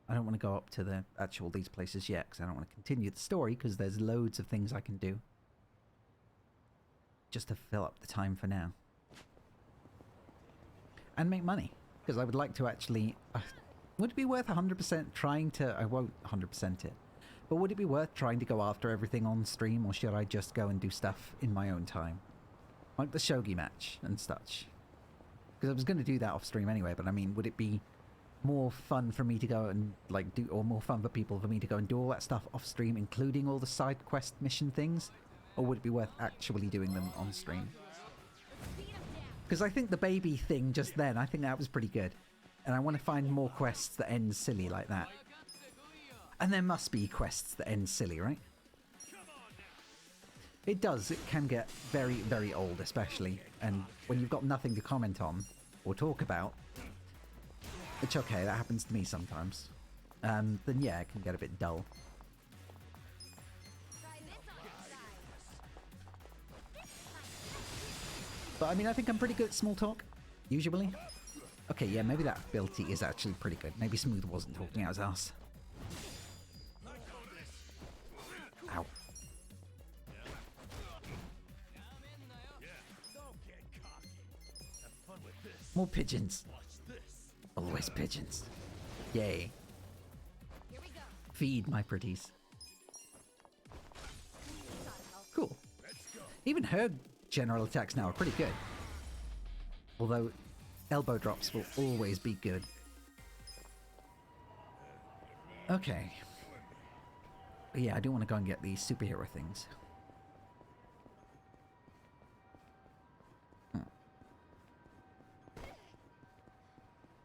I don't want to go up to the actual these places yet because I don't want to continue the story because there's loads of things I can do just to fill up the time for now. And make money because I would like to actually... would it be worth 100% trying to... I won't 100% it. But would it be worth trying to go after everything on stream, or should I just go and do stuff in my own time? Like the shogi match and such. Because I was going to do that off stream anyway, but I mean, would it be more fun for me to go and, like, do... or more fun for people for me to go and do all that stuff off stream, including all the side quest mission things? Or would it be worth actually doing them on stream? Because I think the baby thing just then, I think that was pretty good. And I want to find more quests that end silly like that. And there must be quests that end silly, right? It does. It can get very, very old, especially. And when you've got nothing to comment on or talk about, which, okay, that happens to me sometimes, then yeah, it can get a bit dull. But I mean, I think I'm pretty good at small talk, usually. Okay, yeah, maybe that ability is actually pretty good. Maybe Smooth wasn't talking out his ass. Ow. More pigeons. Always pigeons. Yay. Feed my pretties. Cool. Even her general attacks now are pretty good. Although elbow drops will always be good. Okay. But yeah, I do want to go and get these superhero things.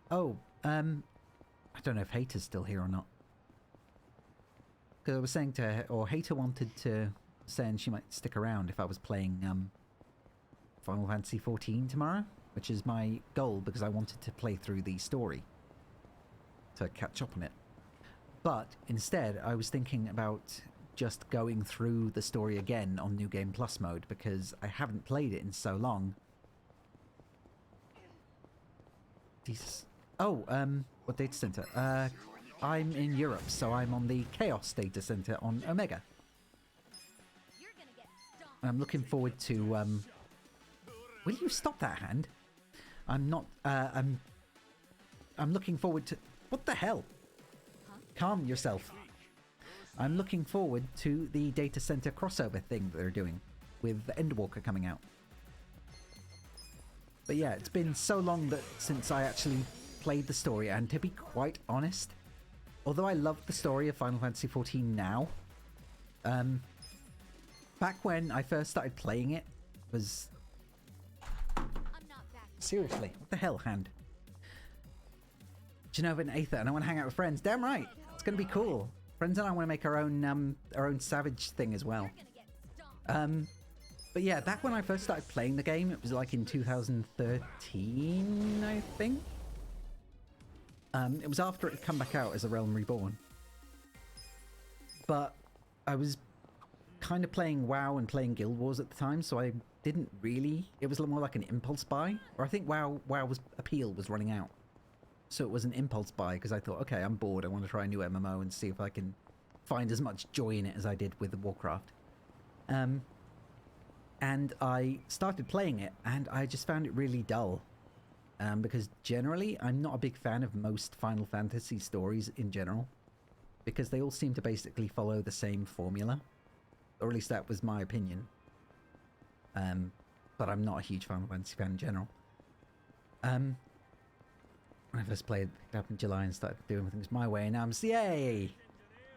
Oh, I don't know if Hater's still here or not. Because I was saying to her, or Hater wanted to say she might stick around if I was playing Final Fantasy XIV tomorrow, which is my goal because I wanted to play through the story to catch up on it. But instead, I was thinking about just going through the story again on New Game Plus mode because I haven't played it in so long. Jesus. Oh, what data center? I'm in Europe, so I'm on the Chaos data center on Omega. I'm looking forward to, will you stop that hand? I'm not, I'm looking forward to... What the hell? Calm yourself. I'm looking forward to the data center crossover thing that they're doing with the Endwalker coming out. But yeah, it's been so long that since I actually played the story, and to be quite honest, although I love the story of Final Fantasy XIV now, back when I first started playing it was... Seriously, what the hell, hand? Genova and Aether, and I want to hang out with friends. Damn right, it's going to be cool. Friends and I want to make our own Savage thing as well. But yeah, back when I first started playing the game, it was like in 2013, I think. It was after it had come back out as A Realm Reborn. But I was kind of playing WoW and playing Guild Wars at the time, so I didn't really... It was more like an impulse buy. Or I think WoW's appeal was running out. So it was an impulse buy, because I thought, okay, I'm bored, I want to try a new MMO and see if I can find as much joy in it as I did with Warcraft. And I started playing it, and I just found it really dull. Because generally, I'm not a big fan of most Final Fantasy stories in general. Because they all seem to basically follow the same formula. Or at least that was my opinion. But I'm not a huge Final Fantasy fan in general. When I first played, it up in July and started doing things my way, and now I'm... Yay!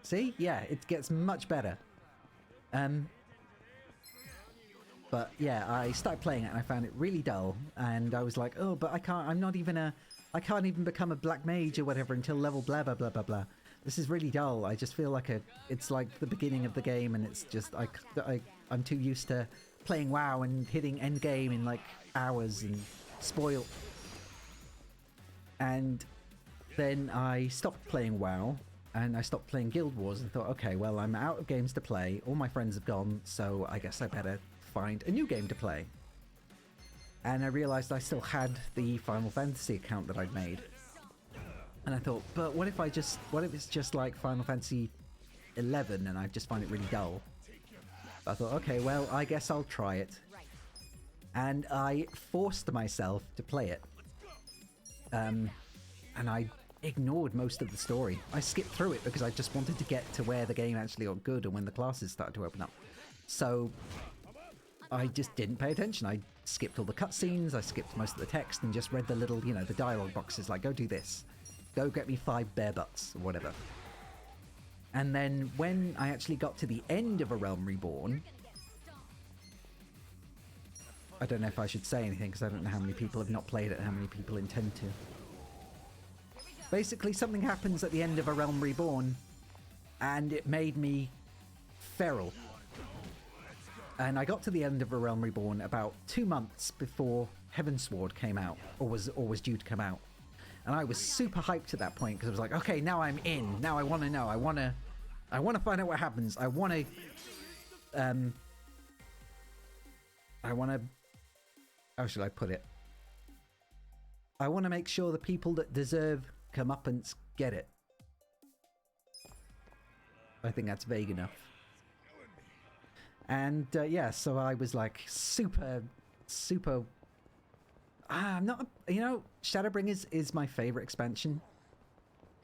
See? Yeah, it gets much better. But yeah, I started playing it and I found it really dull, and I was like, oh, but I can't even become a black mage or whatever until level blah blah blah blah blah. This is really dull. I just feel like it's like the beginning of the game, and it's just, I'm too used to playing WoW and hitting end game in like hours and spoiled. And then I stopped playing WoW, and I stopped playing Guild Wars and thought, okay, well, I'm out of games to play. All my friends have gone, so I guess I better find a new game to play. And I realized I still had the Final Fantasy account that I'd made. And I thought, but what if it's just like Final Fantasy 11 and I just find it really dull? I thought, okay, well, I guess I'll try it. And I forced myself to play it. And I ignored most of the story. I skipped through it because I just wanted to get to where the game actually got good and when the classes started to open up. So I just didn't pay attention. I skipped all the cutscenes, I skipped most of the text, and just read the little, you know, the dialogue boxes like, go do this. Go get me 5 bear butts, or whatever. And then when I actually got to the end of A Realm Reborn... I don't know if I should say anything, because I don't know how many people have not played it and how many people intend to. Basically, something happens at the end of A Realm Reborn, and it made me feral. And I got to the end of A Realm Reborn about 2 months before Heavensward came out, or was due to come out. And I was super hyped at that point, because I was like, okay, now I'm in. Now I want to know. I want to find out what happens. I want to... How should I put it? I want to make sure the people that deserve comeuppance get it. I think that's vague enough. And yeah, so I was like super... I'm not... You know, Shadowbringers is my favourite expansion.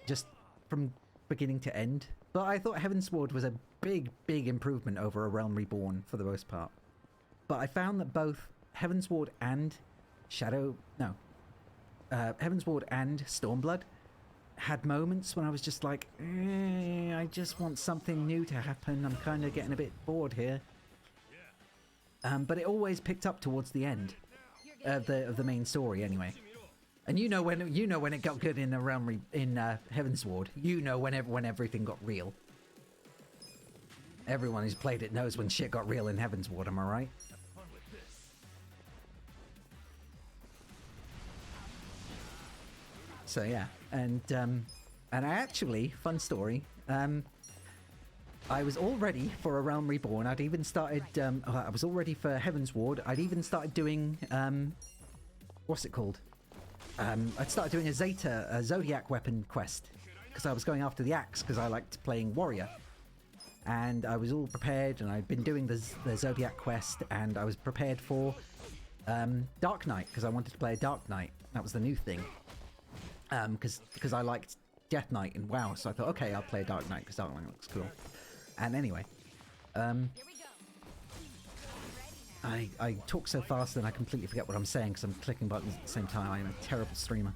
Just from beginning to end. But I thought Heavensward was a big improvement over A Realm Reborn for the most part. But I found that both Heavensward and Heavensward and Stormblood had moments when I was just like, I just want something new to happen. I'm kind of getting a bit bored here. But it always picked up towards the end of the main story, anyway. And you know when it got good in Heavensward. You know when everything got real. Everyone who's played it knows when shit got real in Heavensward. Am I right? So yeah, and I actually, fun story, I was all ready for A Realm Reborn. I'd even started, I was all ready for Heavensward. I'd even started doing, what's it called? I'd started doing a Zodiac weapon quest, because I was going after the axe, because I liked playing warrior. And I was all prepared, and I'd been doing the Zodiac quest, and I was prepared for Dark Knight, because I wanted to play a Dark Knight. That was the new thing. Because I liked Death Knight in WoW, so I thought, okay, I'll play Dark Knight because Dark Knight looks cool. And anyway, I talk so fast and I completely forget what I'm saying because I'm clicking buttons at the same time. I'm a terrible streamer.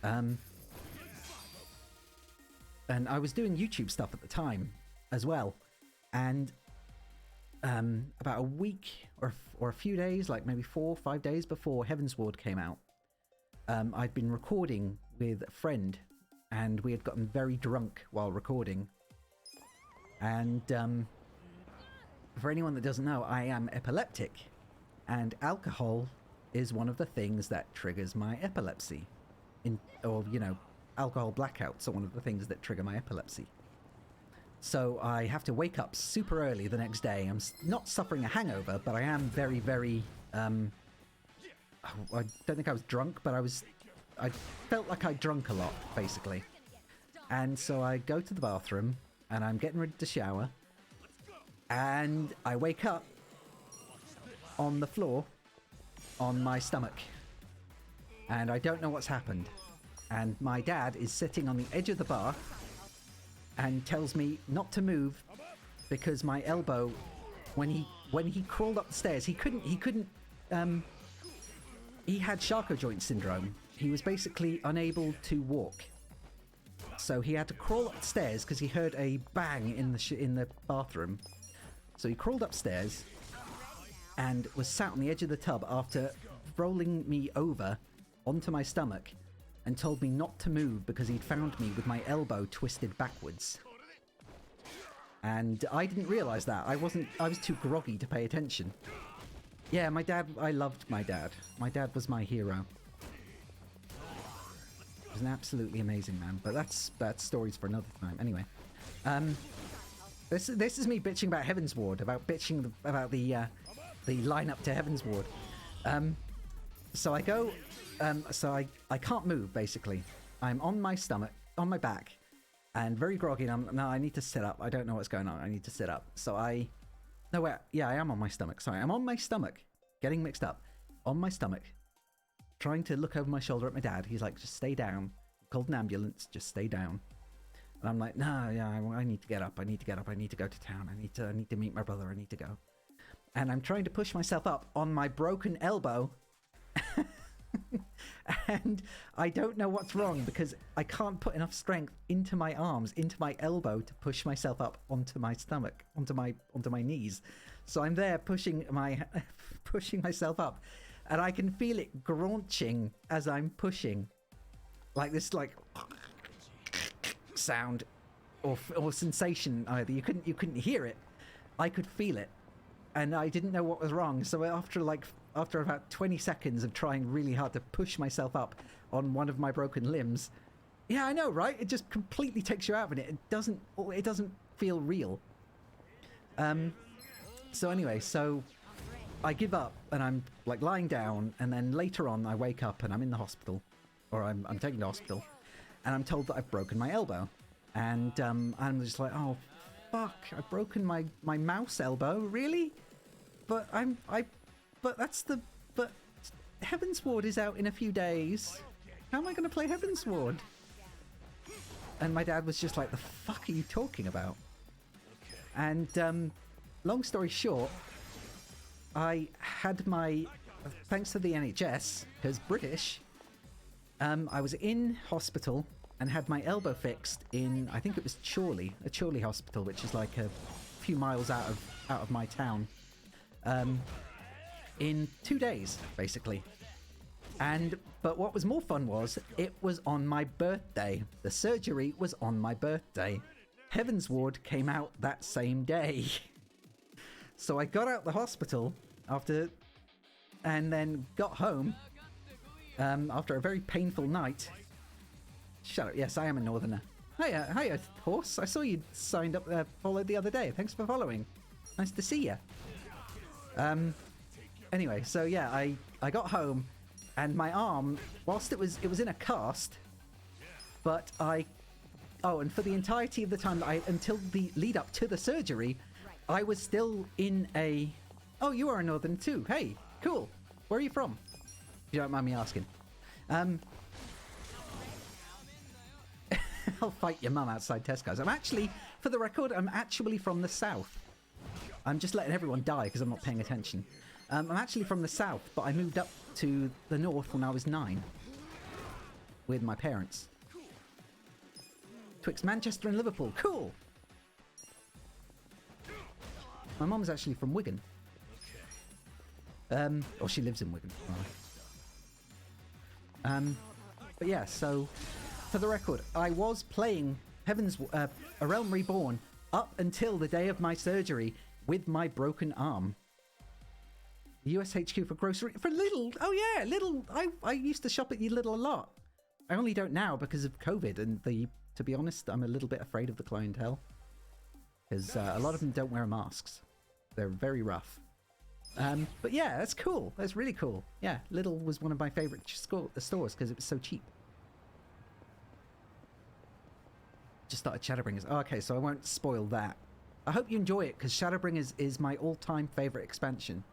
And I was doing YouTube stuff at the time as well, and about a week or a few days, like maybe 4 or 5 days before Heavensward came out, I'd been recording with a friend, and we had gotten very drunk while recording. And for anyone that doesn't know, I am epileptic, and alcohol is one of the things that triggers my epilepsy. Or, you know, alcohol blackouts are one of the things that trigger my epilepsy. So I have to wake up super early the next day. I'm not suffering a hangover, but I am very, very, I don't think I was drunk, but I felt like I drunk a lot, basically. And so I go to the bathroom, and I'm getting ready to shower, and I wake up on the floor on my stomach. And I don't know what's happened. And my dad is sitting on the edge of the bar and tells me not to move because my elbow, when he crawled up the stairs, he had Charcot joint syndrome. He was basically unable to walk. So he had to crawl up the stairs because he heard a bang in the bathroom. So he crawled upstairs and was sat on the edge of the tub after rolling me over onto my stomach and told me not to move because he'd found me with my elbow twisted backwards. And I didn't realise that. I was too groggy to pay attention. Yeah, my dad, I loved my dad. My dad was my hero. He was an absolutely amazing man, but that's stories for another time. Anyway, this is me bitching about Heaven's Ward, about bitching about the lineup to Heaven's Ward. So I go, so I can't move, basically. I'm on my stomach, on my back, and very groggy, and I need to sit up. I don't know what's going on. I need to sit up. So I am on my stomach. Sorry, I'm on my stomach, getting mixed up. On my stomach, trying to look over my shoulder at my dad. He's like, just stay down. Called an ambulance, just stay down. And I'm like, no, yeah, I need to get up. I need to get up. I need to go to town. I need to meet my brother. I need to go. And I'm trying to push myself up on my broken elbow. And I don't know what's wrong because I can't put enough strength into my arms, into my elbow to push myself up onto my stomach, onto my knees. So I'm there pushing myself up, and I can feel it graunching as I'm pushing, like this, like sound or sensation. Either you couldn't hear it, I could feel it, and I didn't know what was wrong. So after about 20 seconds of trying really hard to push myself up on one of my broken limbs, yeah, I know, right? It just completely takes you out of it. It doesn't feel real. So anyway, so I give up and I'm like lying down, and then later on I wake up and I'm in the hospital, or I'm taken to hospital, and I'm told that I've broken my elbow, and I'm just like, oh fuck, I've broken my mouse elbow, really? But Heaven's Ward is out in a few days. How am I going to play Heaven's Ward? And my dad was just like, the fuck are you talking about? And long story short, I had thanks to the NHS, because British, I was in hospital and had my elbow fixed in, I think it was a Chorley hospital, which is like a few miles out of my town. In 2 days, basically. But what was more fun was, it was on my birthday. The surgery was on my birthday. Heaven's Ward came out that same day. So I got out the hospital and then got home after a very painful night. Shut up, yes, I am a northerner. Hiya, horse. I saw you signed up, followed the other day. Thanks for following. Nice to see you. Anyway, so yeah, I got home, and my arm, whilst it was in a cast, but and for the entirety of the time until the lead up to the surgery, I was still in a... Oh, you are a northern too. Hey, cool. Where are you from? If you don't mind me asking. I'll fight your mum outside Tesco's. For the record, I'm actually from the south. I'm just letting everyone die because I'm not paying attention. I'm actually from the south, but I moved up to the north when I was 9 with my parents. Twixt Manchester and Liverpool. Cool! My mum's actually from Wigan. Or she lives in Wigan. But yeah, so for the record, I was playing A Realm Reborn up until the day of my surgery with my broken arm. The US HQ for grocery for Lidl. Oh yeah, Lidl. I used to shop at Lidl a lot. I only don't now because of COVID and to be honest, I'm a little bit afraid of the clientele because a lot of them don't wear masks. They're very rough. But yeah, that's cool. That's really cool. Yeah, Lidl was one of my favorite stores because it was so cheap. Just started Shadowbringers. Oh, okay, so I won't spoil that. I hope you enjoy it because Shadowbringers is my all-time favorite expansion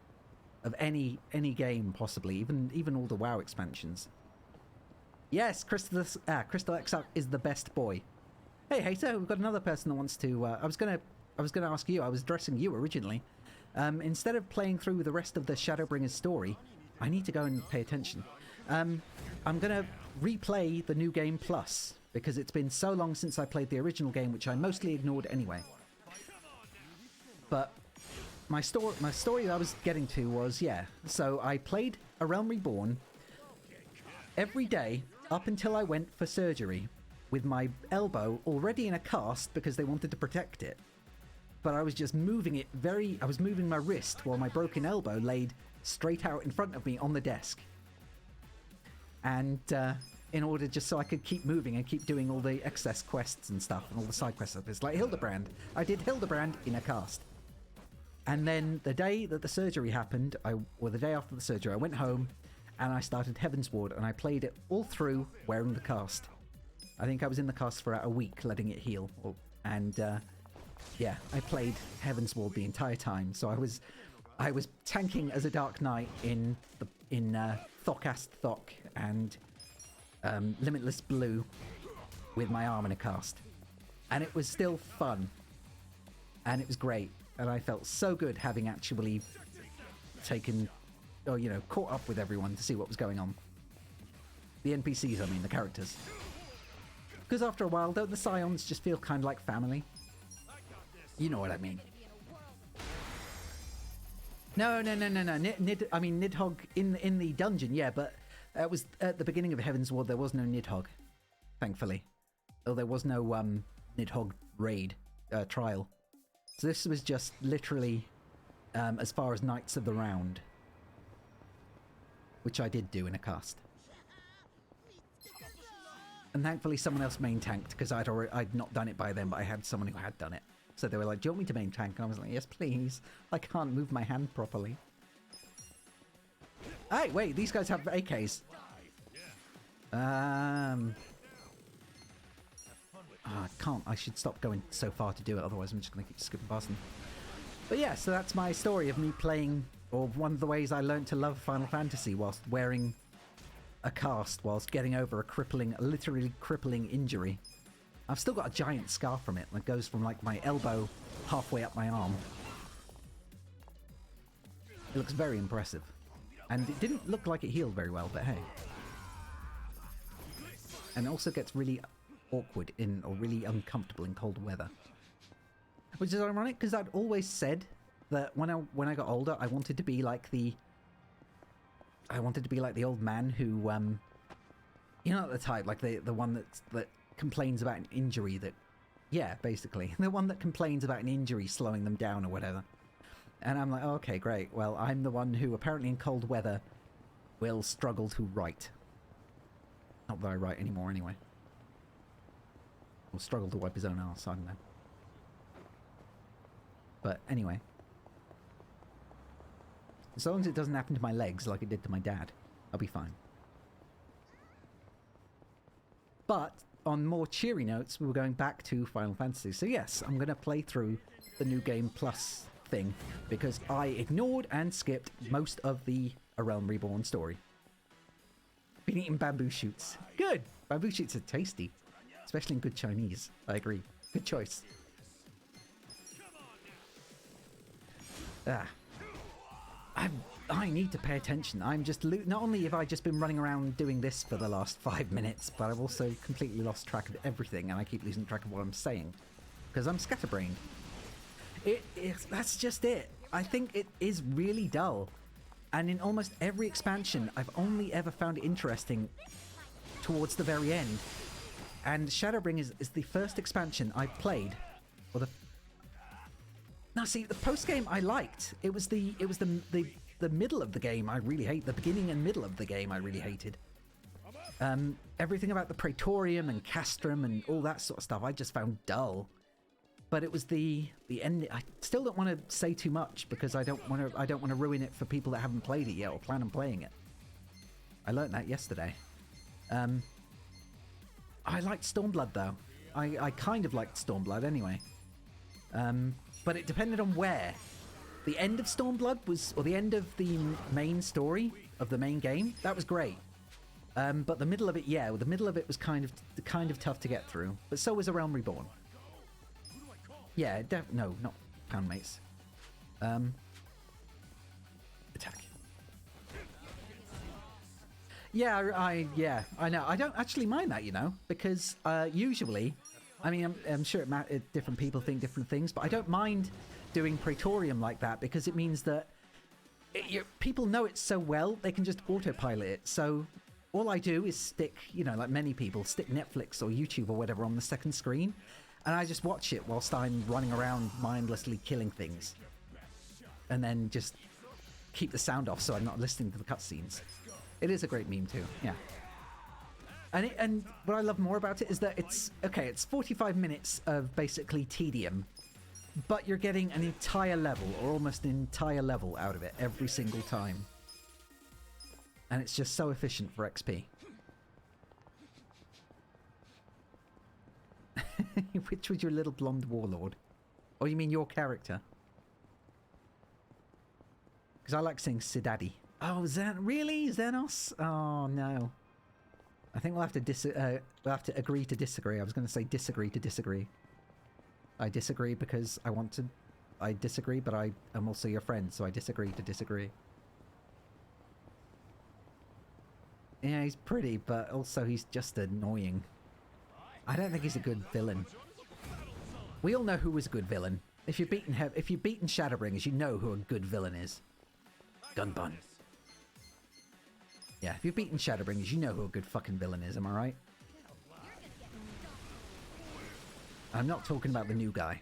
of any game, possibly, even all the WoW expansions. Yes, Crystal Exarch is the best boy. Hey, hater, we've got another person that wants to. I was gonna ask you. I was addressing you originally. Instead of playing through the rest of the Shadowbringers story, I need to go and pay attention. I'm gonna replay the new game plus because it's been so long since I played the original game, which I mostly ignored anyway. But my story that I was getting to was, yeah, so I played A Realm Reborn every day up until I went for surgery with my elbow already in a cast because they wanted to protect it. But I was just moving it I was moving my wrist while my broken elbow laid straight out in front of me on the desk. And in order just so I could keep moving and keep doing all the excess quests and stuff and all the side quests. It's like Hildebrand. I did Hildebrand in a cast. And then the day that the surgery happened, or the day after the surgery, I went home and I started Heavensward and I played it all through wearing the cast. I think I was in the cast for a week, letting it heal. And yeah, I played Heavensward the entire time. So I was tanking as a Dark Knight in Thokast Thok and Limitless Blue with my arm in a cast. And it was still fun. And it was great. And I felt so good having actually taken, or caught up with everyone to see what was going on. The NPCs, I mean, the characters. Because after a while, don't the Scions just feel kind of like family? You know what I mean. No. Nidhogg in the dungeon, yeah, but it was at the beginning of Heavensward. There was no Nidhogg, thankfully. Though there was no Nidhogg raid trial. So this was just literally as far as Knights of the Round, which I did do in a cast. And thankfully someone else main tanked because I'd not done it by then, but I had someone who had done it. So they were like, "Do you want me to main tank?" And I was like, "Yes, please. I can't move my hand properly." Hey, wait, these guys have AKs. I can't. I should stop going so far to do it, otherwise I'm just going to keep skipping past them. But yeah, so that's my story of me playing, or one of the ways I learned to love Final Fantasy whilst wearing a cast, whilst getting over a literally crippling injury. I've still got a giant scar from it that goes from like my elbow halfway up my arm. It looks very impressive. And it didn't look like it healed very well, but hey. And it also gets really awkward or really uncomfortable in cold weather. Which is ironic because I'd always said that when I got older, I wanted to be like the old man who the type, like the one that complains about an injury basically the one that complains about an injury slowing them down or whatever. And I'm like, oh, okay, great. Well, I'm the one who apparently in cold weather will struggle to write. Not that I write anymore anyway. Or struggle to wipe his own arse, I don't know. But anyway. As long as it doesn't happen to my legs like it did to my dad, I'll be fine. But on more cheery notes, we were going back to Final Fantasy. So yes, I'm going to play through the New Game Plus thing because I ignored and skipped most of the A Realm Reborn story. Been eating bamboo shoots. Good! Bamboo shoots are tasty. Especially in good Chinese. I agree. Good choice. I need to pay attention. I'm just not only have I just been running around doing this for the last 5 minutes, but I've also completely lost track of everything, and I keep losing track of what I'm saying because I'm scatterbrained. That's just it. I think it is really dull, and in almost every expansion, I've only ever found it interesting towards the very end. And Shadowbringers is the first expansion I've played, or Now, see, the post game I liked. It was the middle of the game I really hate. The beginning and middle of the game I really hated. Everything about the Praetorium and Castrum and all that sort of stuff I just found dull. But it was the end. I still don't want to say too much because I don't want to ruin it for people that haven't played it yet or plan on playing it. I learned that yesterday. I liked Stormblood though. I kind of liked Stormblood anyway. But it depended on where. The end of Stormblood was, or the end of the main story of the main game, that was great. But the middle of it, yeah, the middle of it was kind of tough to get through. But so was A Realm Reborn. Yeah, no, not Poundmates. Attack. Yeah, I know. I don't actually mind that, you know, because usually, I mean, I'm sure different people think different things, but I don't mind doing Praetorium like that because it means that people know it so well they can just autopilot it. So all I do is stick, you know, like many people, stick Netflix or YouTube or whatever on the second screen, and I just watch it whilst I'm running around mindlessly killing things, and then just keep the sound off so I'm not listening to the cutscenes. It is a great meme too, yeah. And what I love more about it is that it's 45 minutes of basically tedium, but you're getting an entire level, or almost an entire level out of it every single time. And it's just so efficient for XP. Which was your little blonde warlord? Oh, you mean your character? Because I like saying Sidaddy. Oh, really? Xenos? Oh, no. I think we'll have to agree to disagree. I was going to say disagree to disagree. I disagree because I want to... I disagree, but I am also your friend, so I disagree to disagree. Yeah, he's pretty, but also he's just annoying. I don't think he's a good villain. We all know who is a good villain. If you've beaten Shadowbringers, you know who a good villain is. Gunbun. Yeah, if you've beaten Shadowbringers, you know who a good fucking villain is, am I right? I'm not talking about the new guy.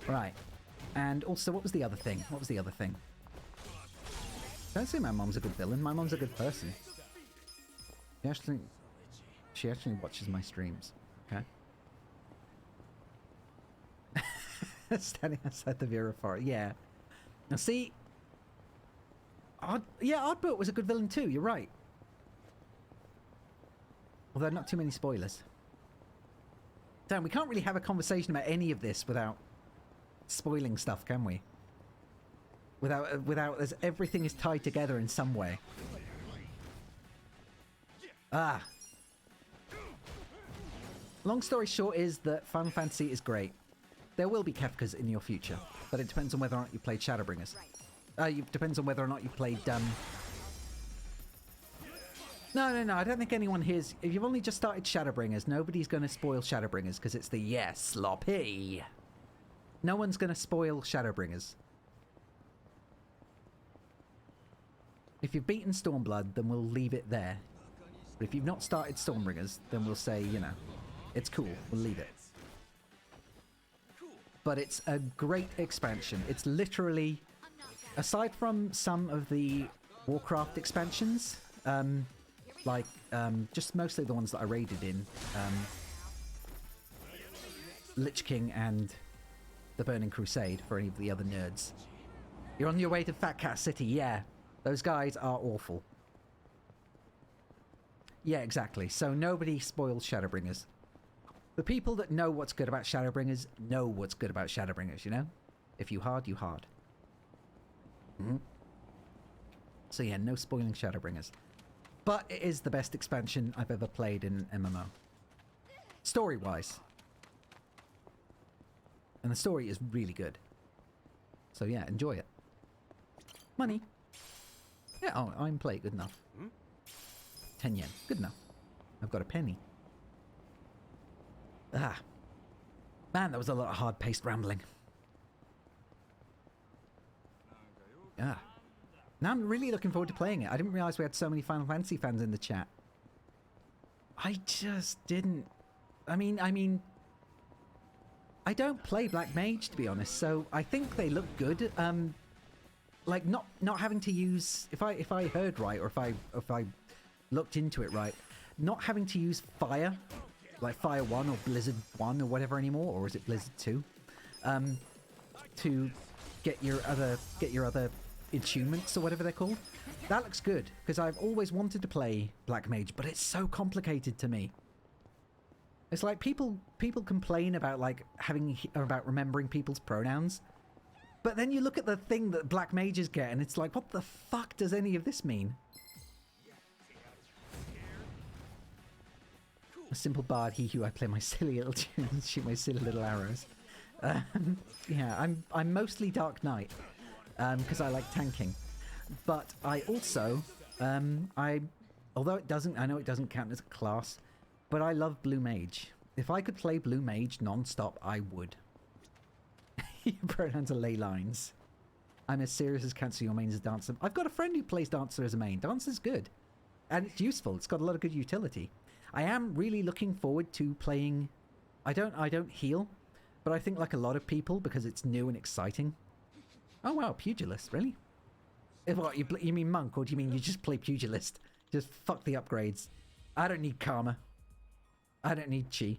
Right. And also, what was the other thing? What was the other thing? Don't say my mom's a good villain. My mom's a good person. She actually watches my streams. Okay? Standing outside the Vera Forest. Yeah. Now see... Oddbolt was a good villain too, you're right. Although not too many spoilers. Damn, we can't really have a conversation about any of this without spoiling stuff, can we? Without as everything is tied together in some way. Ah. Long story short is that Final Fantasy is great. There will be Kefkas in your future, but it depends on whether or not you played Shadowbringers. It depends on whether or not you played, No, I don't think anyone here's... If you've only just started Shadowbringers, nobody's going to spoil Shadowbringers, because it's the, yes, sloppy. No one's going to spoil Shadowbringers. If you've beaten Stormblood, then we'll leave it there. But if you've not started Stormbringers, then we'll say, you know, it's cool, we'll leave it. But it's a great expansion. It's literally... Aside from some of the Warcraft expansions, just mostly the ones that I raided in, Lich King and the Burning Crusade, for any of the other nerds. You're on your way to Fat Cat City, yeah. Those guys are awful. Yeah, exactly. So nobody spoils Shadowbringers. The people that know what's good about Shadowbringers know what's good about Shadowbringers, you know? If you hard, you hard. Mm-hmm. So yeah, no spoiling Shadowbringers. But it is the best expansion I've ever played in MMO. Story-wise. And the story is really good. So yeah, enjoy it. Money. Yeah, oh, I'm play good enough. 10 yen, good enough. I've got a penny. Ah. Man, that was a lot of hard-paced rambling. Ah. Now I'm really looking forward to playing it. I didn't realise we had so many Final Fantasy fans in the chat. I just didn't... I I don't play Black Mage, to be honest, so I think they look good. Like not having to use, if I heard right, or if I looked into it right, not having to use fire, like Fire 1 or Blizzard 1 or whatever anymore, or is it Blizzard 2, to get your other attunements or whatever they're called. That looks good, because I've always wanted to play Black Mage, but it's so complicated to me. It's like people complain about like about remembering people's pronouns, but then you look at the thing that Black Mages get, and it's like, what the fuck does any of this mean? A simple bard, he who I play my silly little tunes, shoot my silly little arrows. Yeah, I'm mostly Dark Knight, because I like tanking. But I also, although I know it doesn't count as a class, but I love Blue Mage. If I could play Blue Mage non-stop, I would. Your pronouns are ley lines. I'm as serious as cancer, your main is Dancer. I've got a friend who plays Dancer as a main. Dancer's good. And it's useful. It's got a lot of good utility. I am really looking forward to playing... I don't heal, but I think like a lot of people, because it's new and exciting. Oh wow, Pugilist, really? What, you mean Monk, or do you mean you just play Pugilist? Just fuck the upgrades. I don't need Karma. I don't need Chi.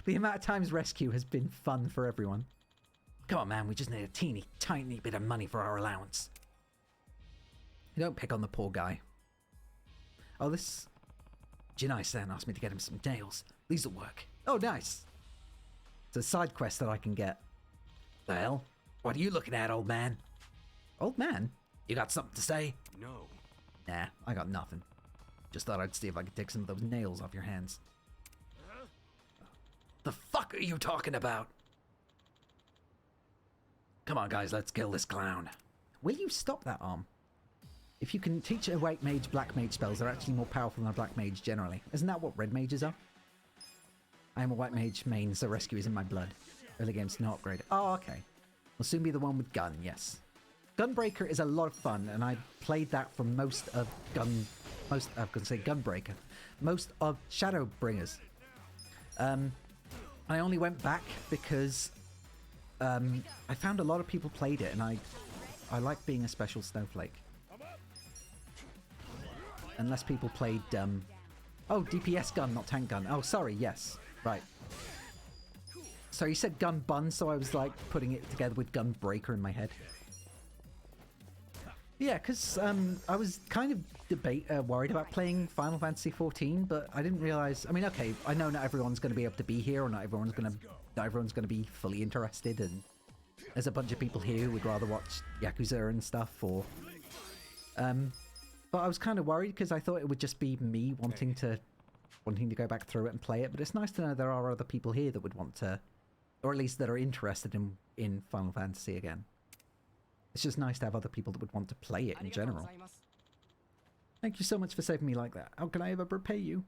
The amount of times Rescue has been fun for everyone. Come on, man, we just need a teeny tiny bit of money for our allowance. You don't pick on the poor guy. Oh, this... Jinai-san asked me to get him some nails. These'll work. Oh, nice. It's a side quest that I can get. The hell? What are you looking at, old man? Old man? You got something to say? No. Nah, I got nothing. Just thought I'd see if I could take some of those nails off your hands. The fuck are you talking about? Come on, guys, let's kill this clown. Will you stop that arm? If you can teach a white mage Black Mage spells, they're actually more powerful than a Black Mage generally. Isn't that what red mages are? I am a white mage main, so rescue is in my blood. Early game's not upgraded. Oh, okay. Will soon be the one with gun, yes. Gunbreaker is a lot of fun, and I played that for most of Gunbreaker. Most of Shadowbringers. I only went back because I found a lot of people played it, and I like being a special snowflake. Unless people played, oh, DPS gun, not tank gun. Oh, sorry, yes. Right. So you said gun bun, so I was like putting it together with Gunbreaker in my head. Yeah, because I was kind of worried about playing Final Fantasy XIV, but I didn't realize. I mean, okay, I know not everyone's going to be able to be here, or not everyone's going to be fully interested, and there's a bunch of people here who would rather watch Yakuza and stuff, or but I was kind of worried because I thought it would just be me wanting to go back through it and play it. But it's nice to know there are other people here that would want to, or at least that are interested in Final Fantasy again. It's just nice to have other people that would want to play it in general. Thank you so much for saving me like that. How can I ever repay you?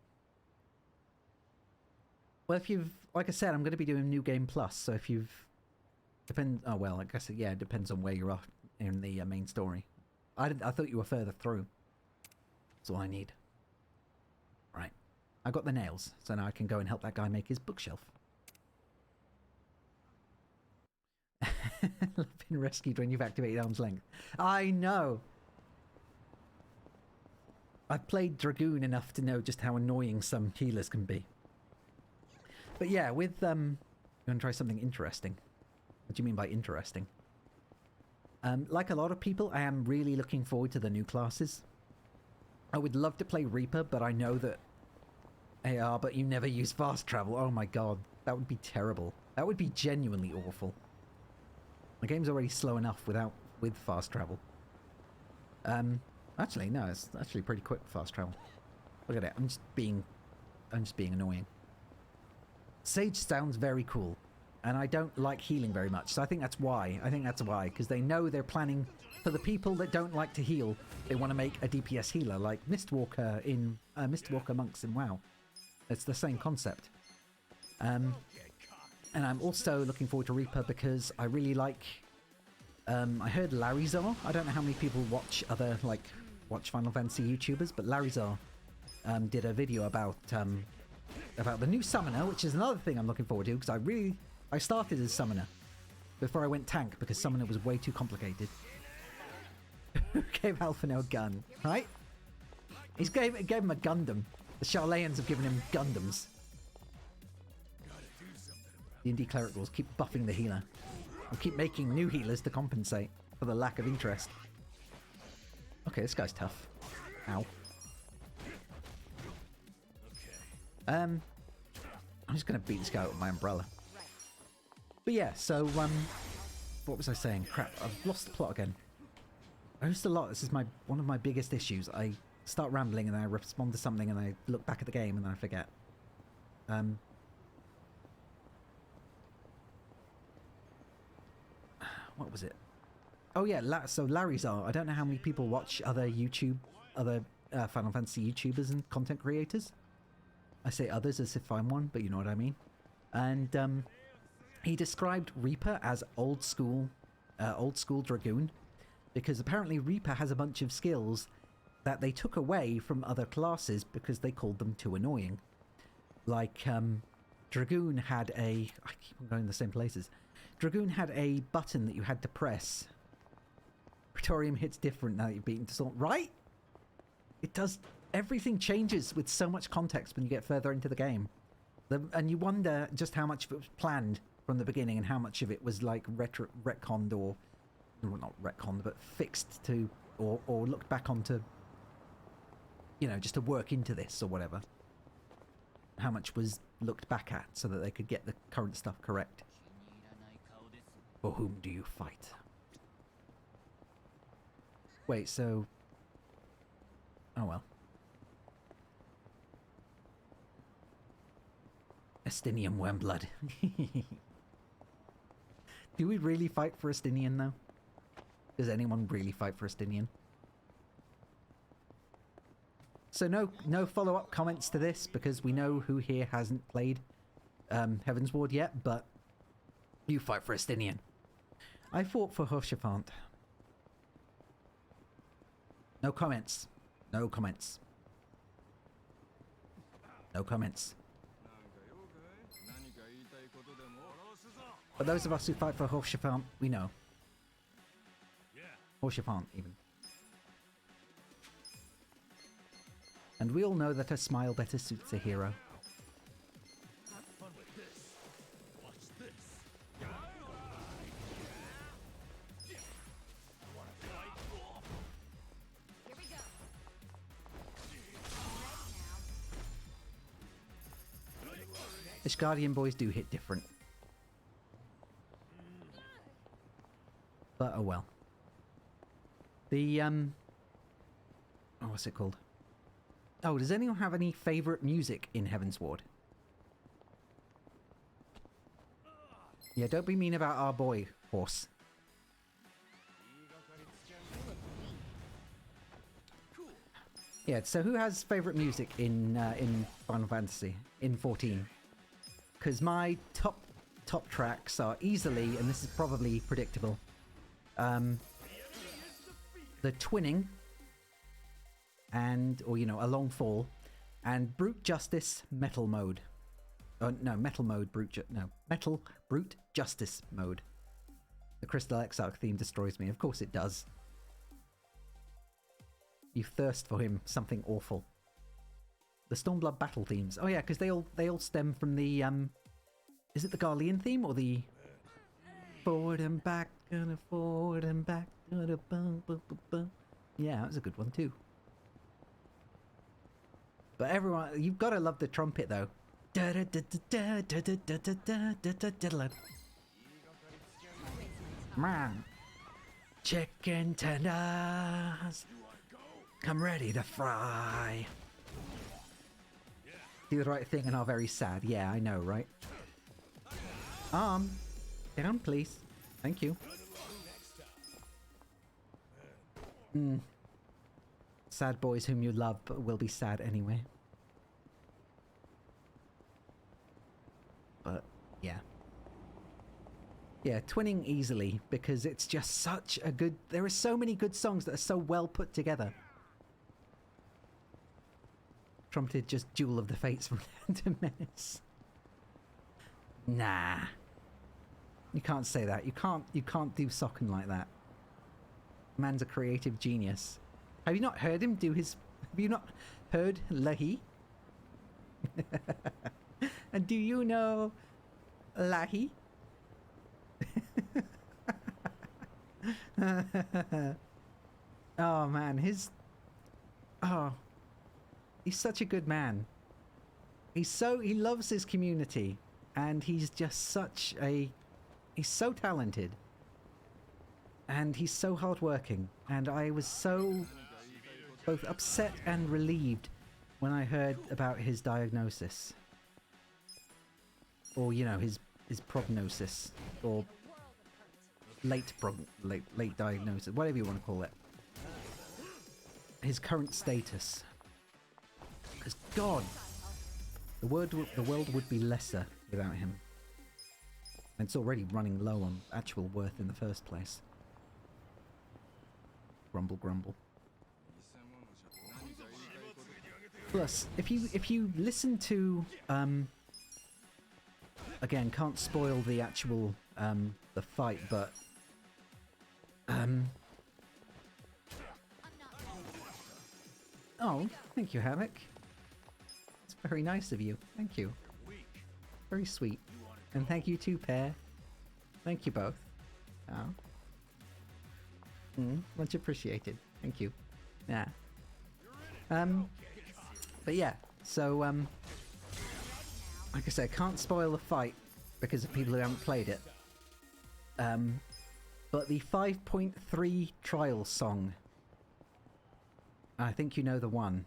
Well, if you've, like I said, I'm going to be doing New Game Plus, so if you've, oh well, I guess, yeah, it depends on where you're at in the main story. I thought you were further through. That's all I need. Right. I got the nails, so now I can go and help that guy make his bookshelf. Been rescued when you've activated arm's length. I know! I've played Dragoon enough to know just how annoying some healers can be. But yeah, with, you want to try something interesting? What do you mean by interesting? Like a lot of people, I am really looking forward to the new classes. I would love to play Reaper, but I know that... AR, but you never use fast travel. Oh my god, that would be terrible. That would be genuinely awful. The game's already slow enough with fast travel. Actually, no, it's actually pretty quick fast travel. Look at it, I'm just being annoying. Sage sounds very cool, and I don't like healing very much, so I think that's why. Because they know they're planning for the people that don't like to heal. They want to make a DPS healer like Mistwalker in Mistwalker monks in WoW. It's the same concept. And I'm also looking forward to Reaper because I really like... I heard Larizar. I don't know how many people watch watch Final Fantasy YouTubers, but Larizar did a video about about the new summoner, which is another thing I'm looking forward to, because I started as summoner before I went tank, because summoner was way too complicated. Who gave Alphino a gun, right? He gave him a Gundam. The Charlayans have given him Gundams. The indie cleric rules keep buffing the healer. And keep making new healers to compensate for the lack of interest. Okay, this guy's tough. Ow. I'm just gonna beat this guy with my umbrella. But yeah, so what was I saying? Crap, I've lost the plot again. I used a lot. This is one of my biggest issues. I start rambling and then I respond to something and I look back at the game and then I forget. What was it? Oh yeah, so Larryzar. I don't know how many people watch other Final Fantasy YouTubers and content creators. I say others as if I'm one, but you know what I mean. And he described Reaper as old school Dragoon, because apparently Reaper has a bunch of skills that they took away from other classes because they called them too annoying. Like Dragoon had I keep on going the same places. Dragoon had a button that you had to press. Praetorium hits different now that you've beaten Assault, right? It does. Everything changes with so much context when you get further into the game. And you wonder just how much of it was planned from the beginning and how much of it was like retconned or well, not retconned, but fixed to or looked back onto, you know, just to work into this or whatever. How much was looked back at so that they could get the current stuff correct. For whom do you fight? Wait, so... Oh well. Estinian Wormblood. Do we really fight for Estinian though? Does anyone really fight for Estinian? So no follow-up comments to this because we know who here hasn't played Heavensward yet, but you fight for Estinian. I fought for Hoshafant. No comments. No comments. No comments. But those of us who fight for Hoshafant, we know. Hoshafant, even. And we all know that a smile better suits a hero. Ishgardian boys do hit different. But oh well. The oh, what's it called? Oh, does anyone have any favourite music in Heavensward? Yeah, don't be mean about our boy, horse. Yeah, so who has favourite music in Final Fantasy in 14? Because my top tracks are easily, and this is probably predictable, the Twinning, or you know, A Long Fall, and Brute Justice Metal Mode. No, Metal Mode, Metal Brute Justice Mode. The Crystal Exarch theme destroys me. Of course it does. You thirst for him, something awful. The Stormblood battle themes. Oh yeah, because they all stem from the is it the Garlean theme or the forward and back, gonna forward and back, gonna bum, bum, bum, bum. Yeah, that was a good one too. But everyone, you've got to love the trumpet though. Man, chicken tenders, come ready to fry. Do the right thing and are very sad. Yeah, I know, right? Down, please. Thank you. Sad boys whom you love but will be sad anyway. But, yeah. Yeah, Twinning easily, because it's just such a good... There are so many good songs that are so well put together. trumpeted just Jewel of the Fates from Phantom Menace. Nah. You can't say that. You can't do Socken like that. Man's a creative genius. Have you not heard him do his... Have you not heard Lahi? And do you know Lahi? Oh man, he's such a good man. He loves his community, and he's just he's so talented, and he's so hardworking, and I was so both upset and relieved when I heard about his diagnosis, or you know, his prognosis, or late diagnosis, whatever you want to call it. His current status. Because God, the world would be lesser without him. And it's already running low on actual worth in the first place. Grumble, grumble. Plus, if you listen to again, can't spoil the actual the fight, but oh, thank you, Havoc. It's very nice of you. Thank you. Very sweet. And thank you too, Pear. Thank you both. Oh. Much appreciated. Thank you. Yeah. But yeah, so like I said, can't spoil the fight because of people who haven't played it. But the 5.3 trial song, I think you know the one.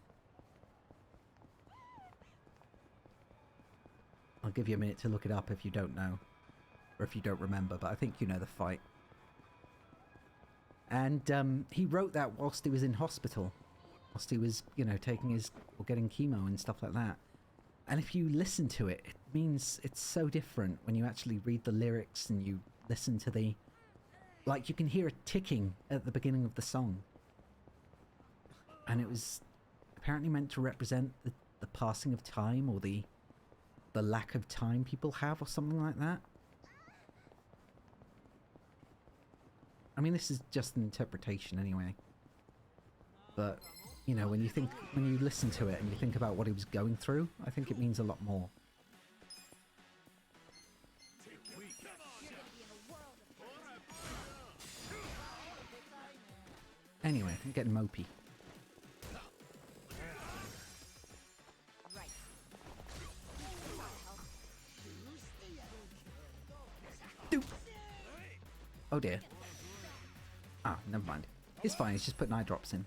I'll give you a minute to look it up if you don't know, or if you don't remember, but I think you know the fight. And he wrote that whilst he was in hospital, whilst he was, you know, taking his, or getting chemo and stuff like that. And if you listen to it, it means it's so different when you actually read the lyrics and you listen to the, like, you can hear a ticking at the beginning of the song. And it was apparently meant to represent the passing of time, or the lack of time people have, or something like that. I mean, this is just an interpretation anyway. But, you know, when you listen to it and you think about what he was going through, I think it means a lot more. Anyway, I'm getting mopey. Oh dear. Ah, never mind. It's fine, he's just putting eye drops in.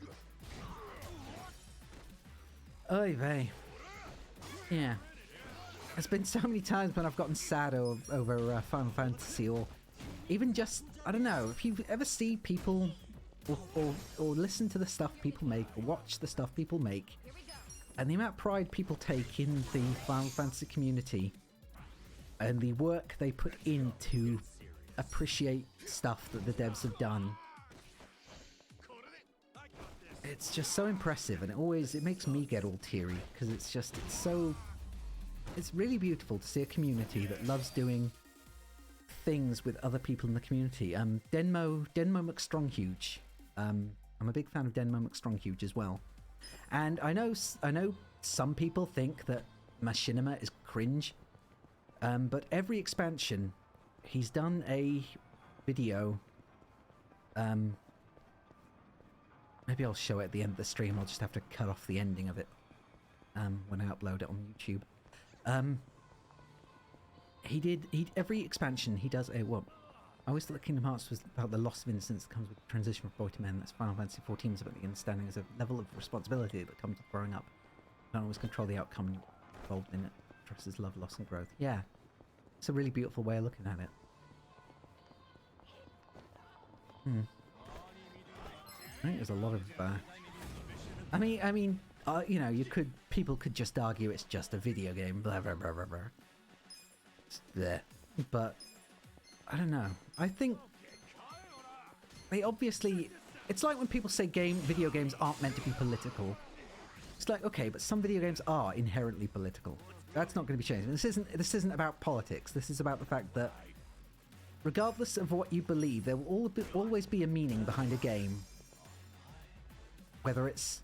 Oy vey. Yeah. There's been so many times when I've gotten sad over Final Fantasy, or even just, I don't know, if you ever see people or listen to the stuff people make, or watch the stuff people make, and the amount of pride people take in the Final Fantasy community, and the work they put in to appreciate stuff that the devs have done. It's just so impressive, and it makes me get all teary, because it's really beautiful to see a community that loves doing things with other people in the community. Denmo McStronghuge. I'm a big fan of Denmo McStronghuge as well. And I know some people think that Machinima is cringe, but every expansion, he's done a video. Maybe I'll show it at the end of the stream. I'll just have to cut off the ending of it when I upload it on YouTube. Every expansion he does a what? I always thought Kingdom Hearts was about the loss of innocence that comes with the transition from boy to man. That's Final Fantasy XIV is about the understanding as a level of responsibility that comes with growing up. You can't always control the outcome involved in it. Trust is love, loss, and growth. Yeah, it's a really beautiful way of looking at it. I think there's a lot of. I mean, you know, people could just argue it's just a video game, blah blah blah blah blah. There, but I don't know. I think they obviously. It's like when people say video games aren't meant to be political. It's like, okay, but some video games are inherently political. That's not going to be changed. This isn't about politics. This is about the fact that regardless of what you believe, there will always be a meaning behind a game. Whether it's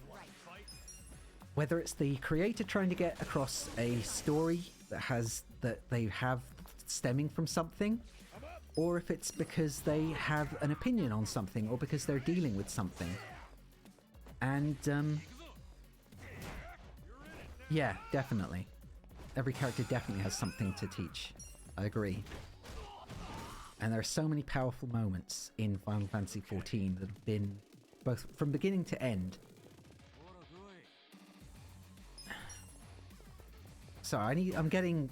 the creator trying to get across a story that they have stemming from something, or if it's because they have an opinion on something, or because they're dealing with something. And yeah, definitely. Every character definitely has something to teach. I agree. And there are so many powerful moments in Final Fantasy XIV that have been both from beginning to end. Sorry, I'm getting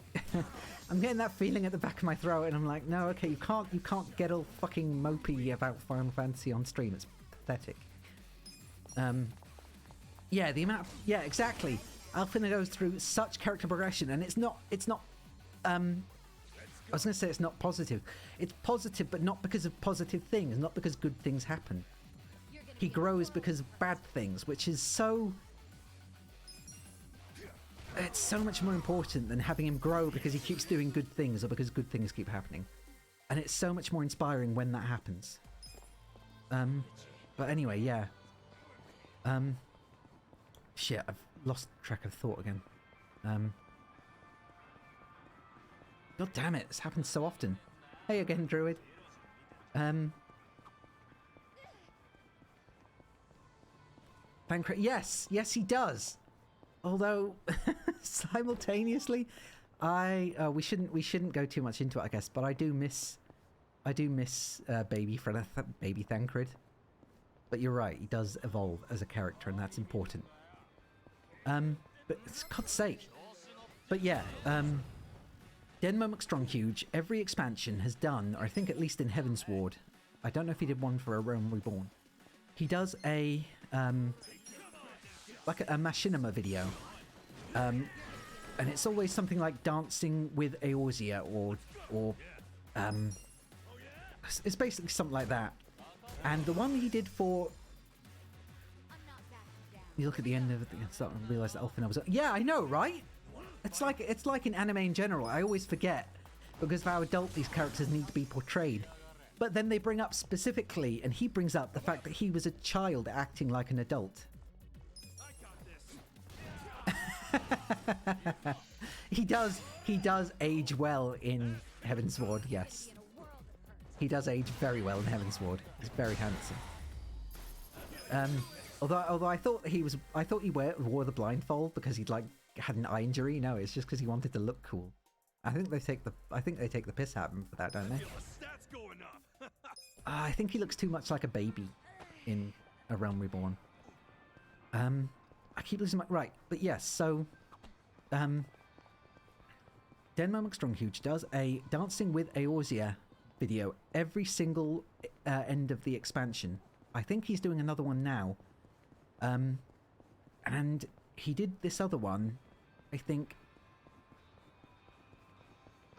I'm getting that feeling at the back of my throat, and I'm like, no, okay, you can't get all fucking mopey about Final Fantasy on stream. It's pathetic. Yeah, yeah, exactly. Alfina goes through such character progression, and it's not I was going to say it's not positive. It's positive, but not because of positive things, not because good things happen. He grows because of bad things, which is so... It's so much more important than having him grow because he keeps doing good things or because good things keep happening. And it's so much more inspiring when that happens. But anyway, yeah. Shit, I've lost track of thought again. God damn it, this happens so often. Hey again, Druid. Yes, he does. Although, simultaneously, we shouldn't go too much into it, I guess. But I do miss Baby Thancred. But you're right, he does evolve as a character, and that's important. But for God's sake. But yeah, Denmo McStronghuge, every expansion has done, or I think at least in Heavensward, I don't know if he did one for A Realm Reborn. He does a like a machinima video, and it's always something like dancing with Eorzea, or it's basically something like that. And the one he did for, you look at the end of it and start to realise that Alfina was, yeah, I know, right? It's like in anime in general. I always forget because of how adult these characters need to be portrayed. But then they bring up specifically, and he brings up the fact that he was a child acting like an adult. He does age well in Heavensward, yes. He does age very well in Heavensward. He's very handsome. Although I thought he wore the blindfold because he'd like had an eye injury. No, it's just because he wanted to look cool. I think they take the piss out of him for that, don't they? I think he looks too much like a baby in A Realm Reborn. I keep losing my... Right, but yes, so... Denmo McStronghuge does a Dancing with Eorzea video every single end of the expansion. I think he's doing another one now. And he did this other one, I think...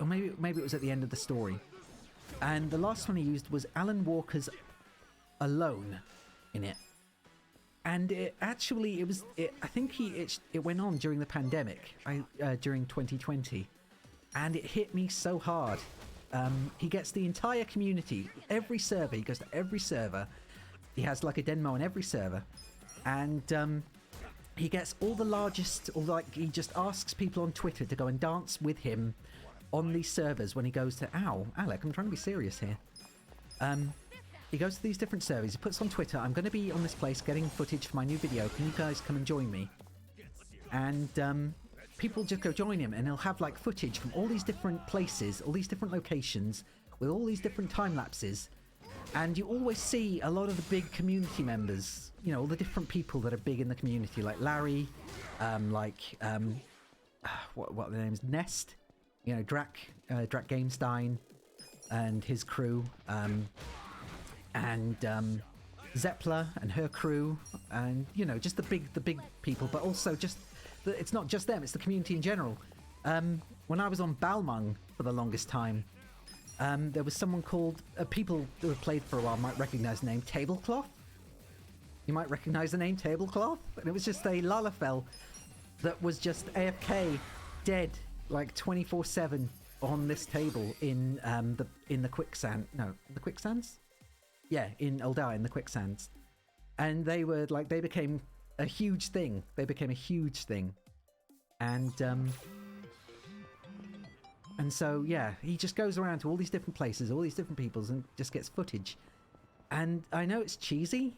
Or maybe it was at the end of the story. And the last one he used was Alan Walker's Alone in it. And I think it went on during the pandemic, during 2020. And it hit me so hard. He gets the entire community, every server, he goes to every server. He has like a Denmo on every server. And he gets all the largest, or like he just asks people on Twitter to go and dance with him on these servers when he goes to... Ow, Alec, I'm trying to be serious here. He goes to these different servers, he puts on Twitter, I'm going to be on this place getting footage for my new video, can you guys come and join me? And people just go join him, and he'll have like footage from all these different places, all these different locations, with all these different time lapses. And you always see a lot of the big community members, you know, all the different people that are big in the community, like Larry, what the name is, Nest, you know, Drak Gamestein and his crew, and Zeppler and her crew, and you know, just the big people, but also just it's not just them, it's the community in general. When I was on Balmung for the longest time, there was someone called people who have played for a while might recognize the name Tablecloth, You might recognize the name Tablecloth. And it was just a Lalafell that was just AFK, dead, like 24/7 on this table in the quicksand. No, the quicksands? Yeah, in Eldar, in the quicksands. And they were like, they became a huge thing. And so, yeah, he just goes around to all these different places, all these different peoples, and just gets footage. And I know it's cheesy,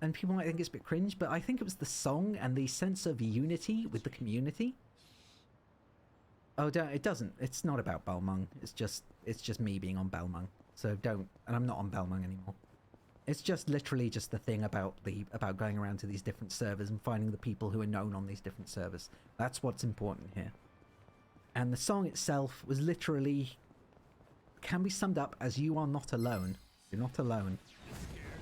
and people might think it's a bit cringe, but I think it was the song and the sense of unity with the community. Oh, it doesn't. It's not about Balmung. It's just me being on Balmung. So don't, and I'm not on Balmung anymore. It's just literally just the thing about going around to these different servers and finding the people who are known on these different servers. That's what's important here. And the song itself was literally, can be summed up as "You are not alone. You're not alone."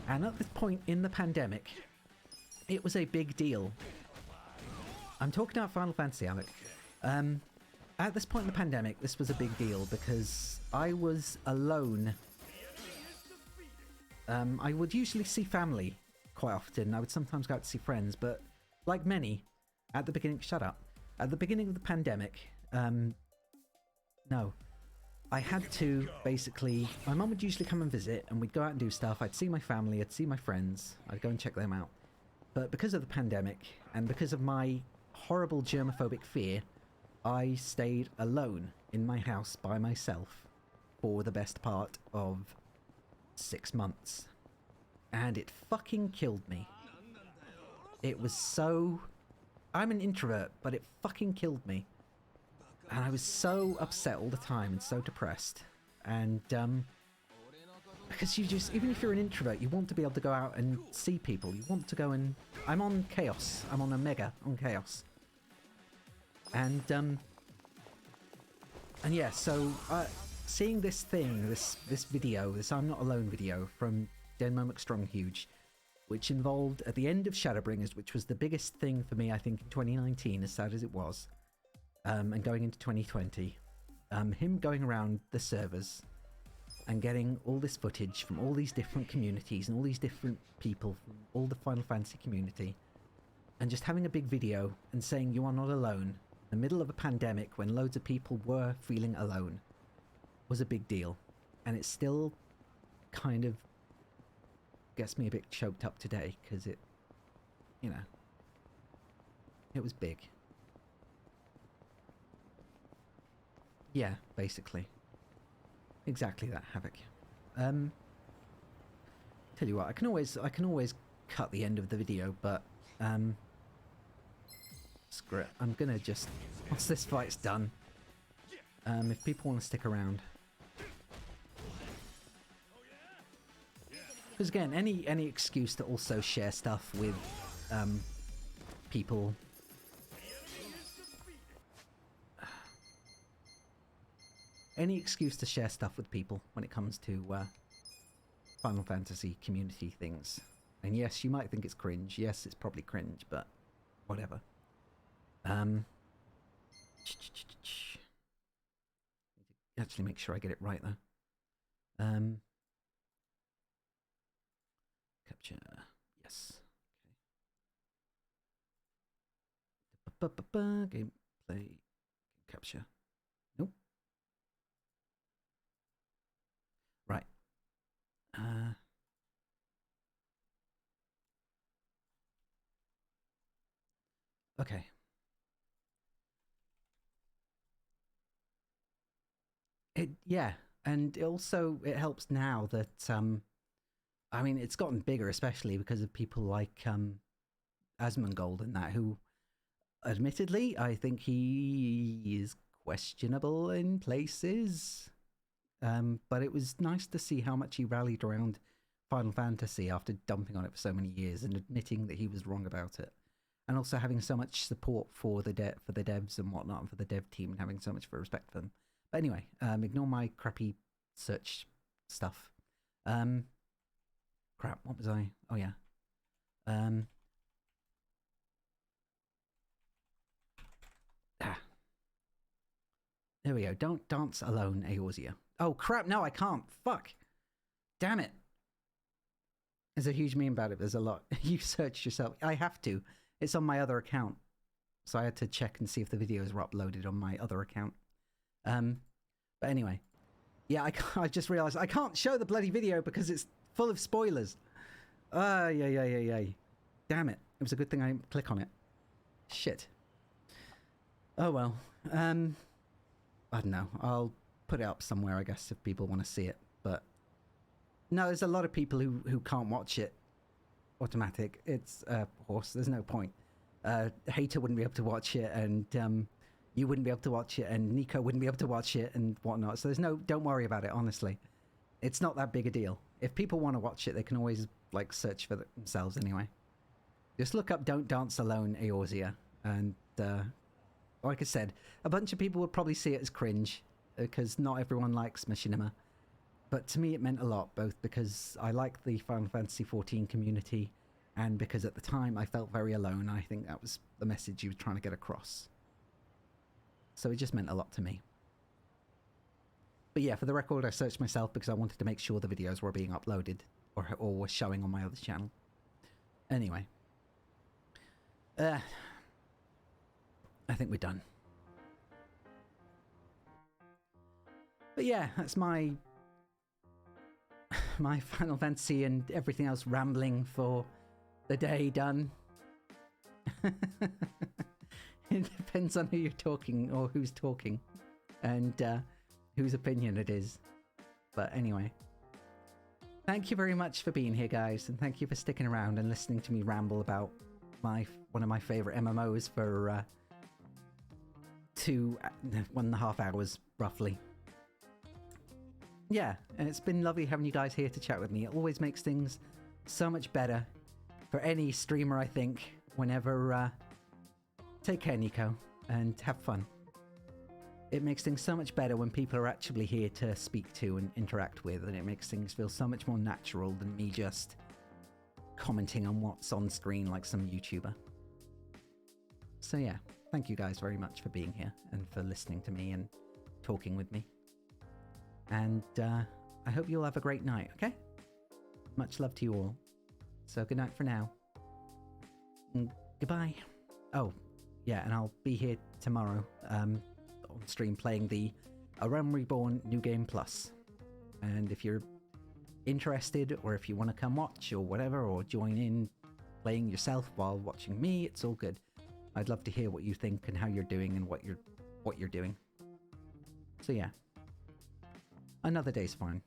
And at this point in the pandemic, it was a big deal. I'm talking about Final Fantasy, Alec. At this point in the pandemic, this was a big deal because I was alone. I would usually see family quite often. I would sometimes go out to see friends, but like many, at the beginning... Shut up. At the beginning of the pandemic, no. I had to, basically... My mum would usually come and visit, and we'd go out and do stuff. I'd see my family, I'd see my friends, I'd go and check them out. But because of the pandemic, and because of my horrible germophobic fear, I stayed alone in my house by myself for the best part of 6 months. And it fucking killed me. It was so... I'm an introvert, but it fucking killed me. And I was so upset all the time and so depressed. And, because you just... Even if you're an introvert, you want to be able to go out and see people. You want to go and... I'm on Chaos. I'm on Omega on Chaos. And yeah, so, seeing this thing, this video, this I'm Not Alone video from Denmo McStronghuge, which involved, at the end of Shadowbringers, which was the biggest thing for me, I think, in 2019, as sad as it was, and going into 2020, him going around the servers and getting all this footage from all these different communities and all these different people from all the Final Fantasy community, and just having a big video and saying you are not alone, in the middle of a pandemic when loads of people were feeling alone, was a big deal. And it still kind of gets me a bit choked up today, because it, you know, it was big. Yeah, basically. Exactly that, Havoc. Tell you what, I can always cut the end of the video, but screw it. I'm gonna just, once this fight's done, if people want to stick around. Because again, any excuse to also share stuff with people. Any excuse to share stuff with people when it comes to Final Fantasy community things. And yes, you might think it's cringe. Yes, it's probably cringe, but whatever. Actually make sure I get it right though. Capture. Yes. Okay. Gameplay. Capture. Nope. Right. Okay. Yeah, and it helps now that I mean, it's gotten bigger, especially because of people like Asmongold and that, who, admittedly, I think he is questionable in places. But it was nice to see how much he rallied around Final Fantasy after dumping on it for so many years and admitting that he was wrong about it. And also having so much support for the devs and whatnot, and for the dev team, and having so much respect for them. But anyway, ignore my crappy search stuff. Crap, what was I? Oh yeah. There we go. Don't dance alone, Eorzea. Oh crap, no I can't. Fuck. Damn it. There's a huge meme about it. There's a lot. You search yourself. I have to. It's on my other account. So I had to check and see if the videos were uploaded on my other account. But anyway. Yeah, I just realized I can't show the bloody video because it's full of spoilers. Yeah. Damn it. It was a good thing I didn't click on it. Shit. Oh well. I don't know. I'll put it up somewhere, I guess, if people want to see it. But no, there's a lot of people who can't watch it automatic. It's horse. There's no point. Hater wouldn't be able to watch it, and you wouldn't be able to watch it, and Nico wouldn't be able to watch it, and whatnot. So there's no. Don't worry about it. Honestly, it's not that big a deal. If people want to watch it, they can always like search for themselves anyway. Just look up "Don't Dance Alone" Eorzea, and like I said, a bunch of people would probably see it as cringe because not everyone likes machinima. But to me, it meant a lot, both because I like the Final Fantasy XIV community and because at the time I felt very alone. I think that was the message he was trying to get across. So it just meant a lot to me. But yeah, for the record, I searched myself because I wanted to make sure the videos were being uploaded or were showing on my other channel. Anyway. I think we're done. But yeah, that's my Final Fantasy and everything else rambling for the day done. It depends on who you're talking or who's talking and whose opinion it is. But anyway, thank you very much for being here, guys, and thank you for sticking around and listening to me ramble about one of my favorite MMOs for 1.5 hours roughly. Yeah, and it's been lovely having you guys here to chat with me. It always makes things so much better for any streamer, I think, whenever... Take care, Nico, and have fun. It makes things so much better when people are actually here to speak to and interact with, and it makes things feel so much more natural than me just commenting on what's on screen like some YouTuber. So yeah, thank you guys very much for being here and for listening to me and talking with me. And I hope you'll have a great night, okay? Much love to you all. So good night for now. And goodbye. Oh, yeah, and I'll be here tomorrow on stream playing the A Realm Reborn New Game Plus. And if you're interested, or if you want to come watch or whatever, or join in playing yourself while watching me, it's all good. I'd love to hear what you think and how you're doing and what you're doing. So yeah. Another day's fine.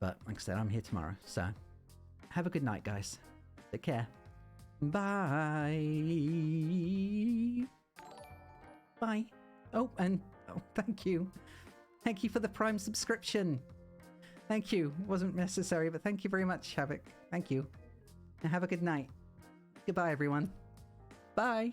But like I said, I'm here tomorrow, so have a good night, guys. Take care. Bye. Bye. Oh, and thank you. Thank you for the Prime subscription. Thank you. It wasn't necessary, but thank you very much, JAQK. Thank you. Now have a good night. Goodbye, everyone. Bye.